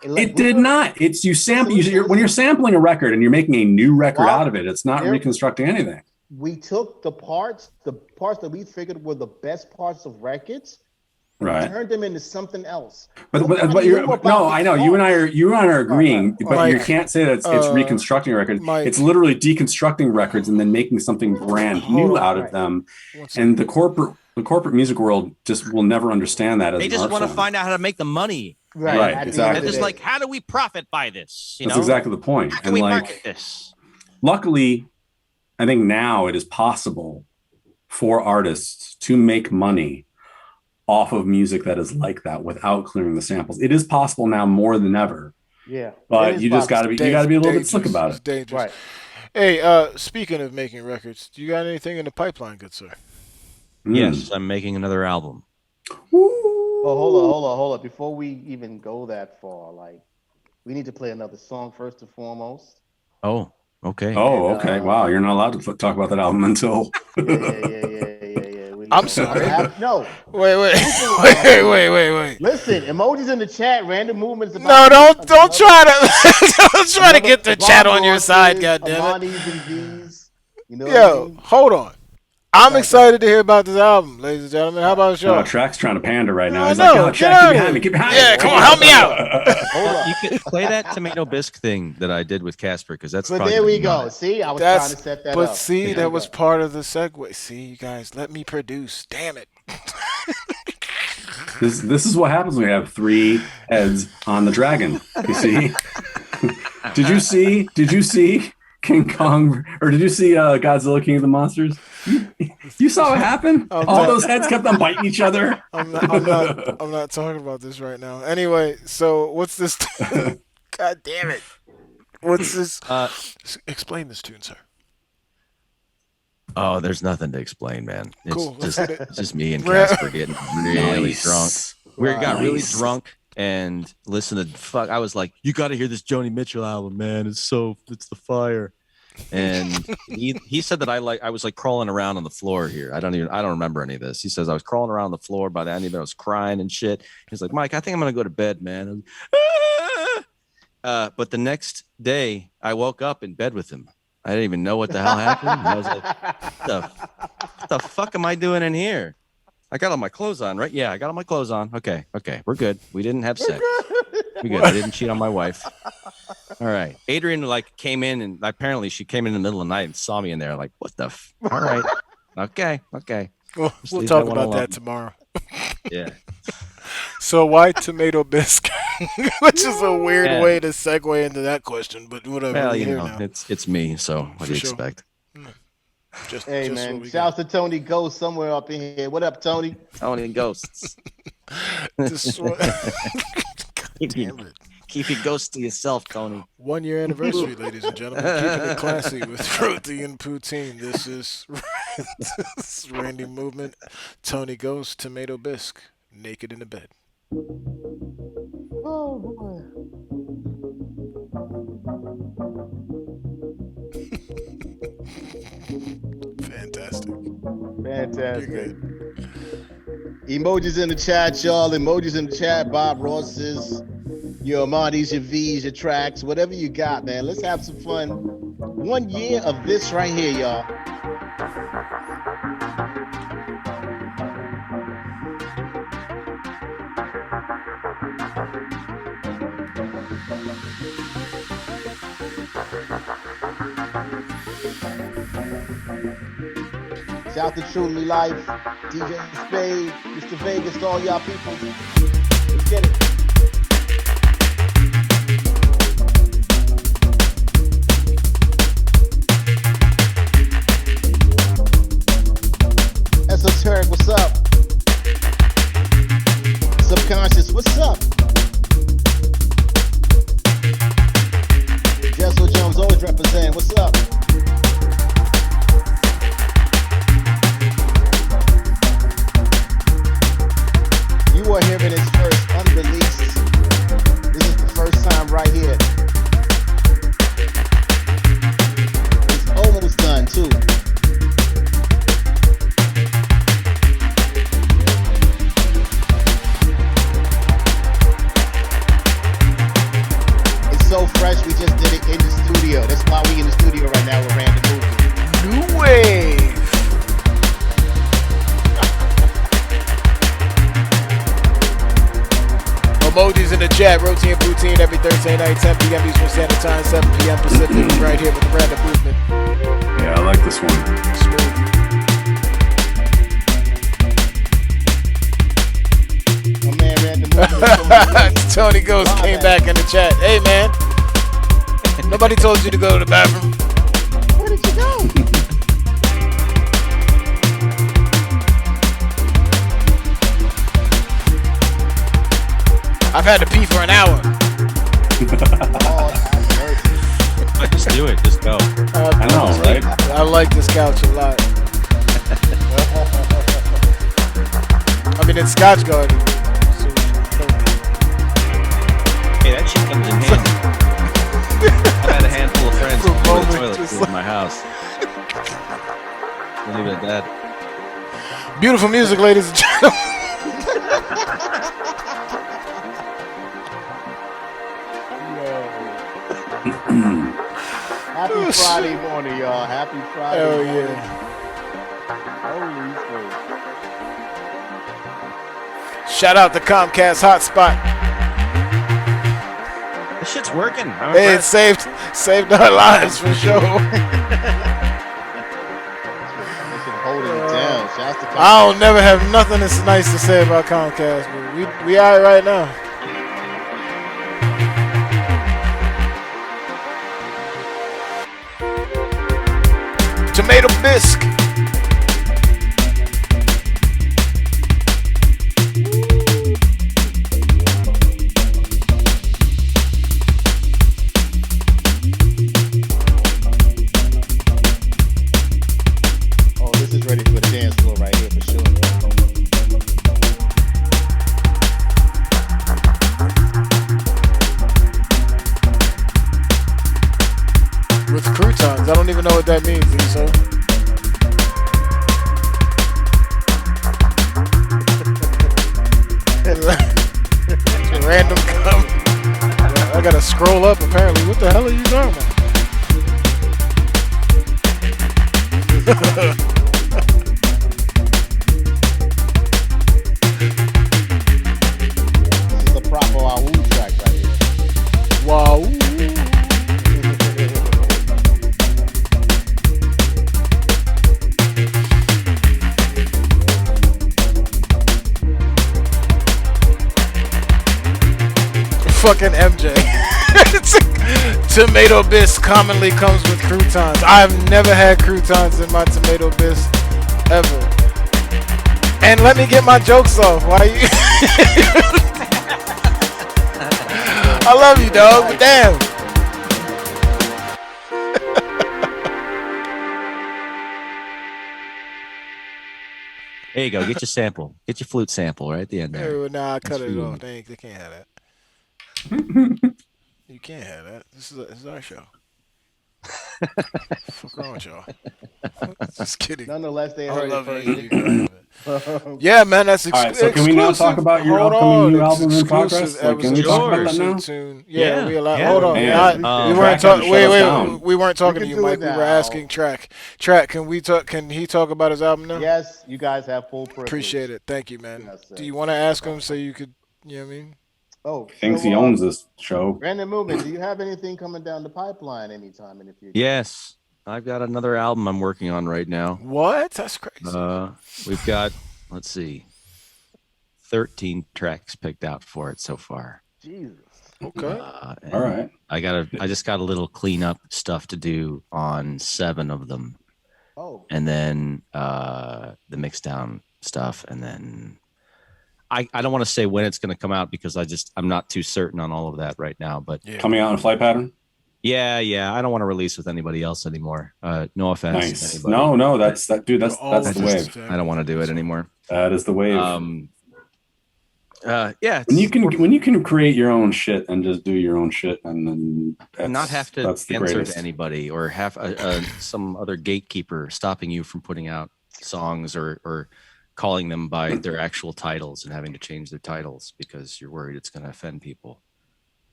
It did not. It's you sample. When you're sampling a record and you're making a new record out of it, it's not reconstructing anything. We took the parts that we figured were the best parts of records, right, turned them into something else. But I know you and I are agreeing, but Mike, you can't say that it's reconstructing a record. Mike, it's literally deconstructing records and then making something brand new out of them. And the corporate music world just will never understand that. They just want to find out how to make the money. Right, exactly. It's just like, how do we profit by this? That's exactly the point. How can we market this? Luckily, I think now it is possible for artists to make money off of music that is like that without clearing the samples. It is possible now more than ever. Yeah. But you just got to be a little bit slick about it. Dangerous. Right. Hey, speaking of making records, do you got anything in the pipeline, good sir? Yes, I'm making another album. Oh, hold on. Before we even go that far, like, we need to play another song first and foremost. Oh, okay. Oh, okay. Wow, you're not allowed to talk about that album until. Yeah. I'm sorry. No. Wait. Listen, emojis in the chat, random movements. No, don't try to get the chat on your side, goddammit. Yo, hold on. I'm excited to hear about this album, ladies and gentlemen. How about y'all? Track's trying to pander right now. He's like, oh, Track, get behind me. Yeah, come on, help me out. You could play that tomato bisque thing that I did with Casper, because that's. But there we go. See, I was trying to set that up. But see, that was part of the segue. See, you guys, let me produce. Damn it. This is what happens when we have three heads on the dragon. You see? Did you see King Kong, or did you see Godzilla King of the Monsters? You saw what happened? All those heads kept on biting each other. I'm not talking about this right now. Anyway, so what's this? God damn it! What's this? Explain this tune, sir. Oh, there's nothing to explain, man. It's cool. just me and Casper getting really drunk. We got really drunk and listened to I was like, you got to hear this Joni Mitchell album, man. It's the fire. And he said that I was like crawling around on the floor here. I don't remember any of this. He says I was crawling around the floor by the end of it. I was crying and shit. He's like, Mike, I think I'm gonna go to bed, man. But the next day I woke up in bed with him. I didn't even know what the hell happened. I was like, what the fuck am I doing in here? I got all my clothes on, right? Yeah, I got all my clothes on. Okay, we're good. We didn't have sex. We good. I didn't cheat on my wife. All right. Adrienne came in, and apparently she came in the middle of the night and saw me in there. Like, what the? All right. Okay. We'll talk about that tomorrow. Yeah. So why tomato bisque? Which is a weird Yeah. way to segue into that question, but whatever. Well, we're you here know, now. it's me. So what For do you sure. expect? Just, Hey just what man, we shouts to Tony Ghost somewhere up in here. What up, Tony? Tony ghosts. got. Keep Damn your, it. keep your ghosts to yourself, Tony. 1 year anniversary, ladies and gentlemen. Keeping it classy with Roti and Poutine. This is Randy Movement, Tony Ghost, Tomato Bisque, naked in the bed. Oh boy. Fantastic. Fantastic. You're good. Emojis in the chat, y'all. Emojis in the chat. Bob Ross's, your Amarties, your V's, your tracks, whatever you got, man. Let's have some fun. 1 year of this right here, y'all. Shout to Truly Life, DJ Spade, Mr. Vegas, to all y'all people. Let's get it. Esoteric, what's up? Subconscious, what's up? Jessel Jones always represent, what's up? You are hearing his first unreleased. This is the first time right here. It's almost done too. It's so fresh, we just did it in the studio. That's why we in the studio right now with Random Movement. New wave. Emojis in the chat. Roti and Poutine every Thursday night, 10 p.m. Eastern Standard Time, 7 p.m. Pacific. Right here with the Random Movement. Yeah, I like this one. Smooth. My man Random Movement. Tony Ghost came back in the chat. Hey, man. Nobody told you to go to the bathroom. Where did you go? I've had to pee for an hour. Lord have mercy. Just do it. Just go. I know, right? I like this couch a lot. I mean, it's Scotch Garden. So, Hey, that shit comes in handy. I've had a handful of friends For a who go to moment, the toilet just in my house. We'll leave it at that. beautiful music, ladies and gentlemen. Happy Oh, Friday shit. morning, y'all. Happy Friday Hell morning. yeah. Holy smokes. Shout out to Comcast Hotspot. This shit's working. I'm Hey, it impressed. saved our lives for sure. They should hold it down. Shouts to I don't never have nothing that's nice to say about Comcast, but we are right now. Tomato bisque. Oh, this is ready for the dance floor right here for sure. With croutons. I don't even know what that means, so. Random come. I gotta scroll up apparently. What the hell are you talking about? This is a proper Wahoo track right here. Wow. fucking MJ. Tomato bisque commonly comes with croutons. I've never had croutons in my tomato bisque ever. And let me get my jokes off. Why you? I love you, dog, but damn. There you go. Get your sample. Get your flute sample right at the end there. Nah, I cut That's it you. off. They can't have that. You can't have that. This is our show. Fuck wrong with y'all? Just kidding. Nonetheless, they I heard it love first. you. You can have it. Yeah, man, that's All right, so can we now talk about your Hold upcoming on, new it's album in progress? exclusive. Like, can we talk about that now? Tune. Yeah, we allowed. yeah. Hold on, Man, we weren't Track had to talking. shut us down. Wait, we weren't talking to can you, do Mike. it We were now. asking Track. Track, can we talk? Can he talk about his album now? Yes, you guys have full privilege. Appreciate it. Thank you, man. Yes, sir. Do you want to ask him so you could? You know what I mean? Oh, Thinks he owns this show. Brandon Movement, do you have anything coming down the pipeline anytime in the future? Yes, I've got another album I'm working on right now. What? That's crazy. We've got, let's see, 13 tracks picked out for it so far. Jesus. Okay. All right. I just got a little cleanup stuff to do on 7 of them, Oh. and then the mix down stuff, and then I don't want to say when it's going to come out because I'm not too certain on all of that right now. But Yeah. Coming out in Flight Pattern? yeah, I don't want to release with anybody else anymore. No offense. Nice. To anybody. No, that's dude. That's the wave. I don't want to do it anymore. That is the wave. Yeah. When you can create your own shit and just do your own shit and then not have to that's the answer greatest. to anybody or have some other gatekeeper stopping you from putting out songs or calling them by their actual titles and having to change their titles because you're worried it's going to offend people.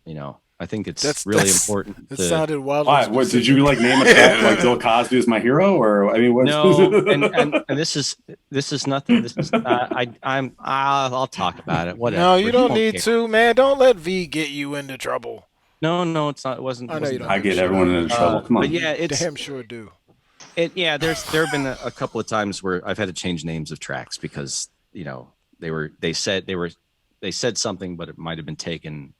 You know, I think it's really important. It sounded wildly. Why? What did you like name a track like Bill Cosby is my hero, or I mean, what? No, and this is nothing. This is I'll talk about it. Whatever. No, you don't need care. to, man. Don't let V get you into trouble. No, it's not. It wasn't. I know you don't. I get everyone into trouble. Come on. But yeah, it's Damn sure do. there have been a couple of times where I've had to change names of tracks because they said something, but it might have been taken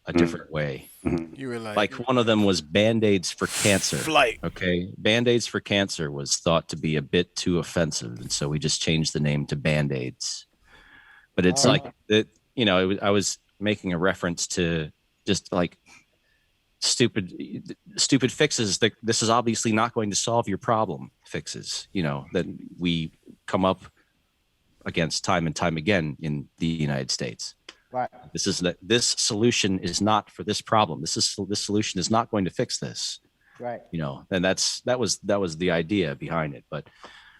a different way. You were Like one of them was Band-Aids for cancer. Flight. Okay, Band-Aids for cancer was thought to be a bit too offensive, and so we just changed the name to Band-Aids. But it's like that. I was making a reference to just like stupid fixes that this is obviously not going to solve your problem fixes, that we come up against time and time again in the United States. Right. This solution is not for this problem. This solution is not going to fix this. Right. And that was the idea behind it. But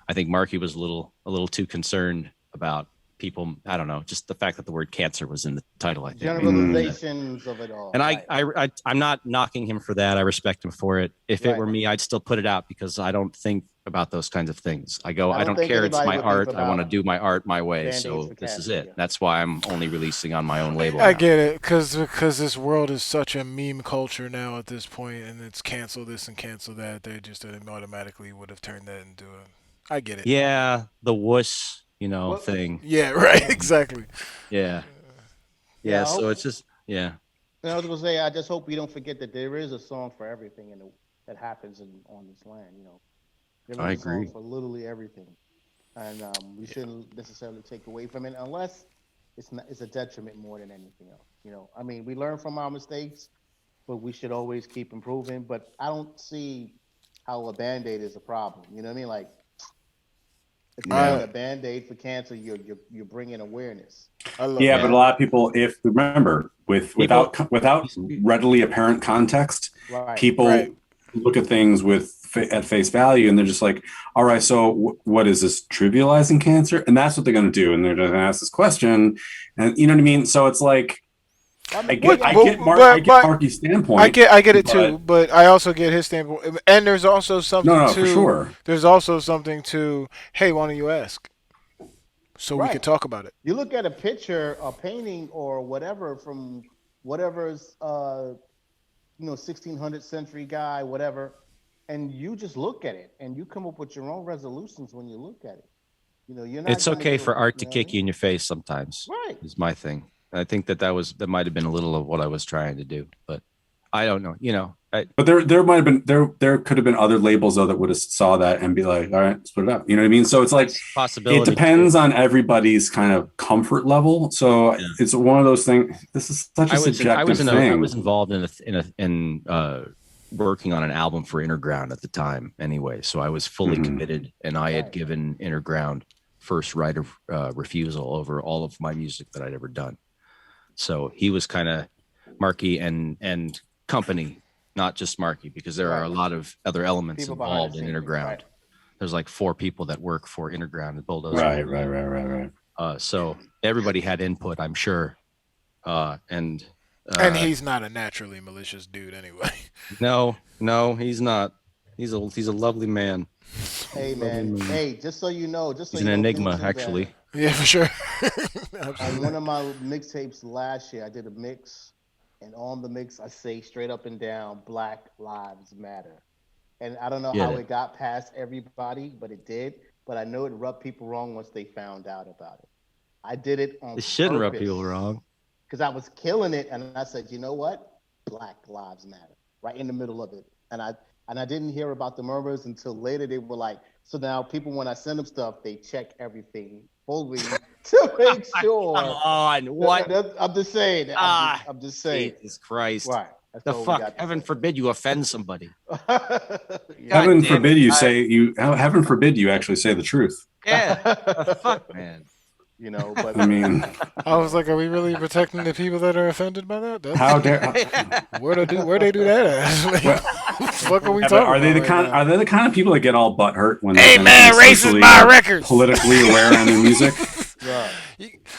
I think Marky was a little too concerned about people. I don't know, just the fact that the word cancer was in the title. I think Generalizations of it all. and right. I'm not knocking him for that. I respect him for it. If it Right. were me, I'd still put it out because I don't think about those kinds of things. I don't don't think care. It's anybody my would think art. I want to about do my art my way. Band-Aids So for this is cancer, it. yeah. That's why I'm only releasing on my own label. I now. get it, because this world is such a meme culture now at this point, and it's cancel this and cancel that. They just automatically would have turned that into a. I get it. Yeah, the wuss, thing. Yeah. Right. Exactly. Yeah. Yeah, I So hope- it's just yeah. And I was gonna say, I just hope we don't forget that there is a song for everything that happens on this land. There is I a song agree. for literally everything, and we shouldn't necessarily take away from it unless it's a detriment more than anything else. I mean, we learn from our mistakes, but we should always keep improving. But I don't see how a Band-Aid is a problem. You know what I mean? Like, if you have a Band-Aid for cancer, you're bringing awareness. I love Yeah, that. but a lot of people, if remember, without readily apparent context, Right. people Right. look at things at face value, and they're just like, "All right, so what is this trivializing cancer?" And that's what they're going to do, and they're going to ask this question, and you know what I mean. So it's like, I get Marky's standpoint. I get it too, but I also get his standpoint. And there's also something No, to for sure. There's also something to, hey, why don't you ask? So we Right. can talk about it. You look at a picture, a painting, or whatever from whatever's 1600th century guy, whatever, and you just look at it and you come up with your own resolutions when you look at it. You're not. It's gonna okay do for it, art to know kick what you in your face sometimes. Right. Is my thing. I think that might have been a little of what I was trying to do, but I don't know. But there might have been there could have been other labels though that would have saw that and be like, all right, let's put it up. You know what I mean? So it's like possibility. It depends on everybody's kind of comfort level. So it's one of those things. This is such a subjective thing. I was involved in working on an album for Innerground at the time, anyway. So I was fully committed, and I had given Innerground first right of refusal over all of my music that I'd ever done. So he was kind of Marky and company. Not just Marky, because there are a lot of other elements involved in Innerground. Right. There's like 4 people that work for Innerground and Bulldozer. Right. So everybody had input, I'm sure. And he's not a naturally malicious dude anyway. No, he's not. He's a lovely man. Hey man, hey, just so you know, he's an enigma, actually. Yeah, for sure. On one of my mixtapes last year, I did a mix. And on the mix, I say straight up and down, Black Lives Matter. And I don't know how it got past everybody, but it did. But I know it rubbed people wrong once they found out about it. I did it on purpose. It shouldn't rub people wrong. Because I was killing it, and I said, you know what? Black Lives Matter. Right in the middle of it. And I didn't hear about the murmurs until later. They were like, so now people, when I send them stuff, they check everything fully to make sure. Come on, what? I'm just saying. I'm just saying. Jesus Christ. Right. The fuck? Heaven forbid you offend somebody. Heaven forbid Heaven forbid you actually say the truth. Yeah. Fuck, man. You know, but I mean, I was like, are we really protecting the people that are offended by that? How dare? Where they do that at? Like, what are we talking? Are they the kind of people that get all butthurt when hey man, racist my records, politically aware on their music?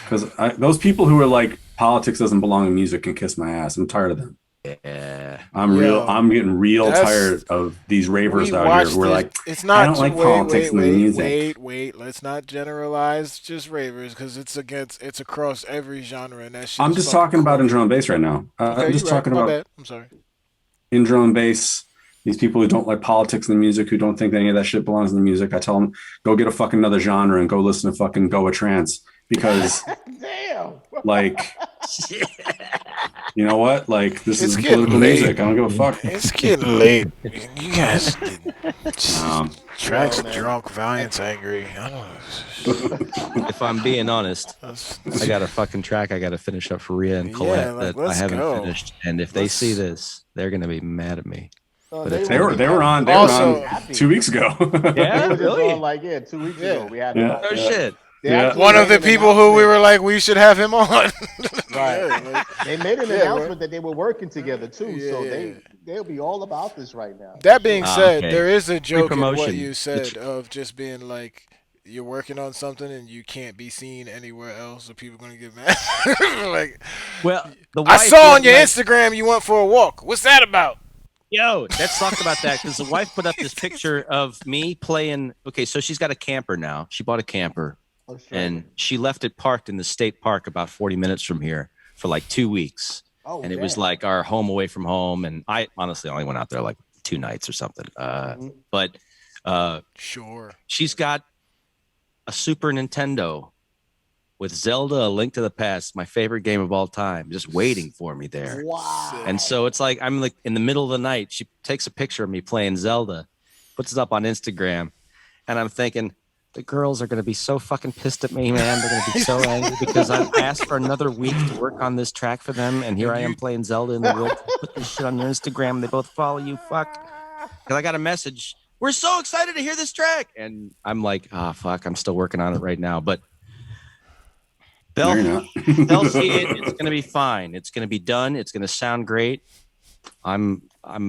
Because those people who are like, politics doesn't belong in music can kiss my ass. I'm tired of them. Yeah, I'm getting real tired of these ravers out here. We're like, it's not. I don't like politics in the music. Wait. Let's not generalize just ravers because it's across every genre. And that shit. I'm just talking about in drum and bass right now. I'm just talking about. I'm sorry. In drum and bass, these people who don't like politics in the music, who don't think that any of that shit belongs in the music, I tell them, go get a fucking another genre and go listen to fucking Goa Trance because, like. You know what? Like, this is political music. I don't give a fuck. It's getting late. You guys Tracks drunk, Valiant's angry. I don't know. If I'm being honest, I got a fucking track I got to finish up for Rhea and Colette that I haven't finished. And if they see this, they're going to be mad at me. They were on 2 weeks ago. Yeah, really? 2 weeks ago. We had no shit. One of the people who we were like, we should have him on. Right. They made an announcement that they were working together too, so they'll be all about this right now. That being said, there is a joke in what you said of just being like, you're working on something and you can't be seen anywhere else, so people are gonna get mad. Like, well, I saw on your Instagram you went for a walk. What's that about? Yo, let's talk about that because the wife put up this picture of me playing. Okay, so she's got a camper now. She bought a camper. Oh, sure. And she left it parked in the state park about 40 minutes from here for like 2 weeks. And it was like our home away from home. And I honestly only went out there like 2 nights or something. But sure, she's got a Super Nintendo with Zelda: A Link to the Past, my favorite game of all time, just waiting for me there. Wow. And so it's like I'm like in the middle of the night. She takes a picture of me playing Zelda, puts it up on Instagram, and I'm thinking, the girls are going to be so fucking pissed at me, man. They're going to be so angry because I've asked for another week to work on this track for them, and here I am playing Zelda in the woods. Put this shit on your Instagram. They both follow you. Fuck. Because I got a message. We're so excited to hear this track. And I'm like, fuck. I'm still working on it right now. But they'll see it. It's going to be fine. It's going to be done. It's going to sound great. I'm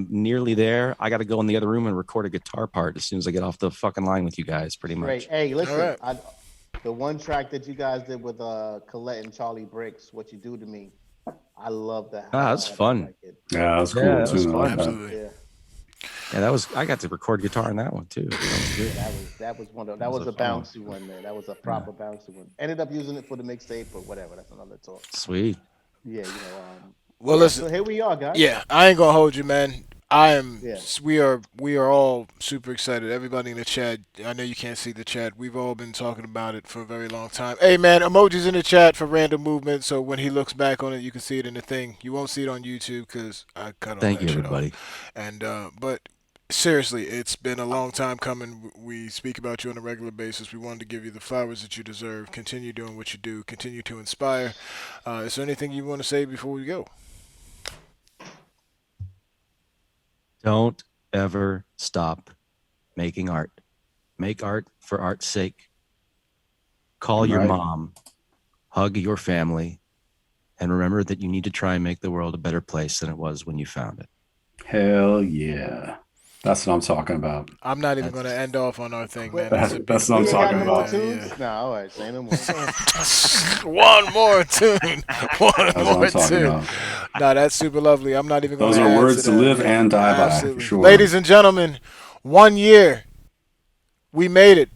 nearly there. I got to go in the other room and record a guitar part as soon as I get off the fucking line with you guys, pretty much. Great. Hey, listen, the one track that you guys did with Colette and Charlie Bricks, What You Do to Me, I love that. That's fun. Yeah, that's cool too. Absolutely. Yeah, I got to record guitar on that one too. That was a bouncy one, man. That was a proper bouncy one. Ended up using it for the mixtape, but whatever. That's another talk. Sweet. Yeah, well, listen. So here we are, guys. Yeah, I ain't gonna hold you, man. Yeah. We are all super excited. Everybody in the chat. I know you can't see the chat. We've all been talking about it for a very long time. Hey man, emojis in the chat for random movement. So when he looks back on it, you can see it in the thing. You won't see it on YouTube because I cut all Thank that you, shit everybody. off. And but seriously, it's been a long time coming. We speak about you on a regular basis. We wanted to give you the flowers that you deserve. Continue doing what you do. Continue to inspire. Is there anything you want to say before we go? Don't ever stop making art. Make art for art's sake. Call your Right. mom. Hug your family. And remember that you need to try and make the world a better place than it was when you found it. Hell yeah. That's what I'm talking about. I'm not even going to end off on our thing, man. That's what I'm You ain't got talking no more about. tunes? No, all right, say no more. One more tune. That's what I'm talking about. No, that's super lovely. I'm not even going Those to are add words to that. live and die by, Absolutely. for sure. Ladies and gentlemen, 1 year. We made it.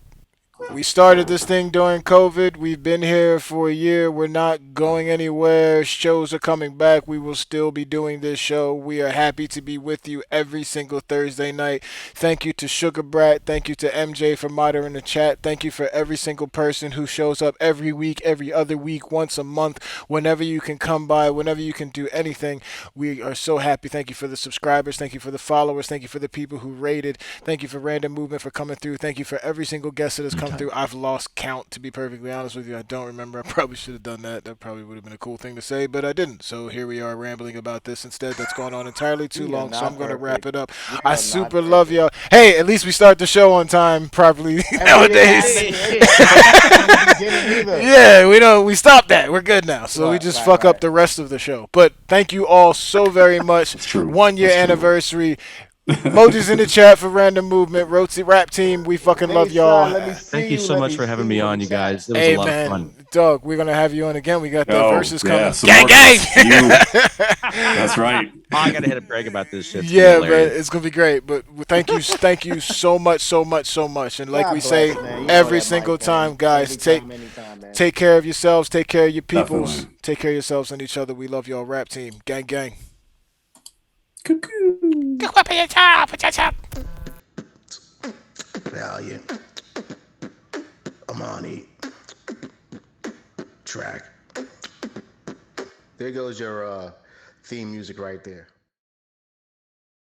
We started this thing during COVID. We've been here for a year. We're not going anywhere. Shows are coming back. We will still be doing this show. We are happy to be with you every single Thursday night. Thank you to Sugar Brat. Thank you to MJ for moderating the chat. Thank you for every single person who shows up every week, every other week, once a month, whenever you can come by, whenever you can do anything. We are so happy. Thank you for the subscribers. Thank you for the followers. Thank you for the people who rated. Thank you for Random Movement for coming through. Thank you for every single guest that has come through. I've lost count, to be perfectly honest with you. I don't remember. I probably should have done that. That probably would have been a cool thing to say, but I didn't. So here we are rambling about this instead. That's gone on entirely too long, so I'm going to wrap it up. I super love y'all. Hey, at least we start the show on time properly nowadays. Yeah, we stopped that. We're good now. So we just fuck up the rest of the show. But thank you all so very much. It's true. 1 year anniversary. Emojis in the chat for Random Movement. Roti Rap Team, we fucking love y'all. Thank you so much for having me on, you guys. It was Hey a lot man, of fun. Doug, we're gonna have you on again. We got the verses coming. some Gang, more gang. That's right. Oh, I gotta hit a brag about this shit. It's Yeah, gonna be man, hilarious. it's gonna be great. But thank you so much. And like God we bless, say man. You know every that, single Mike, time, man. guys, Anytime, man. take care of yourselves, take care of your peoples, Definitely. take care of yourselves and each other. We love y'all, rap team, gang, gang. Cuckoo. Valiant. Amani. Track. There goes your theme music right there.